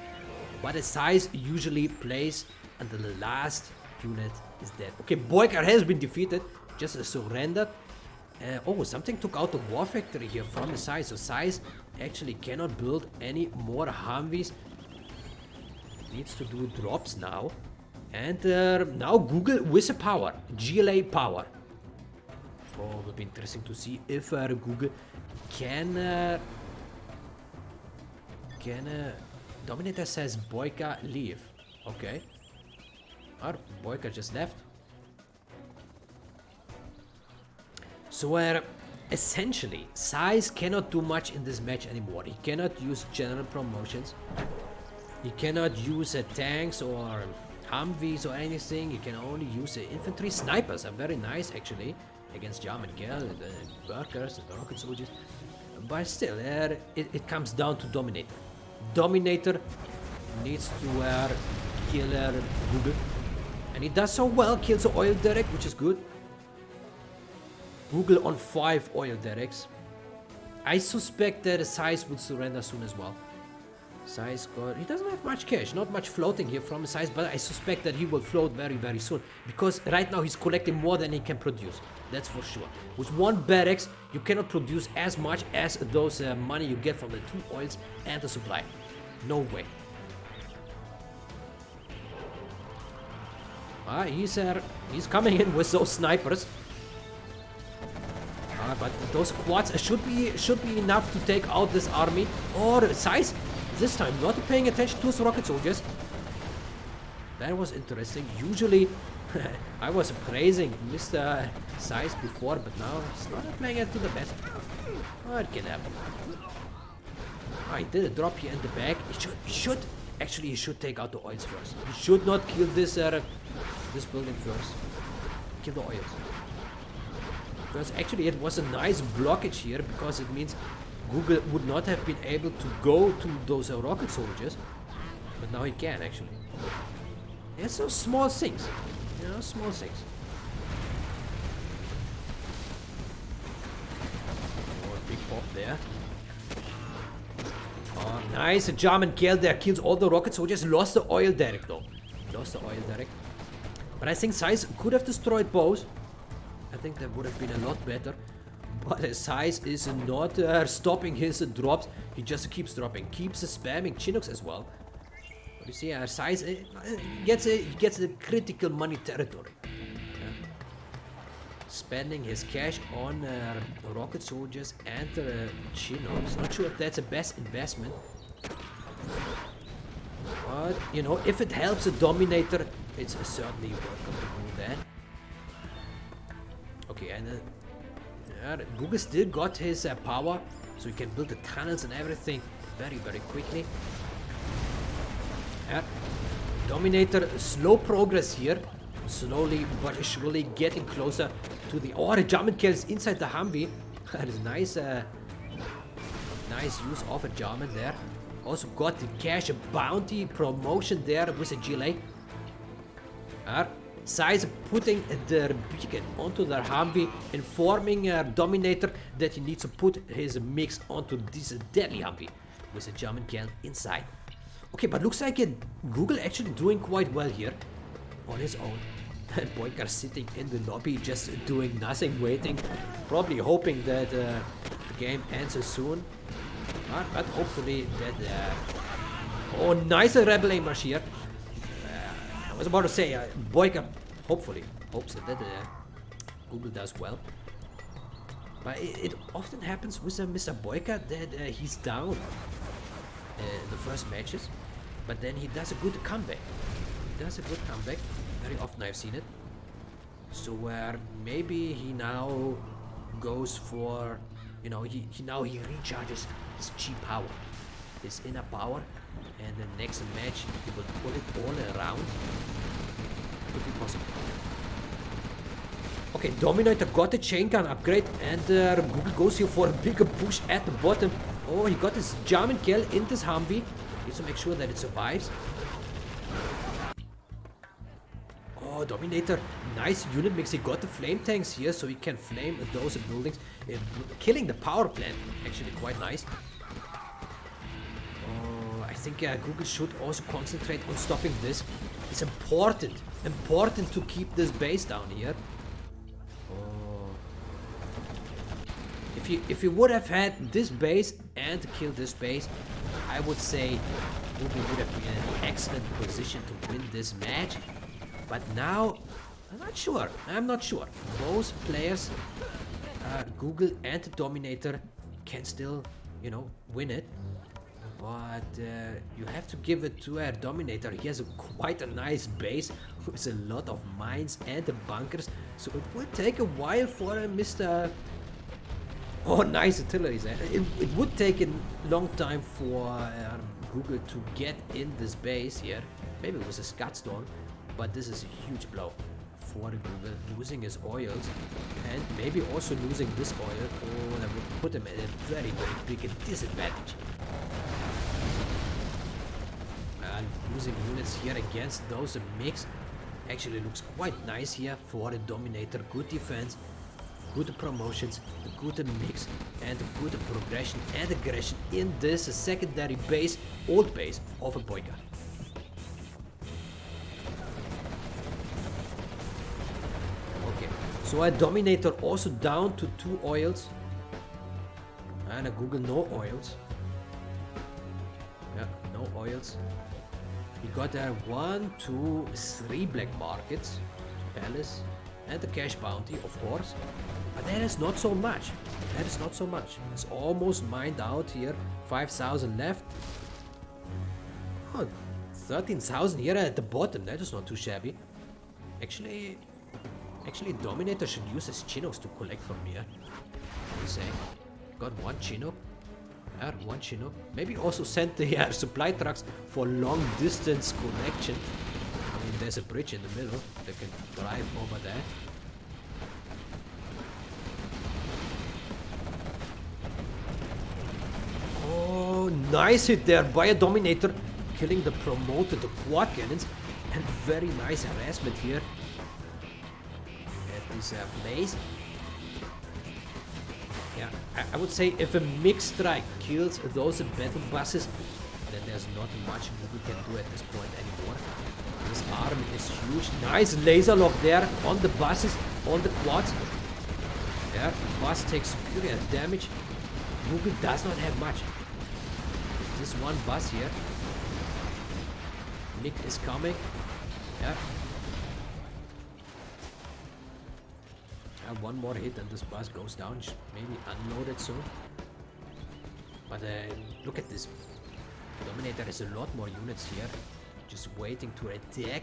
But SiZe usually plays until the last unit is dead. Okay, BoYcaH has been defeated, just surrendered. Oh, something took out the war factory here from SiZe, so SiZe actually cannot build any more Humvees. Needs to do drops now. And now Google with a power, GLA power. Oh, it will be interesting to see if Google can Dominator says BoYcaH leave. Okay. Or BoYcaH just left. So essentially, SiZe cannot do much in this match anymore. He cannot use general promotions. He cannot use tanks or Humvees or anything. You can only use infantry. Snipers are very nice actually against Jam and Gel and the workers and the rocket soldiers, but still it comes down to Dominator. Dominator needs to kill Google, and he does so well. Kills the oil derrick, which is good. Google on 5 oil derricks. I suspect that SiZe would surrender soon as well. SiZe got, he doesn't have much cash, not much floating here from SiZe, but I suspect that he will float very, very soon, because right now he's collecting more than he can produce. That's for sure. With 1 barracks, you cannot produce as much as those money you get from the 2 oils and the supply. No way. He's coming in with those snipers. But those quads should be enough to take out this army. Or SiZe this time not paying attention to his rocket soldiers. That was interesting. Usually I was praising Mr. SiZe before, but now he's not playing it to the best. Oh, it can happen. Oh, he did a drop here in the back. He should take out the oils first. He should not kill this this building first. Kill the oils. Because actually it was a nice blockage here, because it means Google would not have been able to go to those rocket soldiers, but now he can actually. It's those small things, you know, small things. Oh, big pop there. Oh, nice. A German kill there, kills all the rocket soldiers. Lost the oil derrick though. Lost the oil derrick. But I think SiZe could have destroyed both. I think that would have been a lot better. But SiZe is not stopping his drops. He just keeps dropping, keeps spamming Chinooks as well. But you see, SiZe gets a critical money territory. Spending his cash on rocket soldiers and Chinooks. Not sure if that's the best investment. But you know, if it helps a Dominator, it's certainly welcome to do that. Okay, and Google still got his power, so he can build the tunnels and everything very, very quickly. Dominator, slow progress here. Slowly but surely getting closer to the... Oh, the German kills inside the Humvee. That is nice. Nice use of a German there. Also got the cash bounty promotion there with a GLA. SiZe putting the beacon onto the Humvee, informing Dominator that he needs to put his mix onto this deadly Humvee with a German kill inside. Okay, but looks like Google actually doing quite well here on his own. And BoYcaH sitting in the lobby just doing nothing, waiting, probably hoping that the game ends soon. But hopefully that... oh, nice rebel aimers here. I was about to say, BoYcaH hopefully hopes that Google does well. But it often happens with Mr. BoYcaH that he's down in the first matches, but then he does a good comeback. Very often I've seen it. So maybe he now goes for, you know, he recharges his cheap power, his inner power, and the next match he will pull it all around. Could be possible. Okay, Dominator got the chain gun upgrade, and Google goes here for a bigger push at the bottom. Oh, he got his German kill in this Humvee. Needs to make sure that it survives. Oh, Dominator, nice unit mix. He got the flame tanks here, so he can flame those buildings. Killing the power plant, actually quite nice. Oh, I think Google should also concentrate on stopping this. It's important to keep this base down here. Oh. If you would have had this base and killed this base, I would say Google would have been in an excellent position to win this match. But now, I'm not sure. Both players, Google and Dominator, can still, you know, win it. But you have to give it to Dominator. He has quite a nice base with a lot of mines and bunkers. So it will take a while for Mr. Oh, nice artillery there. It would take a long time for Google to get in this base here. Maybe it was a Scud Storm. But this is a huge blow for Google, losing his oils and maybe also losing this oil. Oh, that would put him at a very, very big disadvantage. Losing units here against those mix actually looks quite nice here for the Dominator. Good defense, good promotions, a good mix, and a good progression and aggression in this secondary base, old base of a BoYcaH. So a Dominator also down to 2 oils. And a Google no oils. Yeah, no oils. We got 1, 2, 3 black markets. Palace. And the cash bounty, of course. But that is not so much. It's almost mined out here. 5,000 left. Oh, 13,000 here at the bottom. That is not too shabby. Actually, Dominator should use his Chinooks to collect from here. What do you say? Got 1 Chinook. One Chinook. Maybe also send the supply trucks for long distance connection. I mean, there's a bridge in the middle. They can drive over there. Oh, nice hit there by a Dominator. Killing the promoted quad cannons. And very nice harassment here. This place. Yeah, I would say if a mixed strike kills those battle buses, then there's not much we can do at this point anymore. This army is huge. Nice laser lock there on the buses, on the quads. Yeah, bus takes superior damage. Google does not have much. This one bus here. Nick is coming. Yeah. One more hit and this bus goes down. Maybe unloaded soon. But look at this. Dominator has a lot more units here. Just waiting to attack.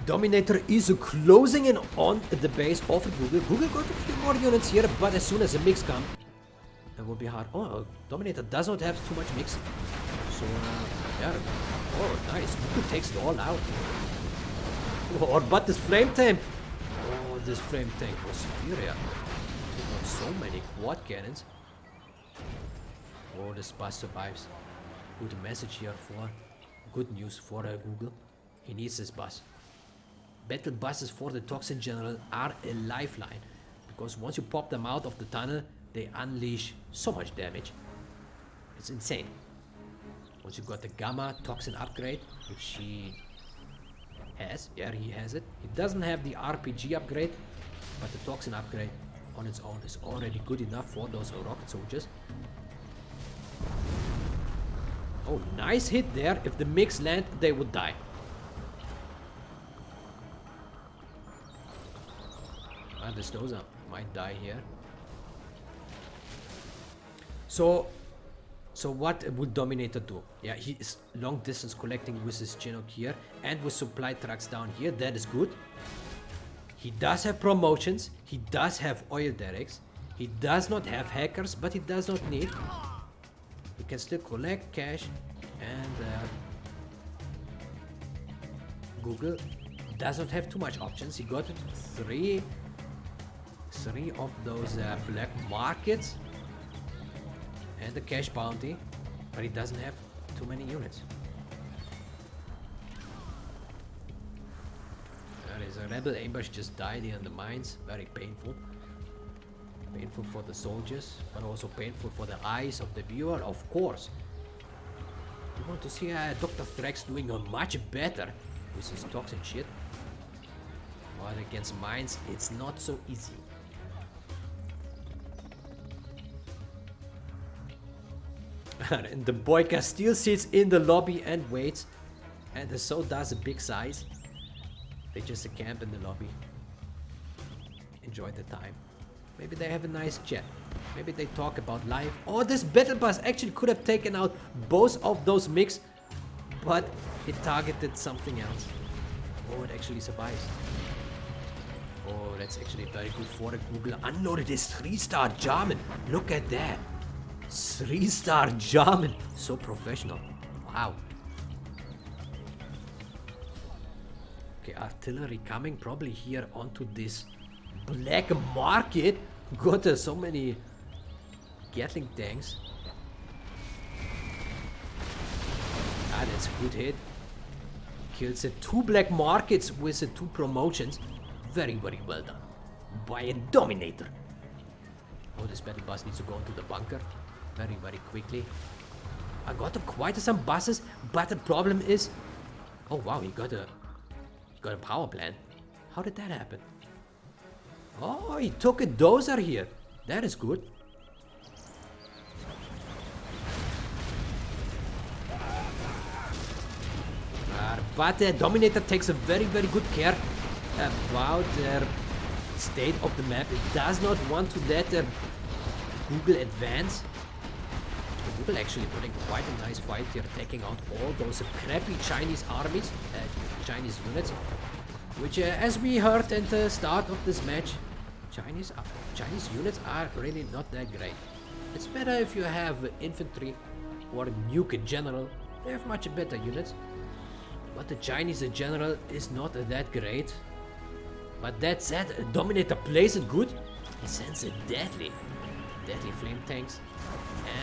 Dominator is closing in on the base of Google. Google got a few more units here, but as soon as the mix comes, it will be hard. Oh, Dominator does not have too much mix. So, yeah. Oh, nice. Google takes it all out. Oh, but this flame tank. Oh, this flame tank was superior. Took out so many quad cannons. Oh, this bus survives. Good message here for good news for Google. He needs this bus. Battle buses for the Toxin General are a lifeline, because once you pop them out of the tunnel, they unleash so much damage. It's insane. Once you got the Gamma Toxin upgrade, which he has, yeah, he has it. He doesn't have the RPG upgrade, but the Toxin upgrade on its own is already good enough for those rocket soldiers. Oh, nice hit there. If the mix land, they would die. The Stoza might die here. So what would Dominator do? Yeah, he is long distance collecting with his Chinook here and with supply trucks down here. That is good. He does have promotions. He does have oil derricks. He does not have hackers, but he does not need. He can still collect cash, and Google does not have too much options. He got three of those black markets and the cash bounty, but he doesn't have too many units. There is a rebel ambush just died here in the mines. Very painful. Painful for the soldiers, but also painful for the eyes of the viewer, of course. You want to see Dr. Threx doing much better with his toxin shit. But against mines, it's not so easy. And the BoYcaH still sits in the lobby and waits, and so does a big size. They just camp in the lobby. Enjoy the time. Maybe they have a nice chat. Maybe they talk about life. Oh, this battle bus actually could have taken out both of those mix, but it targeted something else. Oh, it actually survives. Oh, that's actually very good for the Google. Unloaded his 3-star German. Look at that. 3-star German. So professional. Wow. Okay, artillery coming probably here onto this black market. Got so many Gatling tanks. Ah, that's a good hit. Kills the 2 black markets with the 2 promotions. Very, very well done by a Dominator. Oh, this battle bus needs to go into the bunker very, very quickly. I got quite some buses, but the problem is, oh wow, he got a power plant. How did that happen? Oh, he took a dozer here. That is good. But Dominator takes a very, very good care about the state of the map. It does not want to let Google advance. Google actually putting quite a nice fight here, taking out all those crappy Chinese armies, Chinese units, which as we heard at the start of this match, Chinese units are really not that great. It's better if you have infantry or nuke general. They have much better units. But the Chinese general is not that great. But that said, Dominator plays it good. He sends a deadly flame tanks,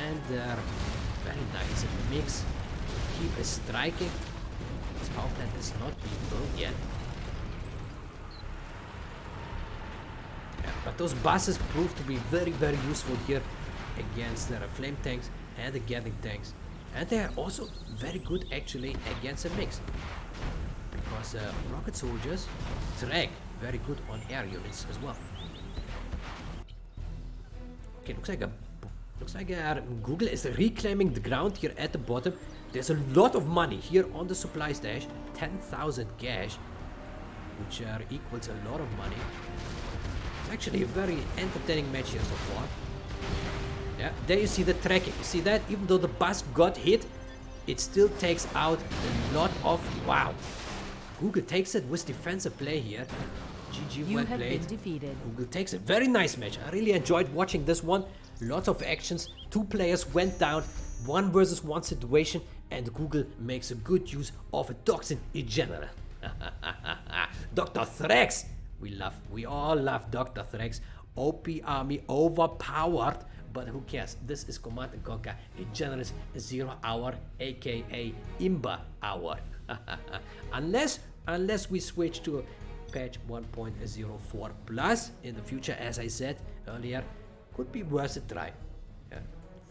and they're very nice in the mix. Keep striking. This power plant is not being built yet. Yeah, but those buses prove to be very, very useful here against the flame tanks and the Gatling tanks. And they are also very good actually against a mix, because rocket soldiers drag very good on air units as well. Okay, looks like Google is reclaiming the ground here at the bottom. There's a lot of money here on the supply stash, 10,000 cash, which equals a lot of money. It's actually a very entertaining match here so far. Yeah, there you see the tracking. You see that? Even though the bus got hit, it still takes out a lot of... Wow! Google takes it with defensive play here. GG, You well have played. been defeated. Google takes it. Very nice match. I really enjoyed watching this one. Lots of actions. 2 players went down. 1 versus 1 situation. And Google makes a good use of a toxin in general. Dr. Threx. We all love Dr. Threx. OP army, overpowered. But who cares? This is Command & Conquer. In general, 0 hour, aka Imba hour. Unless we switch to patch 1.04 plus in the future, as I said earlier, could be worth a try. Yeah.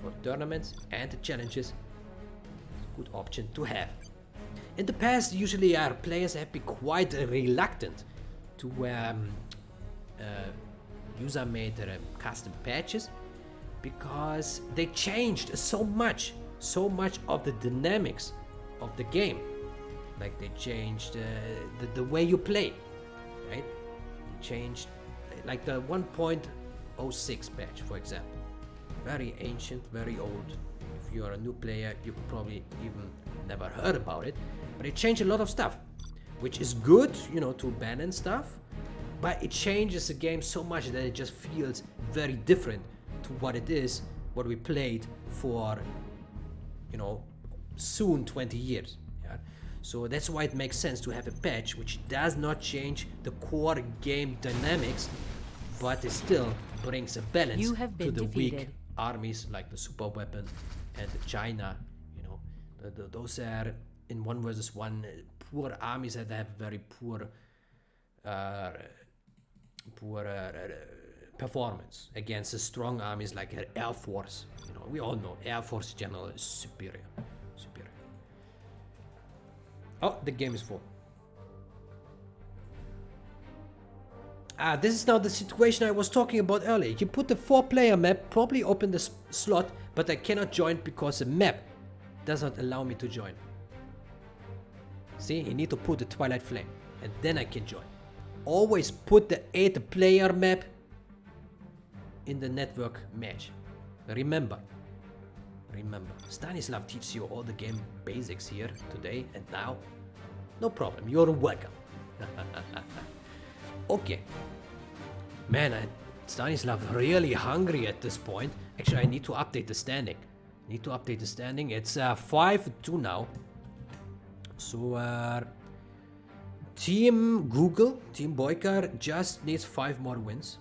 For tournaments and challenges, good option to have. In the past, usually our players have been quite reluctant to user-made custom patches because they changed so much of the dynamics of the game. Like they changed the way you play, right? They changed like the 1.06 patch, for example. Very ancient, very old. If you're a new player, you probably even never heard about it. But it changed a lot of stuff, which is good, you know, to balance stuff. But it changes the game so much that it just feels very different to what it is, what we played for, you know, soon 20 years. Yeah? So that's why it makes sense to have a patch which does not change the core game dynamics, but it still brings a balance You have to been the weak defeated. armies like the super weapon and the China. You know, those are in 1 versus 1 poor armies that have very poor performance against the strong armies like Air Force. You know, we all know Air Force general is superior. Oh, the game is full. This is now the situation I was talking about earlier. You put the 4-player map, probably open the slot, but I cannot join because the map does not allow me to join. See, you need to put the Twilight Flame, and then I can join. Always put the 8-player map in the network match. Remember. Stanislav teaches you all the game basics here today and now. No problem, you're welcome. Okay. Man, Stanislav really hungry at this point. Actually, I need to update the standing. It's 5-2 now. So, Team Google, Team BoYcaH just needs 5 more wins.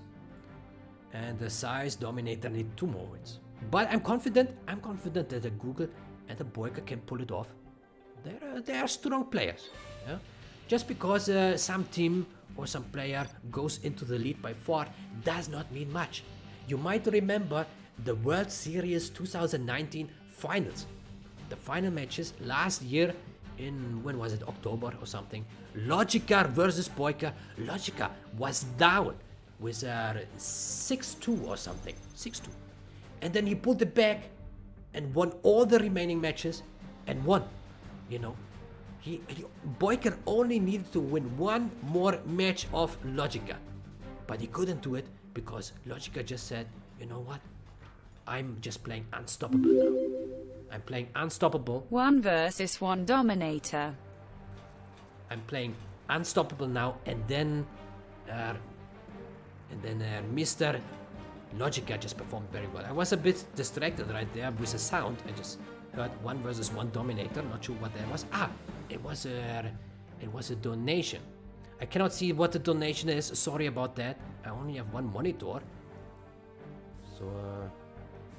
And the SiZe Dominator need 2 more wins. But I'm confident that the Google and the BoYcaH can pull it off. They are strong players. Yeah? Just because some team or some player goes into the lead by 4 does not mean much. You might remember the World Series 2019 finals. The final matches last year in, when was it, October or something. Logica versus BoYcaH. Logica was down with 6-2 or something. 6-2. And then he pulled it back and won all the remaining matches and won. You know, BoYcaH only needed to win 1 more match of Logica. But he couldn't do it because Logica just said, you know what? I'm just playing unstoppable now. I'm playing unstoppable. 1 versus 1 Dominator. I'm playing unstoppable now, and then Mr. Logica just performed very well. I was a bit distracted right there with the sound. I just heard 1 versus 1 Dominator. Not sure what that was. It was a donation. I cannot see what the donation is. Sorry about that. I only have 1 monitor, so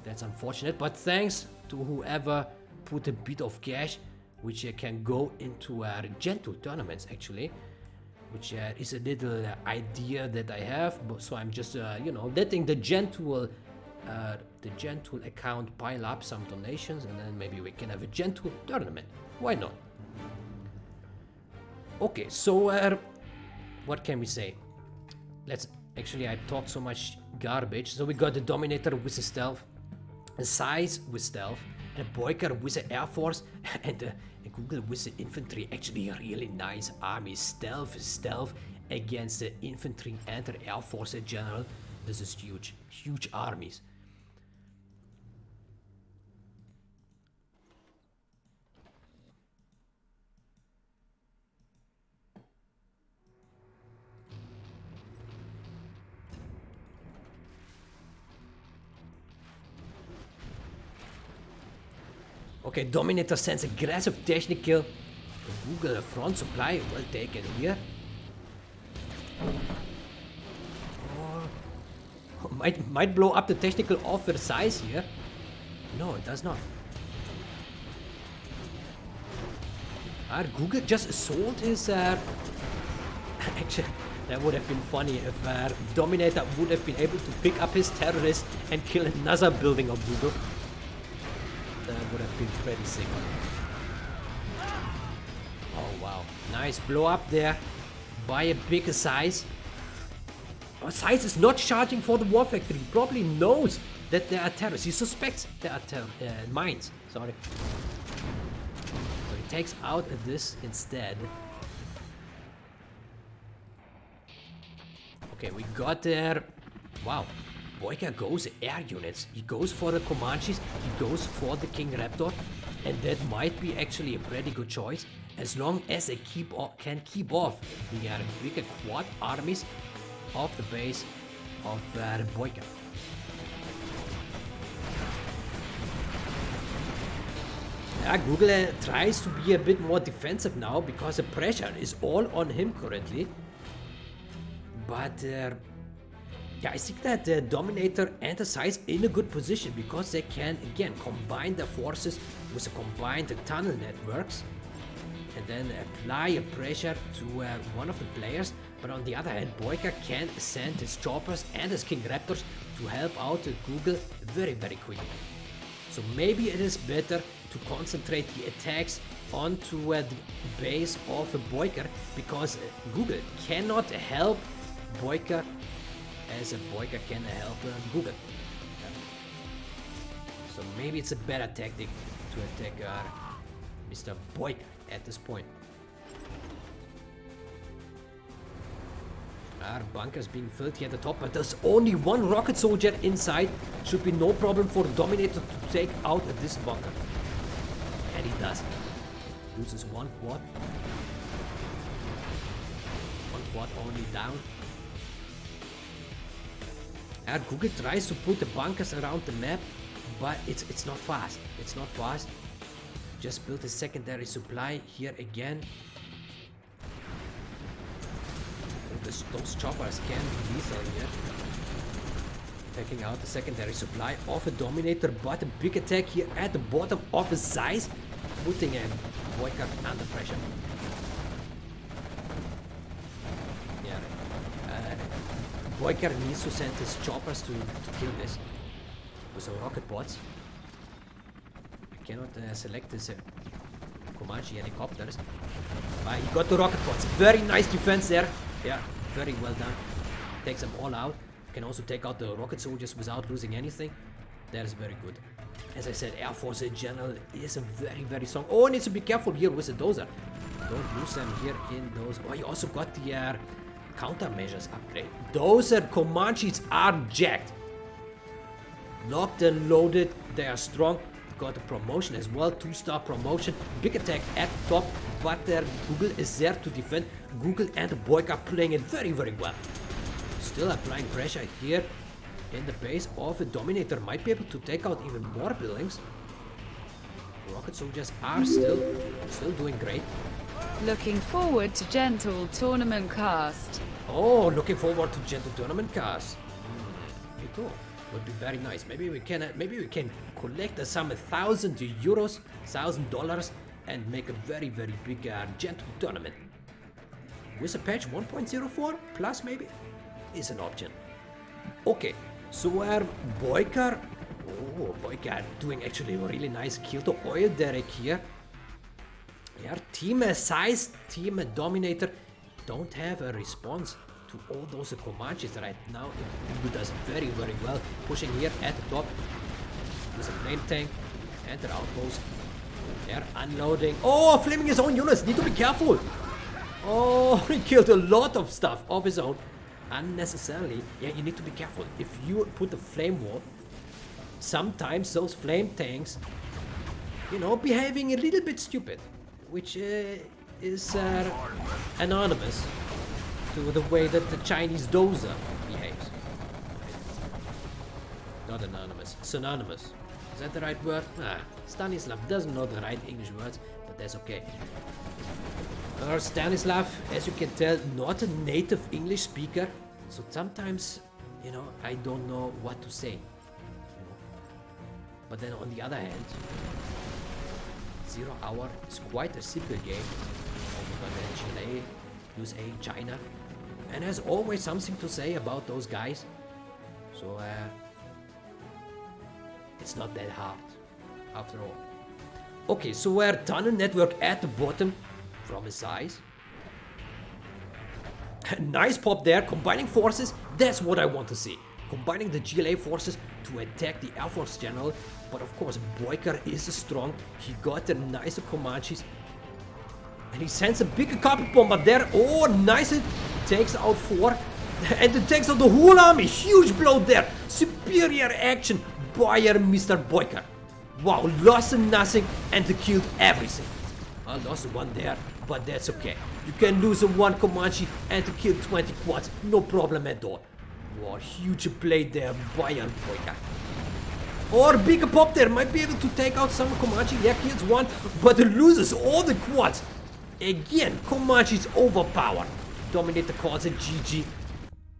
that's unfortunate. But thanks to whoever put a bit of cash, which can go into Gen 2 tournaments actually, which is a little idea that I have. So I'm just you know, letting the Gen 2 account pile up some donations, and then maybe we can have a Gen 2 tournament. Why not? Okay, so what can we say? Let's actually, I talked so much garbage. So we got the Dominator with the stealth, a SiZe with stealth, and a BoYcaH with the Air Force, and Google with the infantry. Actually a really nice army. Stealth against the infantry and the Air Force in general. This is huge armies. Okay, Dominator sends aggressive technical. Google a front supply, well taken here. Oh, might blow up the technical off with SiZe here. No, it does not. Google just assault his... Actually, that would have been funny if Dominator would have been able to pick up his terrorist and kill another building of Google. That would have been pretty sick. Oh wow, nice blow up there by a bigger SiZe. Oh, SiZe is not charging for the war factory. He probably knows that there are terrorists. He suspects there are mines. Sorry. So he takes out this instead. Okay, we got there. Wow. BoYcaH goes air units. He goes for the Comanches. He goes for the King Raptor. And that might be actually a pretty good choice. As long as they can keep off the bigger quad armies of the base of the BoYcaH. Google tries to be a bit more defensive now because the pressure is all on him currently. But yeah, I think that the Dominator and the SiZe in a good position because they can again combine their forces with the combined tunnel networks and then apply a pressure to one of the players. But on the other hand, BoYcaH can send his choppers and his King Raptors to help out Google very, very quickly. So maybe it is better to concentrate the attacks onto the base of BoYcaH because Google cannot help BoYcaH as BoYcaH can help Google. So maybe it's a better tactic to attack Mr. BoYcaH at this point. Our bunkers being filled here at the top, but there's only one rocket soldier inside. Should be no problem for the Dominator to take out this bunker. And he does. Loses one quad. One quad only down. And Google tries to put the bunkers around the map, but it's not fast. It's not fast. Just built a secondary supply here again. Those choppers can be lethal here. Taking out the secondary supply of a Dominator, but a big attack here at the bottom of his SiZe, putting BoYcaH under pressure. Yeah, BoYcaH needs to send his choppers to kill this with some rocket bots. I cannot select this Comanche helicopters. He got the rocket bots. Very nice defense there. Yeah, very well done. Takes them all out. Can also take out the rocket soldiers without losing anything. That is very good. As I said, Air Force in general is a very, very strong. Oh, needs to be careful here with the dozer. Don't lose them here in those. Oh, you also got the countermeasures upgrade. Those Comanches are jacked. Locked and loaded. They are strong. Got a promotion as well, 2-star promotion, big attack at the top, but Google is there to defend. Google and BoYcaH playing it very, very well. Still applying pressure here in the base of a Dominator. Might be able to take out even more buildings. Rocket soldiers are still doing great. Looking forward to gentle tournament cast. Oh, looking forward to gentle tournament cast. Me too. Would be very nice. Maybe we can collect some €1,000, $1,000, and make a very, very big gentle tournament. With a patch 1.04 plus maybe is an option. Okay, so BoYcaH, BoYcaH doing actually a really nice kill to oil derrick here. Yeah, team SiZe, team Dominator don't have a response to all those Comanches right now. It does very, very well. Pushing here at the top with a flame tank and their outpost. They're unloading. Oh, flaming his own units. Need to be careful. Oh, he killed a lot of stuff of his own unnecessarily. Yeah, you need to be careful. If you put the flame wall, sometimes those flame tanks, you know, behaving a little bit stupid, which is anonymous to the way that the Chinese dozer behaves. Not anonymous, synonymous. that the right word? Stanislav doesn't know the right English words, but that's okay. Stanislav, as you can tell, not a native English speaker, so sometimes, you know, I don't know what to say. You know. But then on the other hand, 0 Hour is quite a simple game. Over there, Chile, USA, China, and has always something to say about those guys. So it's not that hard, after all. Okay, so we're tunnel network at the bottom from his size. Nice pop there, combining forces, that's what I want to see. Combining the GLA forces to attack the Air Force General, but of course BoYcaH is strong, he got the nicer Comanches. And he sends a bigger carpet bomber there, oh nice, it takes out 4. And it takes out the whole army, huge blow there, superior action by Mr. BoYcaH. Wow, lost nothing and killed everything. I lost 1 there, but that's okay. You can lose 1 Comanche and kill 20 quads, no problem at all. Wow, huge play there by BoYcaH. Or bigger pop there, might be able to take out some Comanche, yeah, kills 1, but loses all the quads. Again, Comanche's overpowered. Dominator calls it GG.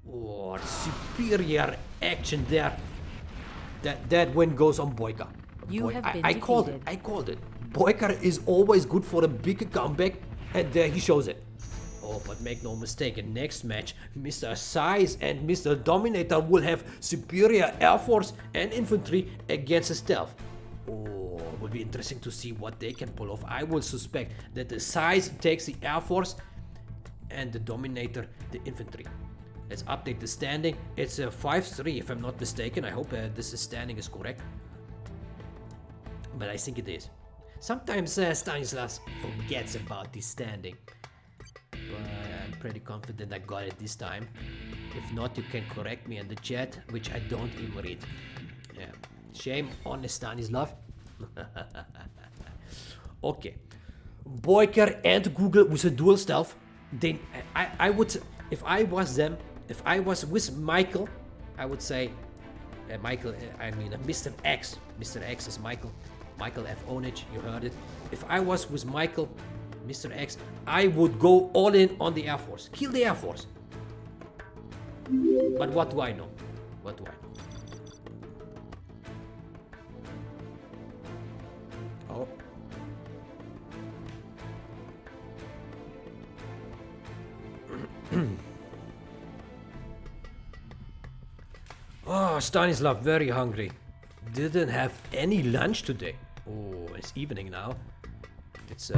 Oh, superior action there. That win goes on BoYcaH. You have been I called it. BoYcaH is always good for a big comeback, and there he shows it. Oh, but make no mistake, in next match, Mr. SiZe and Mr. Dominator will have superior air force and infantry against the stealth. Oh, it will be interesting to see what they can pull off. I will suspect that the SiZe takes the air force and the Dominator the infantry. Let's update the standing. It's a 5-3 if I'm not mistaken. I hope this standing is correct. But I think it is. Sometimes Stanislav forgets about the standing. But I'm pretty confident I got it this time. If not, you can correct me in the chat, which I don't even read. Yeah. Shame on Stanislav. Okay. BoYcaH and Google with a dual stealth. Then I would, if I was them, if I was with Michael, I would say, Mr. X. Mr. X is Michael. Michael F. Onage, you heard it. If I was with Michael, Mr. X, I would go all in on the Air Force. Kill the Air Force. But what do I know? What do I know? Oh. Oh, Stanislav, very hungry. Didn't have any lunch today. Oh, it's evening now. It's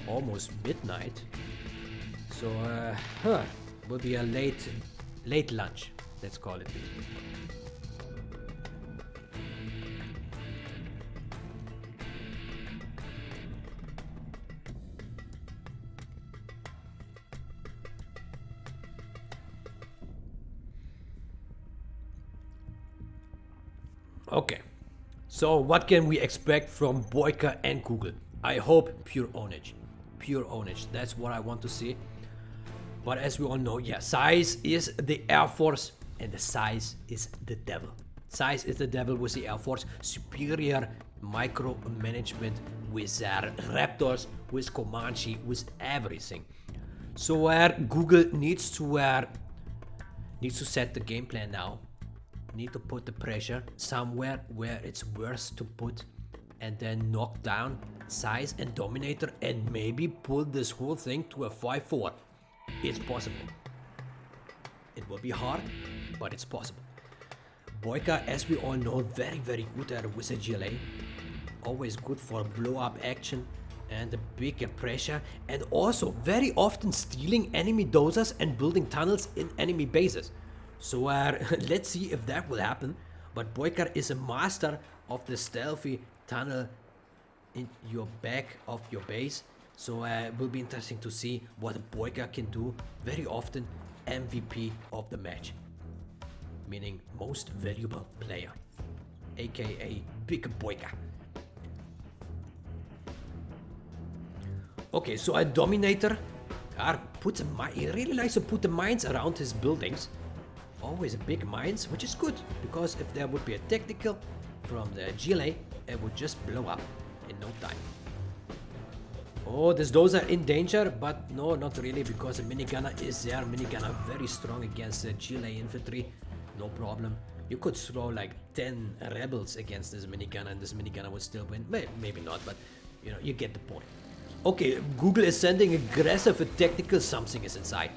almost midnight. So will be a late lunch. Let's call it this. Okay, so what can we expect from BoYcaH and Google? I hope pure ownage. Pure ownage, that's what I want to see. But as we all know, yeah, SiZe is the Air Force and the SiZe is the devil. SiZe is the devil with the Air Force, superior micromanagement with their Raptors, with Comanche, with everything. So Google needs to set the game plan now. Need to put the pressure somewhere where it's worth to put, and then knock down SiZe and Dominator and maybe pull this whole thing to a 5-4. It's possible. It will be hard, but it's possible. BoYcaH, as we all know, very good at with a GLA. Always good for blow up action and a bigger pressure, and also very often stealing enemy dozers and building tunnels in enemy bases. So let's see if that will happen. But BoYcaH is a master of the stealthy tunnel in your back of your base. So it will be interesting to see what BoYcaH can do. Very often MVP of the match, meaning most valuable player, aka Big BoYcaH. Okay, so a Dominator he really likes to put the mines around his buildings. always big mines, which is good, because if there would be a tactical from the GLA, it would just blow up in no time. Oh, those are in danger, but no, not really, because the minigunner is there. Minigunner very strong against the GLA infantry, no problem. You could throw like 10 rebels against this minigunner, and this minigunner would still win. Maybe not, but you know, you get the point. Okay, Google is sending aggressive tactical. Something is inside.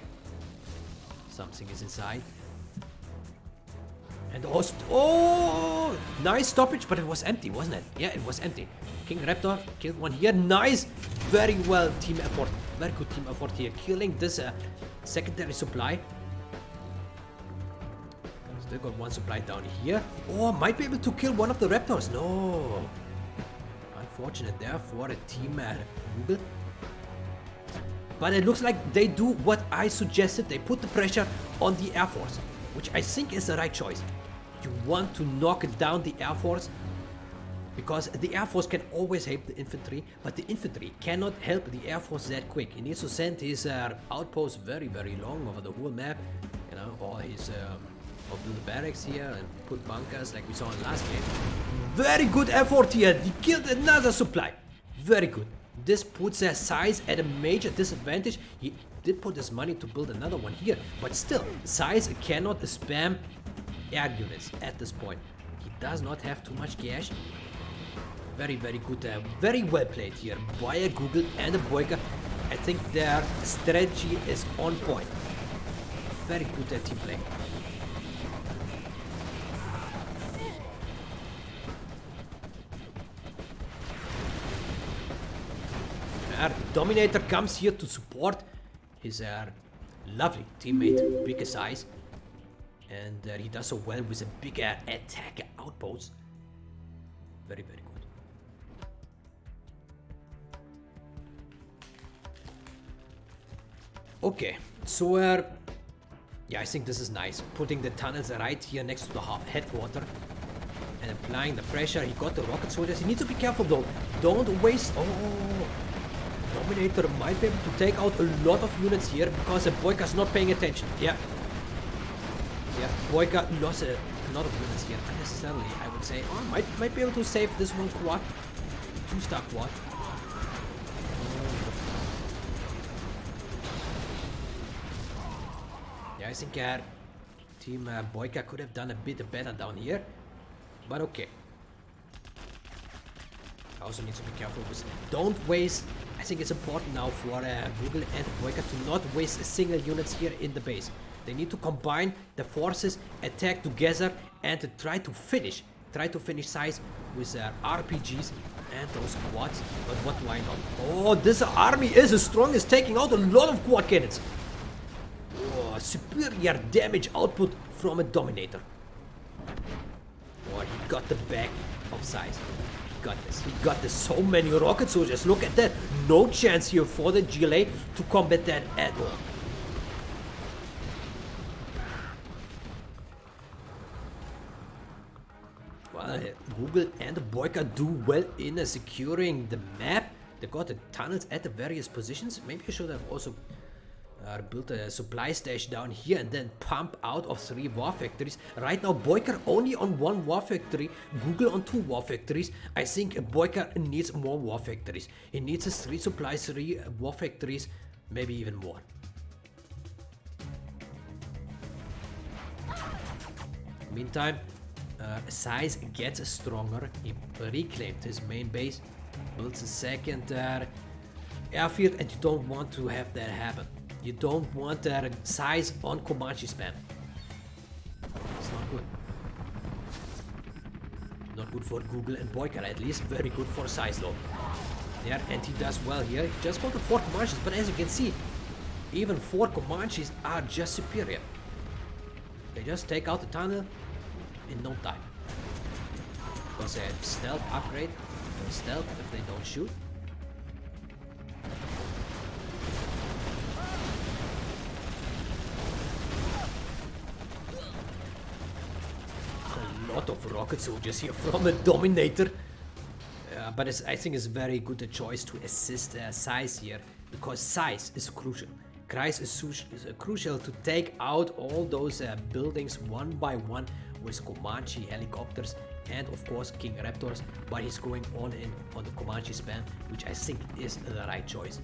Something is inside. And also, oh, nice stoppage, but it was empty, wasn't it? Yeah, it was empty. King Raptor killed one here. Nice, very well team effort. Very good team effort here, killing this secondary supply. Still got one supply down here. Oh, might be able to kill one of the Raptors. No, unfortunate there for a team at Google. But it looks like they do what I suggested. They put the pressure on the Air Force, which I think is the right choice. You want to knock down the Air Force, because the Air Force can always help the infantry, but the infantry cannot help the Air Force that quick. He needs to send his outposts very, very long over the whole map, you know, all his or build the barracks here and put bunkers like we saw in last game. Very good effort here. He killed another supply. Very good. This puts their SiZe at a major disadvantage. He did put his money to build another one here, but still, SiZe cannot spam air units at this point. He does not have too much cash. Very, very good. Very well played here by Google and BoYcaH. I think their strategy is on point. Very good team play. Dominator comes here to support his lovely teammate BoYcaH, and he does so well with a big attack outpost. Very, very good. Okay, so yeah, I think this is nice. Putting the tunnels right here next to the headquarters and applying the pressure. He got the rocket soldiers. He needs to be careful though. Don't waste. Oh, Dominator might be able to take out a lot of units here because BoYcaH is not paying attention. Yeah, BoYcaH lost a lot of units here unnecessarily, I would say. Oh, might be able to save this one quad, 2-star quad. Yeah, I think team BoYcaH could have done a bit better down here, but okay. Also needs to be careful with. Don't waste. I think it's important now for Google and BoYcaH to not waste single units here in the base. They need to combine the forces, attack together, and to try to finish SiZe with their RPGs and those quads. But what do I know? Oh, this army is as strong as taking out a lot of quad cannons. Oh, superior damage output from a Dominator. Oh, he got the back of SiZe. He got this. So many rocket soldiers. Look at that. No chance here for the GLA to combat that at all. Well, Google and BoYcaH do well in securing the map. They got the tunnels at the various positions. Maybe I should have also built a supply stash down here and then pump out of 3 war factories. Right now BoYcaH only on 1 war factory, Google on 2 war factories. I think BoYcaH needs more war factories. He needs 3 supplies, 3 war factories, maybe even more. Meantime, SiZe gets stronger. He reclaimed his main base, builds a second airfield, and you don't want to have that happen. You don't want SiZe on Comanche spam. It's not good. Not good for Google and BoYcaH, at least. Very good for SiZe though. Yeah, and he does well here. He just got the 4 Comanches, but as you can see, even 4 Comanches are just superior. They just take out the tunnel in no time. Because they have stealth upgrade. Stealth if they don't shoot. A lot of rocket soldiers here from a Dominator. But I think it's very good a choice to assist SiZe here, because SiZe is crucial. Kreis is crucial to take out all those buildings one by one with Comanche helicopters and of course King Raptors, but he's going on in on the Comanche spam, which I think is the right choice.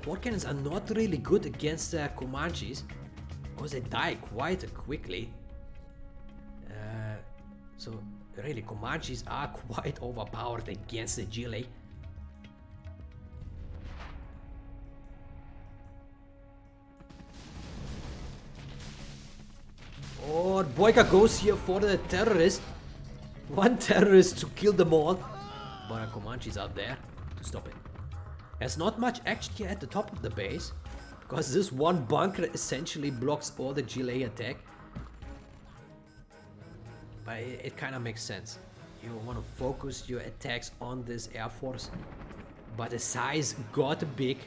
Quad cannons are not really good against Comanches because they die quite quickly. So really Comanches are quite overpowered against the GLA. Oh, BoYcaH goes here for the terrorist. One terrorist to kill them all. But Comanches are there to stop it. There's not much action here at the top of the base, because this one bunker essentially blocks all the GLA attack. But it kind of makes sense. You want to focus your attacks on this Air Force. But the size got big,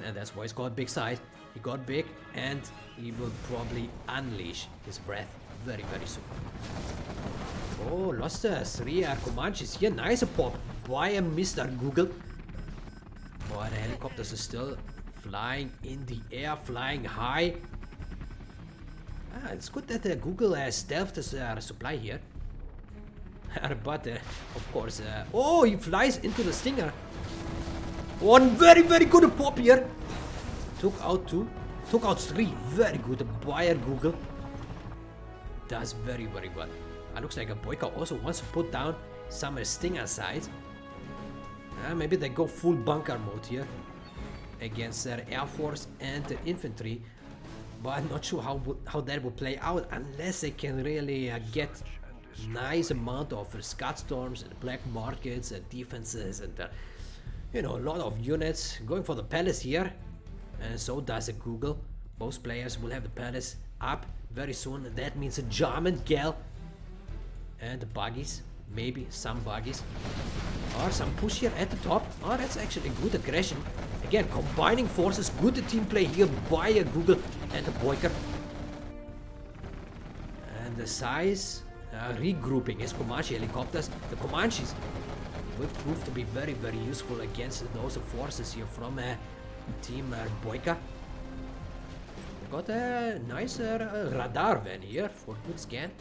and that's why it's called big size. He got big, and he will probably unleash his breath very, very soon. Oh, lost 3 Comanches here. Nice pop by Mr. Google. Boy, the helicopters are still flying in the air, flying high. It's good that Google stealthed his supply here. But, of course... oh, he flies into the Stinger. One very, very good pop here. Took out 2. Took out 3. Very good. Buyer Google. Does very, very well. Looks like BoYcaH also wants to put down some Stinger sides. Maybe they go full bunker mode here against their Air Force and the infantry. But I'm not sure how that will play out unless they can really get nice amount of Scud Storms and Black Markets and defenses and you know, a lot of units going for the palace here. And so does a Google. Both players will have the palace up very soon. That means a German gal and the buggies. Maybe some buggies. Or some push here at the top. Oh, that's actually good aggression. Again, combining forces. Good team play here by a Google and a BoYcaH. And the size regrouping his Comanche helicopters. The Comanches will prove to be very, very useful against those forces here from team BoYcaH. They got a nice radar van here for good scan.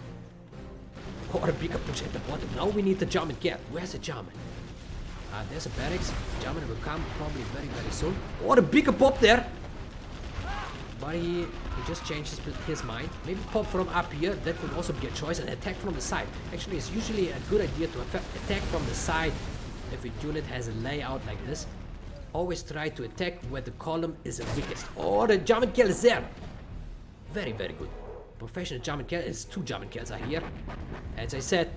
Or a bigger push at the bottom. Now we need the German cat. Where's the German? There's a barracks. German will come probably very, very soon. Or a bigger pop there. But he just changed his mind. Maybe pop from up here. That could also be a choice. And attack from the side. Actually, it's usually a good idea to attack from the side if a unit has a layout like this. Always try to attack where the column is the weakest. Oh, the German kill is there. Very, very good. Professional German kill. It's 2 German kills are here. As I said,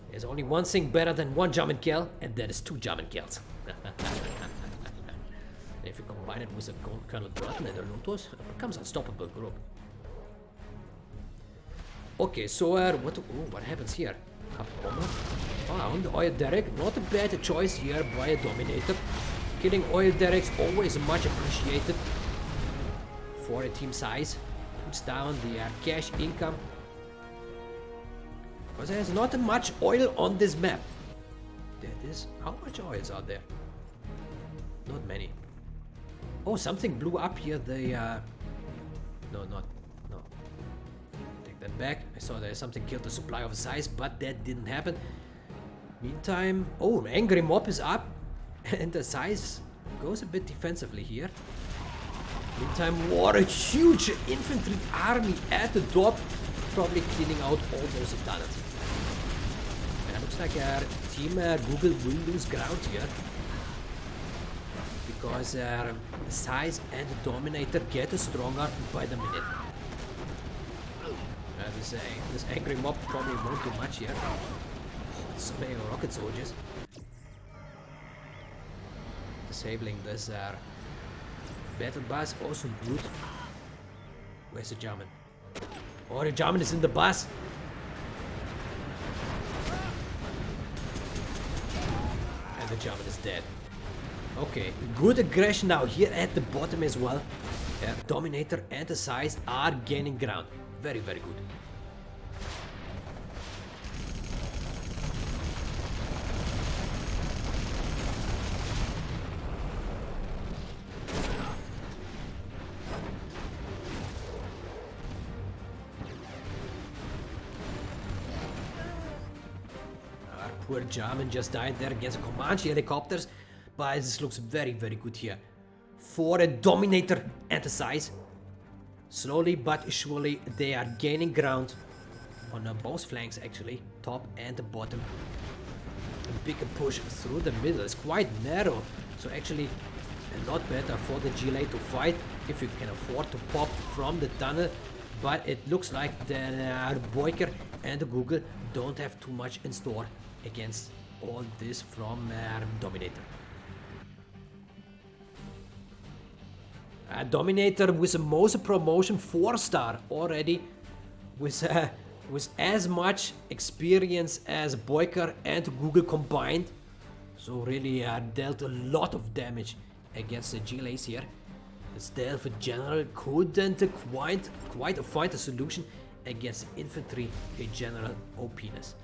there's only one thing better than 1 German kill, and that is 2 German kills. If you combine it with a Colonel Burton and a Lotus, it becomes an unstoppable group. Okay, so what happens here? On the oil derrick, not a bad choice here by a Dominator. Killing oil derricks always much appreciated for a team size. Puts down the cash income. Because there's not much oil on this map. There is. How much oils are there? Not many. Oh, something blew up here. The no. Take that back. I saw there's something killed the supply of SiZe, but that didn't happen. Meantime, oh, Angry Mob is up, and the SiZe goes a bit defensively here. Meantime, what a huge infantry army at the top, probably cleaning out all those Italians. And it looks like team Google will lose ground here, because SiZe and Dominator get stronger by the minute. This Angry Mob probably won't do much here. Oh, so many rocket soldiers. Disabling this battle bus, also good. Where's the German? Oh, the German is in the bus. And the German is dead. Okay, good aggression now here at the bottom as well. Dominator and the SiZe are gaining ground. Very, very good. poor German just died there against Comanche helicopters. But this looks very, very good here. For a Dominator and a SiZe. Slowly but surely they are gaining ground on both flanks actually, top and the bottom. A big push through the middle is quite narrow, so actually a lot better for the GLA to fight if you can afford to pop from the tunnel. But it looks like the BoYcaH and the Google don't have too much in store against all this from Dominator. Dominator with a most promotion 4-star already, with as much experience as BoYcaH and Google combined, so really dealt a lot of damage against the GLAs here. The stealth general couldn't quite find a solution against infantry general OPness.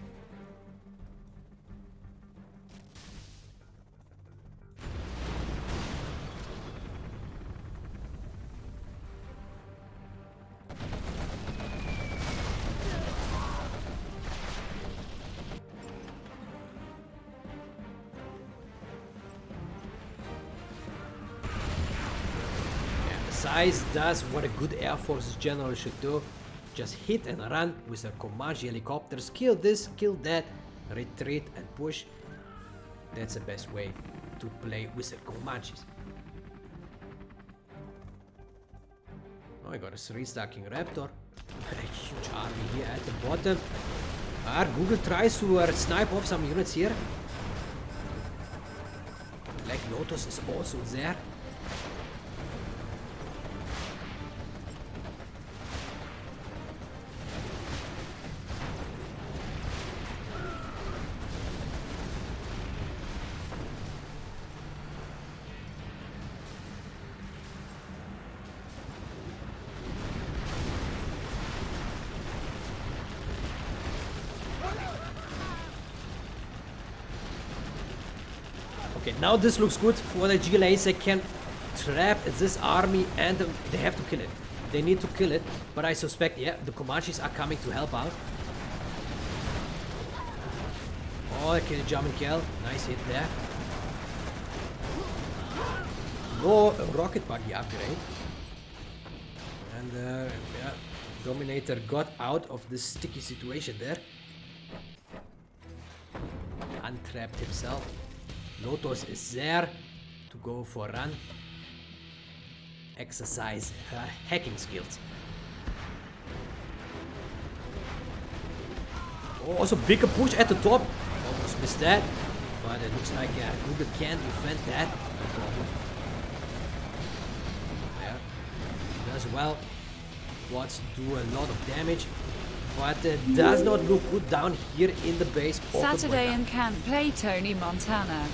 SiZe does what a good Air Forces general should do. Just hit and run with their Comanche helicopters. Kill this, kill that, retreat and push. That's the best way to play with the Comanches. Oh, I got a 3-stacking Raptor. A huge army here at the bottom. Google tries to snipe off some units here. Black Lotus is also there. Okay, now this looks good for the GLAs. They can trap this army and they have to kill it. They need to kill it, but I suspect, yeah, the Comanches are coming to help out. Oh, okay, the German kill. Nice hit there. No rocket buggy upgrade. And yeah, Dominator got out of this sticky situation there. Untrapped himself. Lotus is there to go for a run. Exercise her hacking skills. Oh, also bigger push at the top. Almost missed that. But it looks like Google can defend that. No problem. Yeah. Does well. Wants to do a lot of damage. But it does not look good down here in the base. Saturday and can't play Tony Montana.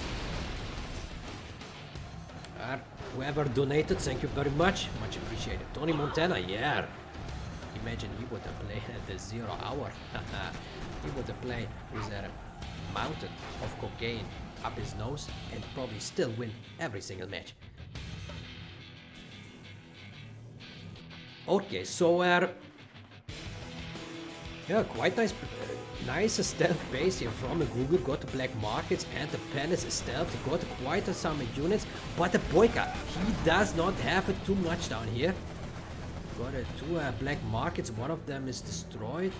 Whoever donated, thank you very much. Much appreciated. Tony Montana, yeah. Imagine he would have played at the 0 hour. He would have played with a mountain of cocaine up his nose and probably still win every single match. Okay, so yeah, quite nice stealth base here from the Google. Got the black markets and the palace is stealth. Got quite some units, but the BoYcaH, he does not have too much down here. Got 2 black markets. One of them is destroyed.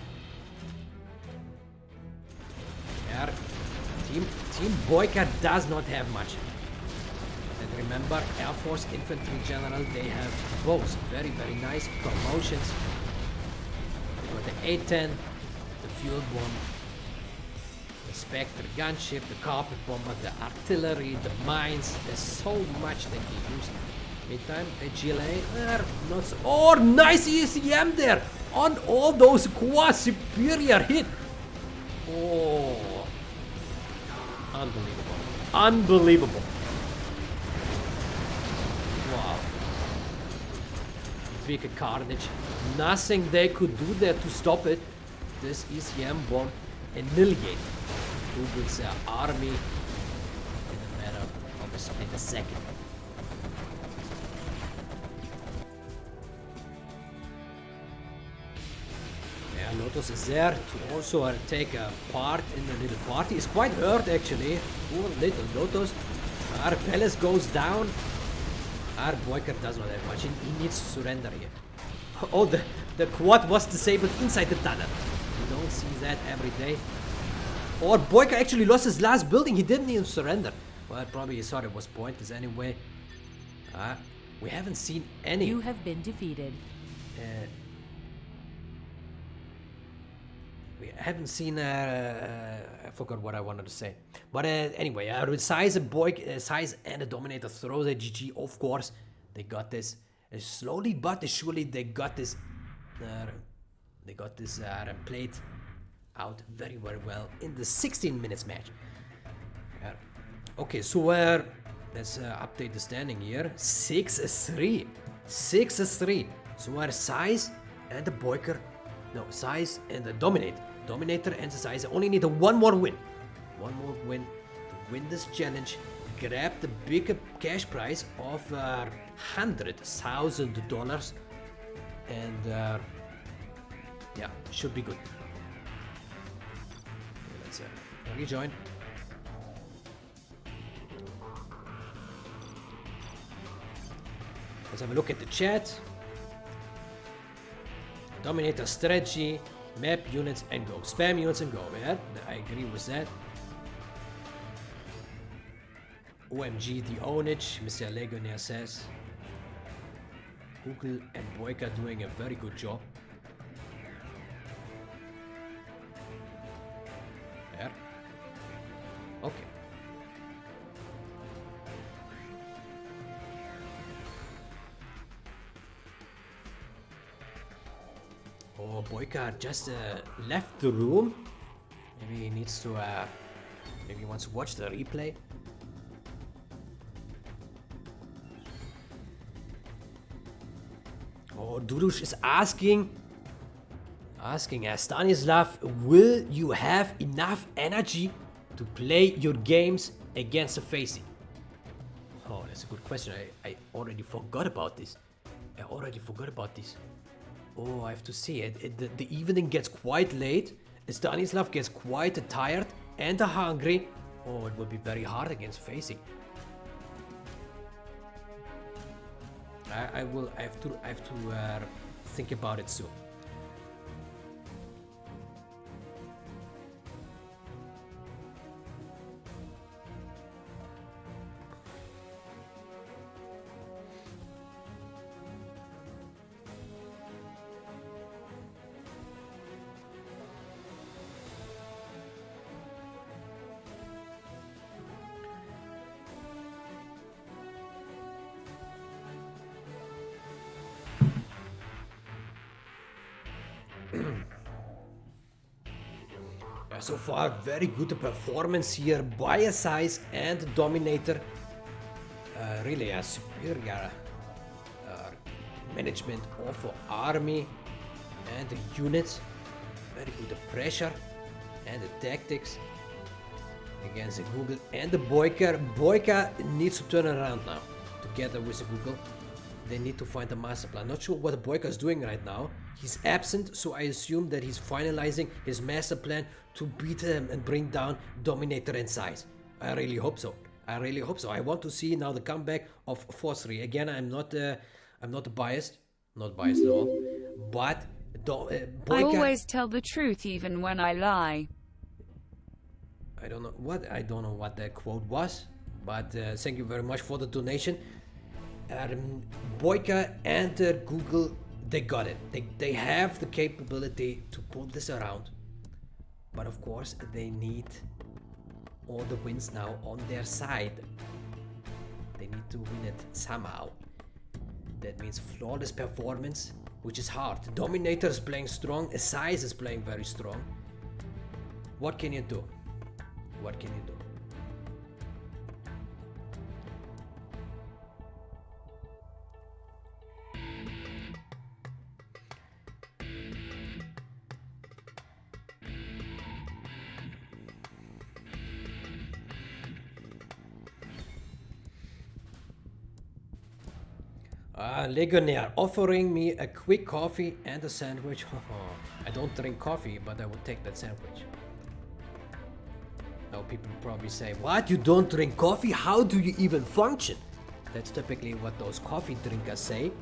Yeah, Team BoYcaH does not have much. And remember, Air Force Infantry General, they have both very, very nice promotions. Got the A-10, the Fuel Bomb, the Spectre gunship, the Carpet Bomber, the artillery, the mines. There's so much that he used. Meantime, the GLA, not so. Oh, nice ECM there on all those quad superior hit. Oh, unbelievable. Unbelievable. Wow. Big carnage. Nothing they could do there to stop it. This ECM bomb annihilated Google's army in a matter of a split second. Yeah, Lotus is there to also take a part in the little party. It's quite hurt actually. Poor little Lotus. Our Palace goes down. Our BoYcaH does not have much. He needs to surrender here. Oh, the quad was disabled inside the tunnel. You don't see that every day. Or BoYcaH actually lost his last building. He didn't even surrender. Well, probably he thought it was pointless anyway. We haven't seen any. You have been defeated. We haven't seen. I forgot what I wanted to say. But anyway, with SiZe and SiZe and the Dominator throws a GG. Of course, they got this. Slowly but surely, they got this. Played out very, very well in the 16 minutes match. Okay, so let's update the standing here. 6-3. 6-3. So SiZe and the BoYcaH. No, SiZe and the Dominator. Dominator and the SiZe only need one more win. One more win to win this challenge. Grab the big cash prize of $100,000. And yeah, should be good. Okay, let's rejoin. Let's have a look at the chat. Dominator strategy, map units and go. Spam units and go. Yeah, I agree with that. OMG, the ownage, Mr. Legionnaire says. Google and BoYcaH doing a very good job. Yeah. Okay. Oh, BoYcaH just left the room. Maybe he needs to, maybe he wants to watch the replay. Oh, Dudush is asking Stanislav, will you have enough energy to play your games against the Facey? Oh, that's a good question. I already forgot about this. Oh, I have to see it. The evening gets quite late. Stanislav gets quite tired and hungry. Oh, it will be very hard against Facey. I have to think about it soon. So far, very good performance here by SiZe and Dominator. Really a superior management of army and the units. Very good pressure and the tactics against the Google and the BoYcaH. BoYcaH needs to turn around now together with the Google. They need to find a master plan. Not sure what the BoYcaH is doing right now. He's absent, so I assume that he's finalizing his master plan to beat him and bring down Dominator and SiZe. I really hope so. I want to see now the comeback of 4-3. Again, I'm not biased, not biased at all. But BoYcaH, I always tell the truth even when I lie. I don't know what that quote was, but thank you very much for the donation. BoYcaH and Google, they got it. They have the capability to pull this around. But of course, they need all the wins now on their side. They need to win it somehow. That means flawless performance, which is hard. Dominator is playing strong. SiZe is playing very strong. What can you do? What can you do? Legionnaire offering me a quick coffee and a sandwich. I don't drink coffee, but I would take that sandwich. Now people probably say, what? You don't drink coffee? How do you even function? That's typically what those coffee drinkers say.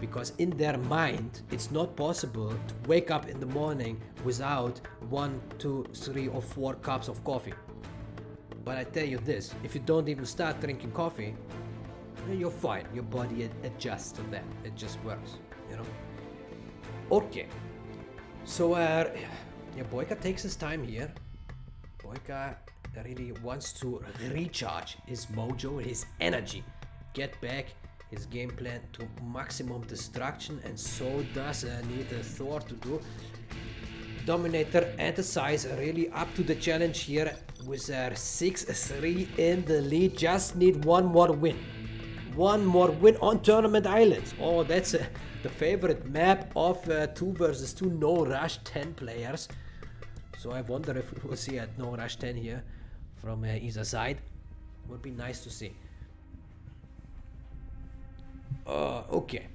Because in their mind, it's not possible to wake up in the morning without 1, 2, 3 or 4 cups of coffee. But I tell you this, if you don't even start drinking coffee, you're fine. Your body adjusts to that. It just works, you know? Okay. So, BoYcaH takes his time here. BoYcaH really wants to recharge his mojo, his energy, get back his game plan to maximum destruction, and so does need Thor to do. Dominator and the SiZe are really up to the challenge here with their 6-3 in the lead. Just need one more win. One more win on Tournament Islands. Oh, that's the favorite map of 2 versus 2 no rush 10 players. So I wonder if we will see a no rush 10 here from either side. Would be nice to see. Okay.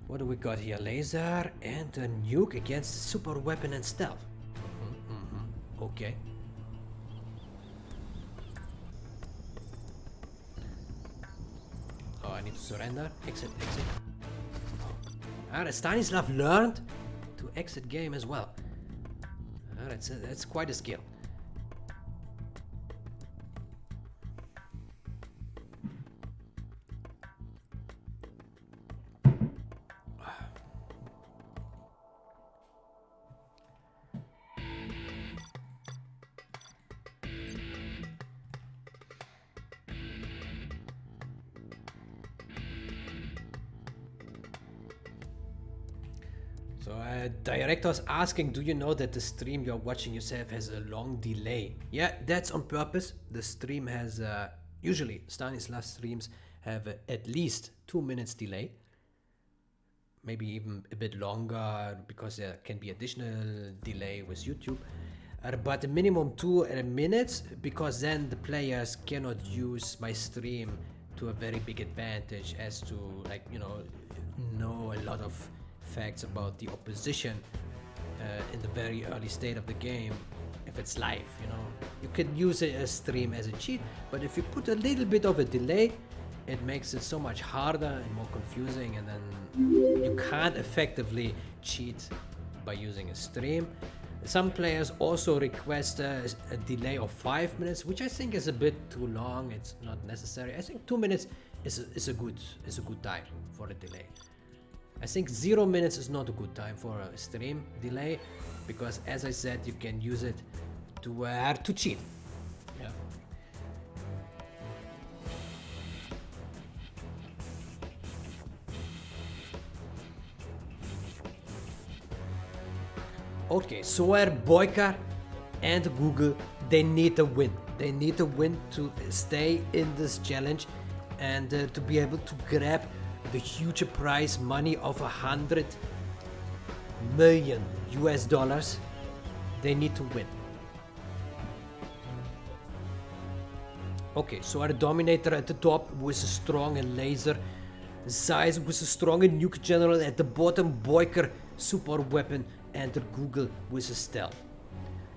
What do we got here? Laser and a nuke against super weapon and stealth. Okay. Oh, I need to surrender. Exit, exit. Stanislav learned to exit game as well. That's quite a skill. So director's asking, do you know that the stream you're watching yourself has a long delay? Yeah, that's on purpose. The stream has, usually Stanislav streams have at least 2 minutes delay. Maybe even a bit longer because there can be additional delay with YouTube. But a minimum 2 minutes, because then the players cannot use my stream to a very big advantage as to, like, you know a lot of facts about the opposition in the very early state of the game. If it's live, you can use a stream as a cheat, but if you put a little bit of a delay, it makes it so much harder and more confusing, and then you can't effectively cheat by using a stream. Some players also request a delay of 5 minutes, which I think is a bit too long. It's not necessary. I think 2 minutes is a good time for a delay. I think 0 minutes is not a good time for a stream delay, because as I said, you can use it to cheat. Yeah. Okay, so BoYcaH and Google, they need a win. They need a win to stay in this challenge and to be able to grab the huge prize money of $100 million US. They need to win. Okay, so our Dominator at the top with a strong and laser, SiZe with a strong and nuke general at the bottom, BoYcaH super weapon, and Google with a stealth.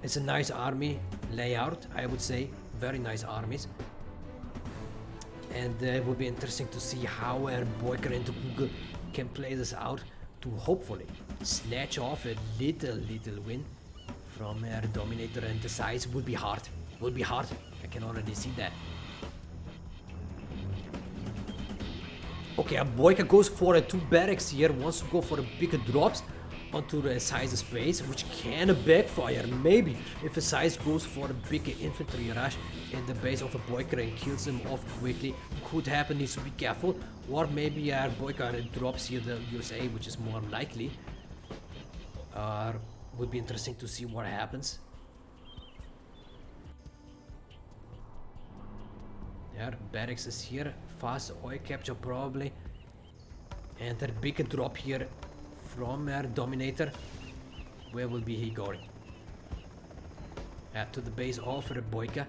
It's a nice army layout, I would say. Very nice armies. And it will be interesting to see how BoYcaH and Google can play this out to hopefully snatch off a little win from Dominator and the SiZe. Will be hard. Will be hard. I can already see that. Okay, BoYcaH goes for 2 barracks here. Wants to go for the bigger drops onto the SiZe space, which can backfire. Maybe if a SiZe goes for a bigger infantry rush in the base of a BoYcaH and kills him off quickly, could happen. Needs to be careful. Or maybe BoYcaH drops here the USA, which is more likely. Would be interesting to see what happens. Yeah, barracks is here. Fast oil capture probably. And a bigger drop here from Dominator. Where will be he going? To the base of BoYcaH.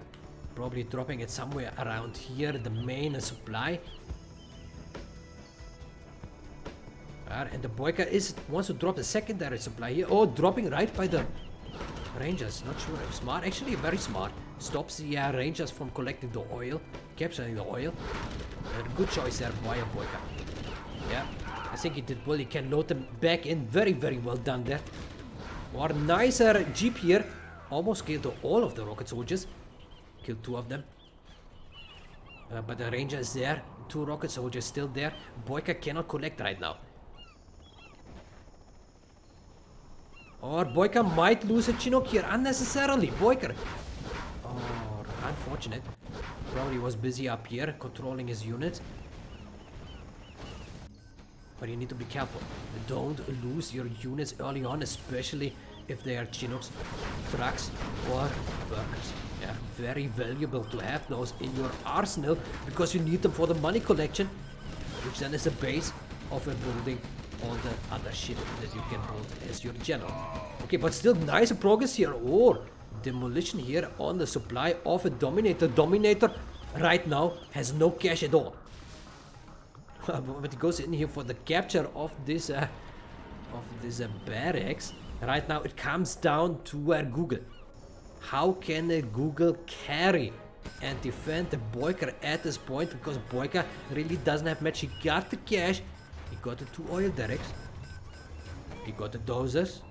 Probably dropping it somewhere around here, the main supply. And the BoYcaH wants to drop the secondary supply here. Oh, dropping right by the Rangers. Not sure if smart. Actually, very smart. Stops the Rangers from collecting the oil, capturing the oil. Good choice there by BoYcaH. Yeah, I think he did well. He can load them back in. Very, very well done there. Or nicer Jeep here. Almost killed all of the rocket soldiers. Killed 2 of them. But the Ranger is there. 2 rocket soldiers still there. BoYcaH cannot collect right now. Or BoYcaH might lose a Chinook here unnecessarily. BoYcaH. Oh, unfortunate. Probably was busy up here controlling his units. But you need to be careful. Don't lose your units early on, especially if they are Chinooks, trucks, or workers. Yeah, very valuable to have those in your arsenal because you need them for the money collection, which then is the base of building all the other shit that you can build as your general. Okay, but still nice progress here. Or demolition here on the supply of a Dominator. Dominator right now has no cash at all. But he goes in here for the capture of this barracks. Right now it comes down to Google. How can Google carry and defend the BoYcaH at this point? Because BoYcaH really doesn't have much. He got the cash. He got the 2 oil derricks. He got the dozers.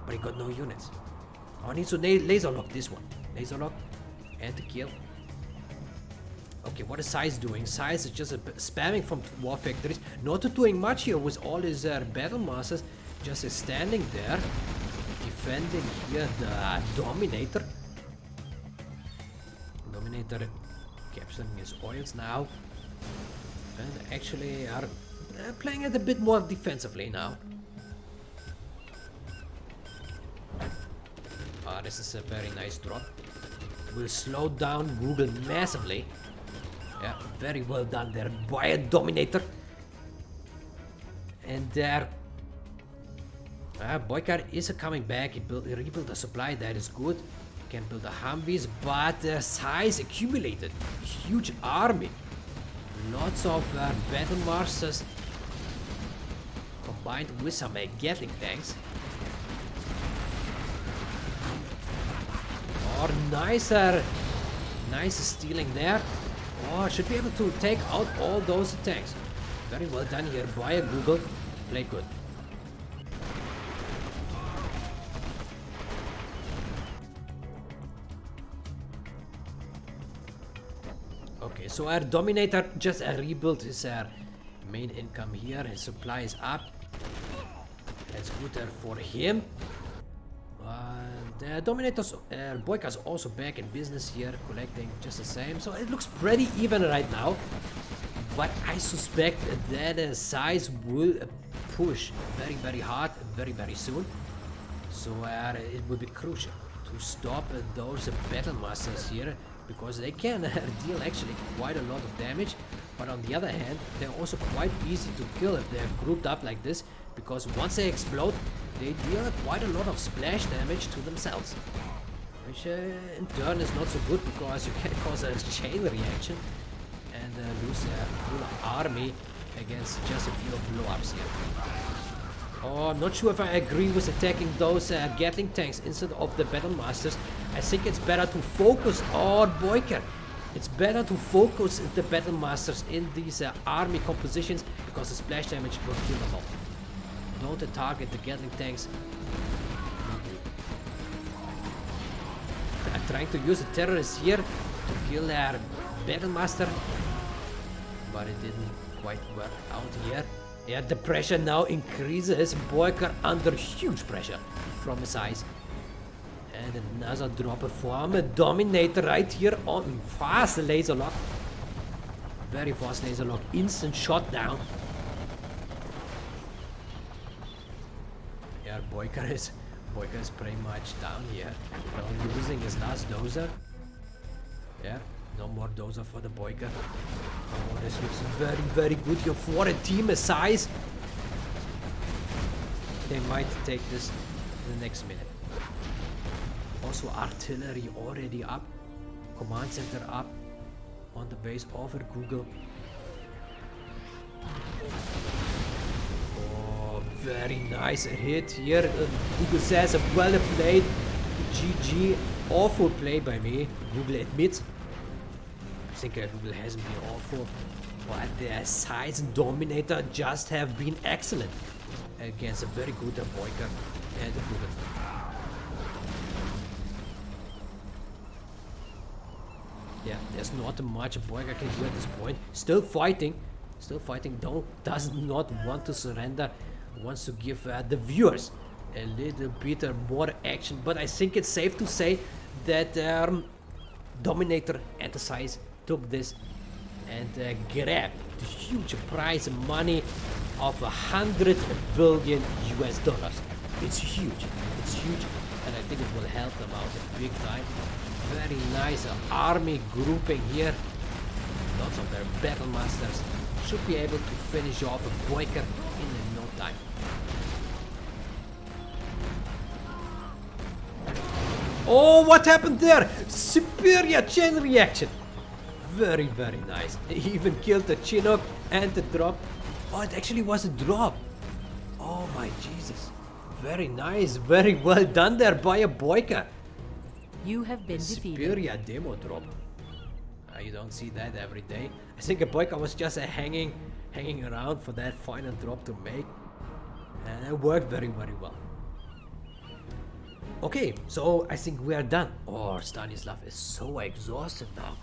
But he got no units. Oh, I need to laser lock this one. Laser lock and the kill. Okay, what is SiZe doing? SiZe is just spamming from war factories. Not doing much here with all his battle masters. Just standing there. Defending here the Dominator. Dominator capturing his oils now. And actually are playing it a bit more defensively now. This is a very nice drop. Will slow down Google massively. Yeah, very well done there by a Dominator. And there, BoYcaH is coming back. He rebuilt a supply, that is good. Can build a Humvees, but SiZe accumulated huge army. Lots of battle masters combined with some Gatling tanks. Or nicer stealing there. Oh, should be able to take out all those tanks. Very well done here by Google. Played good. Okay, so our Dominator just rebuilt his main income here. His supply is up. That's good for him. The Dominator's BoYcaH is also back in business here, collecting just the same. So it looks pretty even right now. But I suspect that SiZe will push very, very hard, very, very soon. So it will be crucial to stop those battle masters here, because they can deal actually quite a lot of damage. But on the other hand, they're also quite easy to kill if they're grouped up like this, because once they explode, they deal quite a lot of splash damage to themselves. Which in turn is not so good, because you can cause a chain reaction and lose a whole army against just a few blow-ups here. Oh, I'm not sure if I agree with attacking those Gatling tanks instead of the Battle Masters. I think it's better to focus on BoYcaH. It's better to focus the Battle Masters in these army compositions, because the splash damage will kill them all. Don't target the Gatling tanks. I'm trying to use a terrorist here to kill their Battle Master, but it didn't quite work out here. Yeah, the pressure now increases. BoYcaH under huge pressure from SiZe. And another drop from a Dominator right here on fast laser lock. Very fast laser lock, instant shot down. Yeah, BoYcaH is pretty much down here. Now losing his last dozer. Yeah, no more dozer for the BoYcaH. Oh, this looks very, very good here for a team SiZe. They might take this in the next minute. Also artillery already up. Command center up on the base over Google. Very nice hit here. Google says well played. GG. Awful play by me. Google admits. I think Google hasn't been awful. But their SiZe and Dominator just have been excellent against a very good BoYcaH and Google. Yeah, there's not much BoYcaH can do at this point. Still fighting. Does not want to surrender. Wants to give the viewers a little bit more action. But I think it's safe to say that Dominator and the SiZe took this and grabbed the huge prize money of $100 billion US. It's huge. And I think it will help them out big time. Very nice army grouping here. Lots of their battle masters should be able to finish off a BoYcaH in no time. Oh, what happened there? Superior chain reaction. Very nice. He even killed the Chinook and the drop. Oh, it actually was a drop. Oh my Jesus. Very nice. Very well done there by a BoYcaH. You have been defeated. Superior demo drop. You don't see that every day. I think a BoYcaH was just hanging around for that final drop to make. And it worked very well. Okay, so I think we are done. Oh, Stanislav is so exhausted now.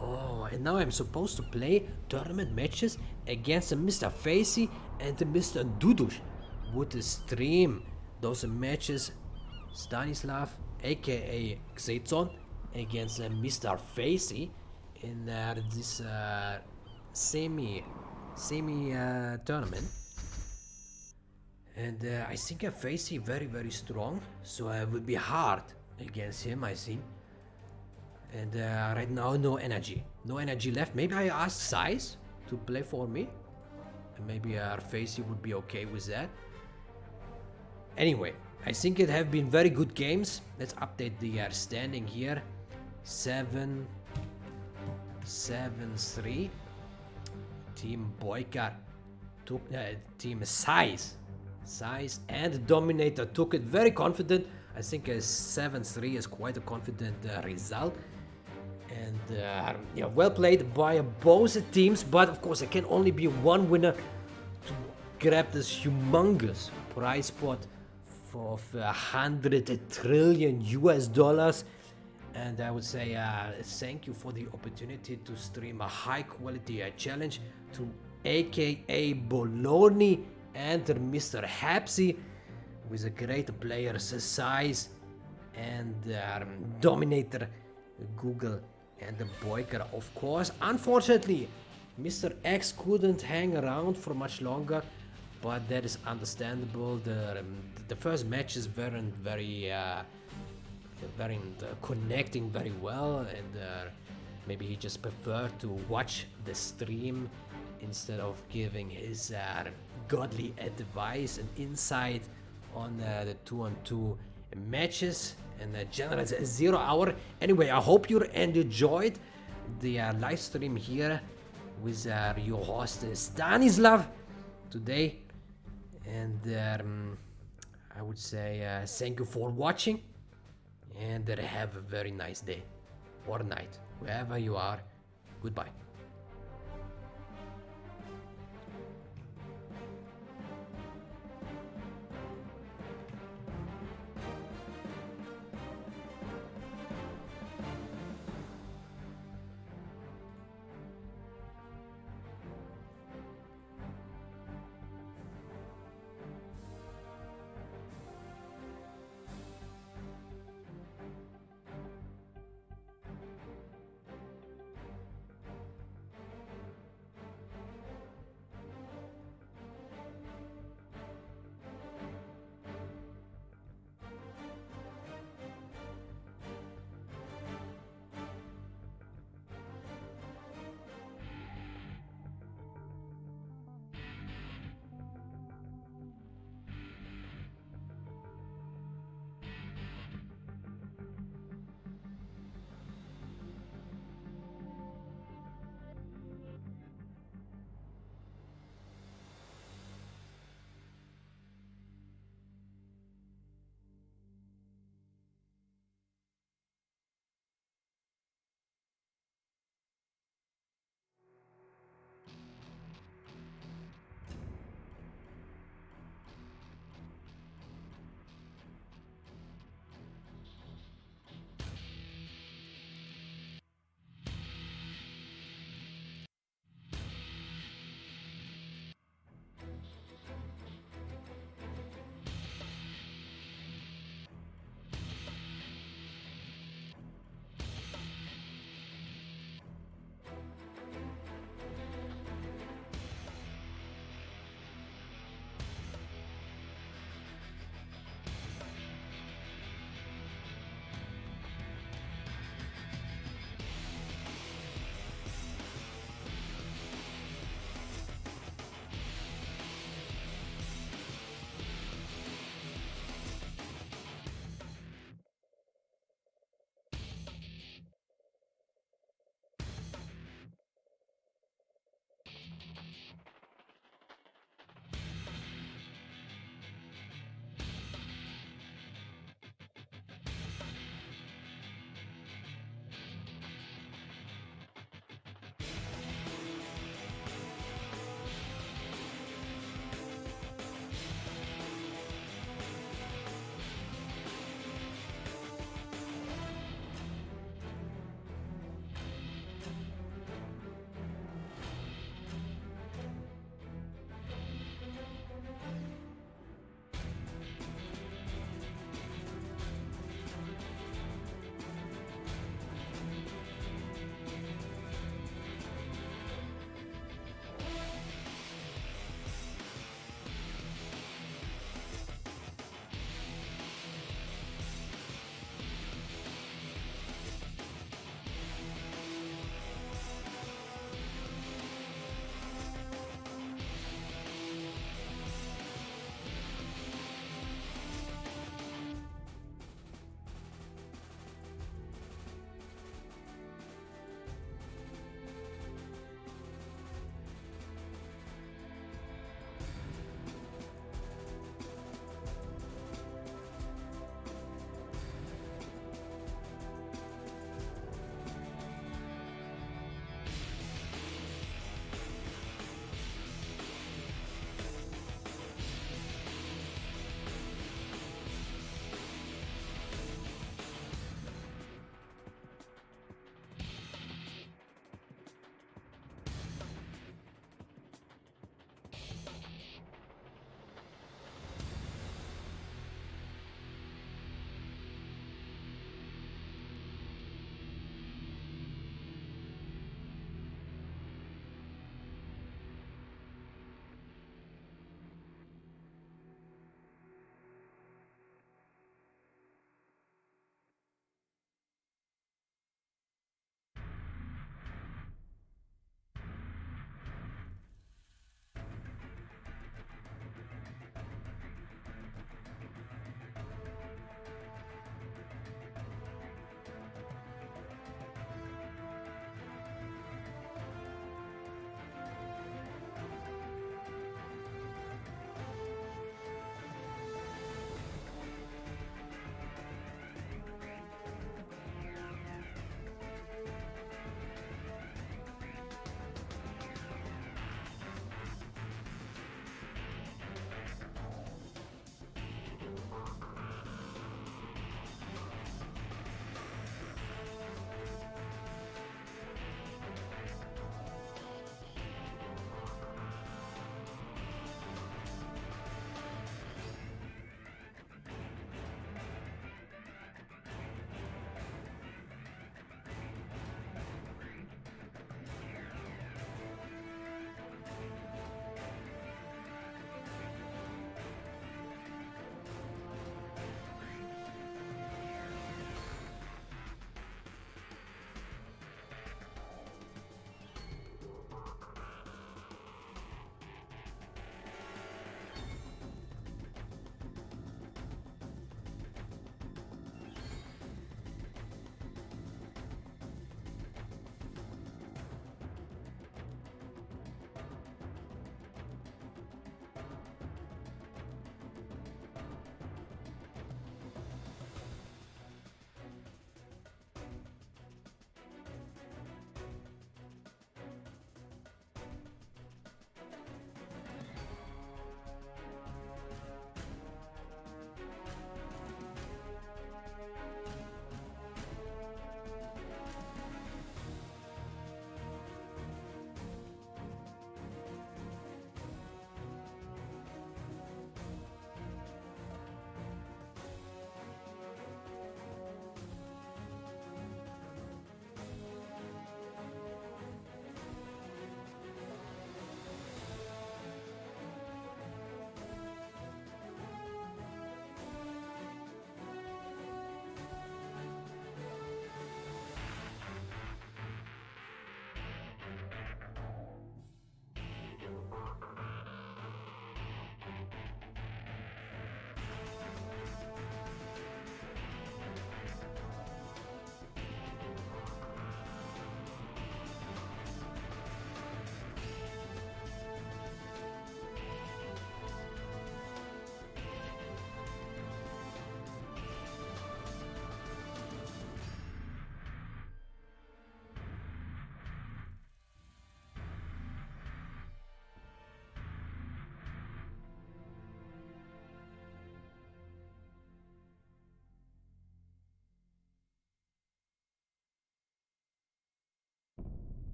Oh, and now I'm supposed to play tournament matches against Mr. Facey and Mr. Dudush. Would stream those matches. Stanislav, aka Xeton, against Mr. Facey in this semi tournament. And I think Facey very strong, so it will be hard against him, I think. And right now, no energy left. Maybe I ask SiZe to play for me, and maybe Facey would be okay with that. Anyway, I think it have been very good games. Let's update the standing here. 7-3. Team BoYcaH took Team SiZe and Dominator took it very confident. I think a 7-3 is quite a confident result. And yeah, well played by both teams, but of course there can only be one winner to grab this humongous prize pot of $100 trillion US. And I would say thank you for the opportunity to stream a high quality challenge to AKAbolony and Mr. Hepsi with a great players SiZe and Dominator, Google and the BoYcaH, of course. Unfortunately, Mr. X couldn't hang around for much longer, but that is understandable. The first matches weren't very connecting very well, and maybe he just preferred to watch the stream instead of giving his godly advice and insight on the 2-on-2 matches and the general 0 hour. Anyway, I hope you enjoyed the live stream here with your host Stanislav today, and I would say thank you for watching, and have a very nice day or night wherever you are. Goodbye.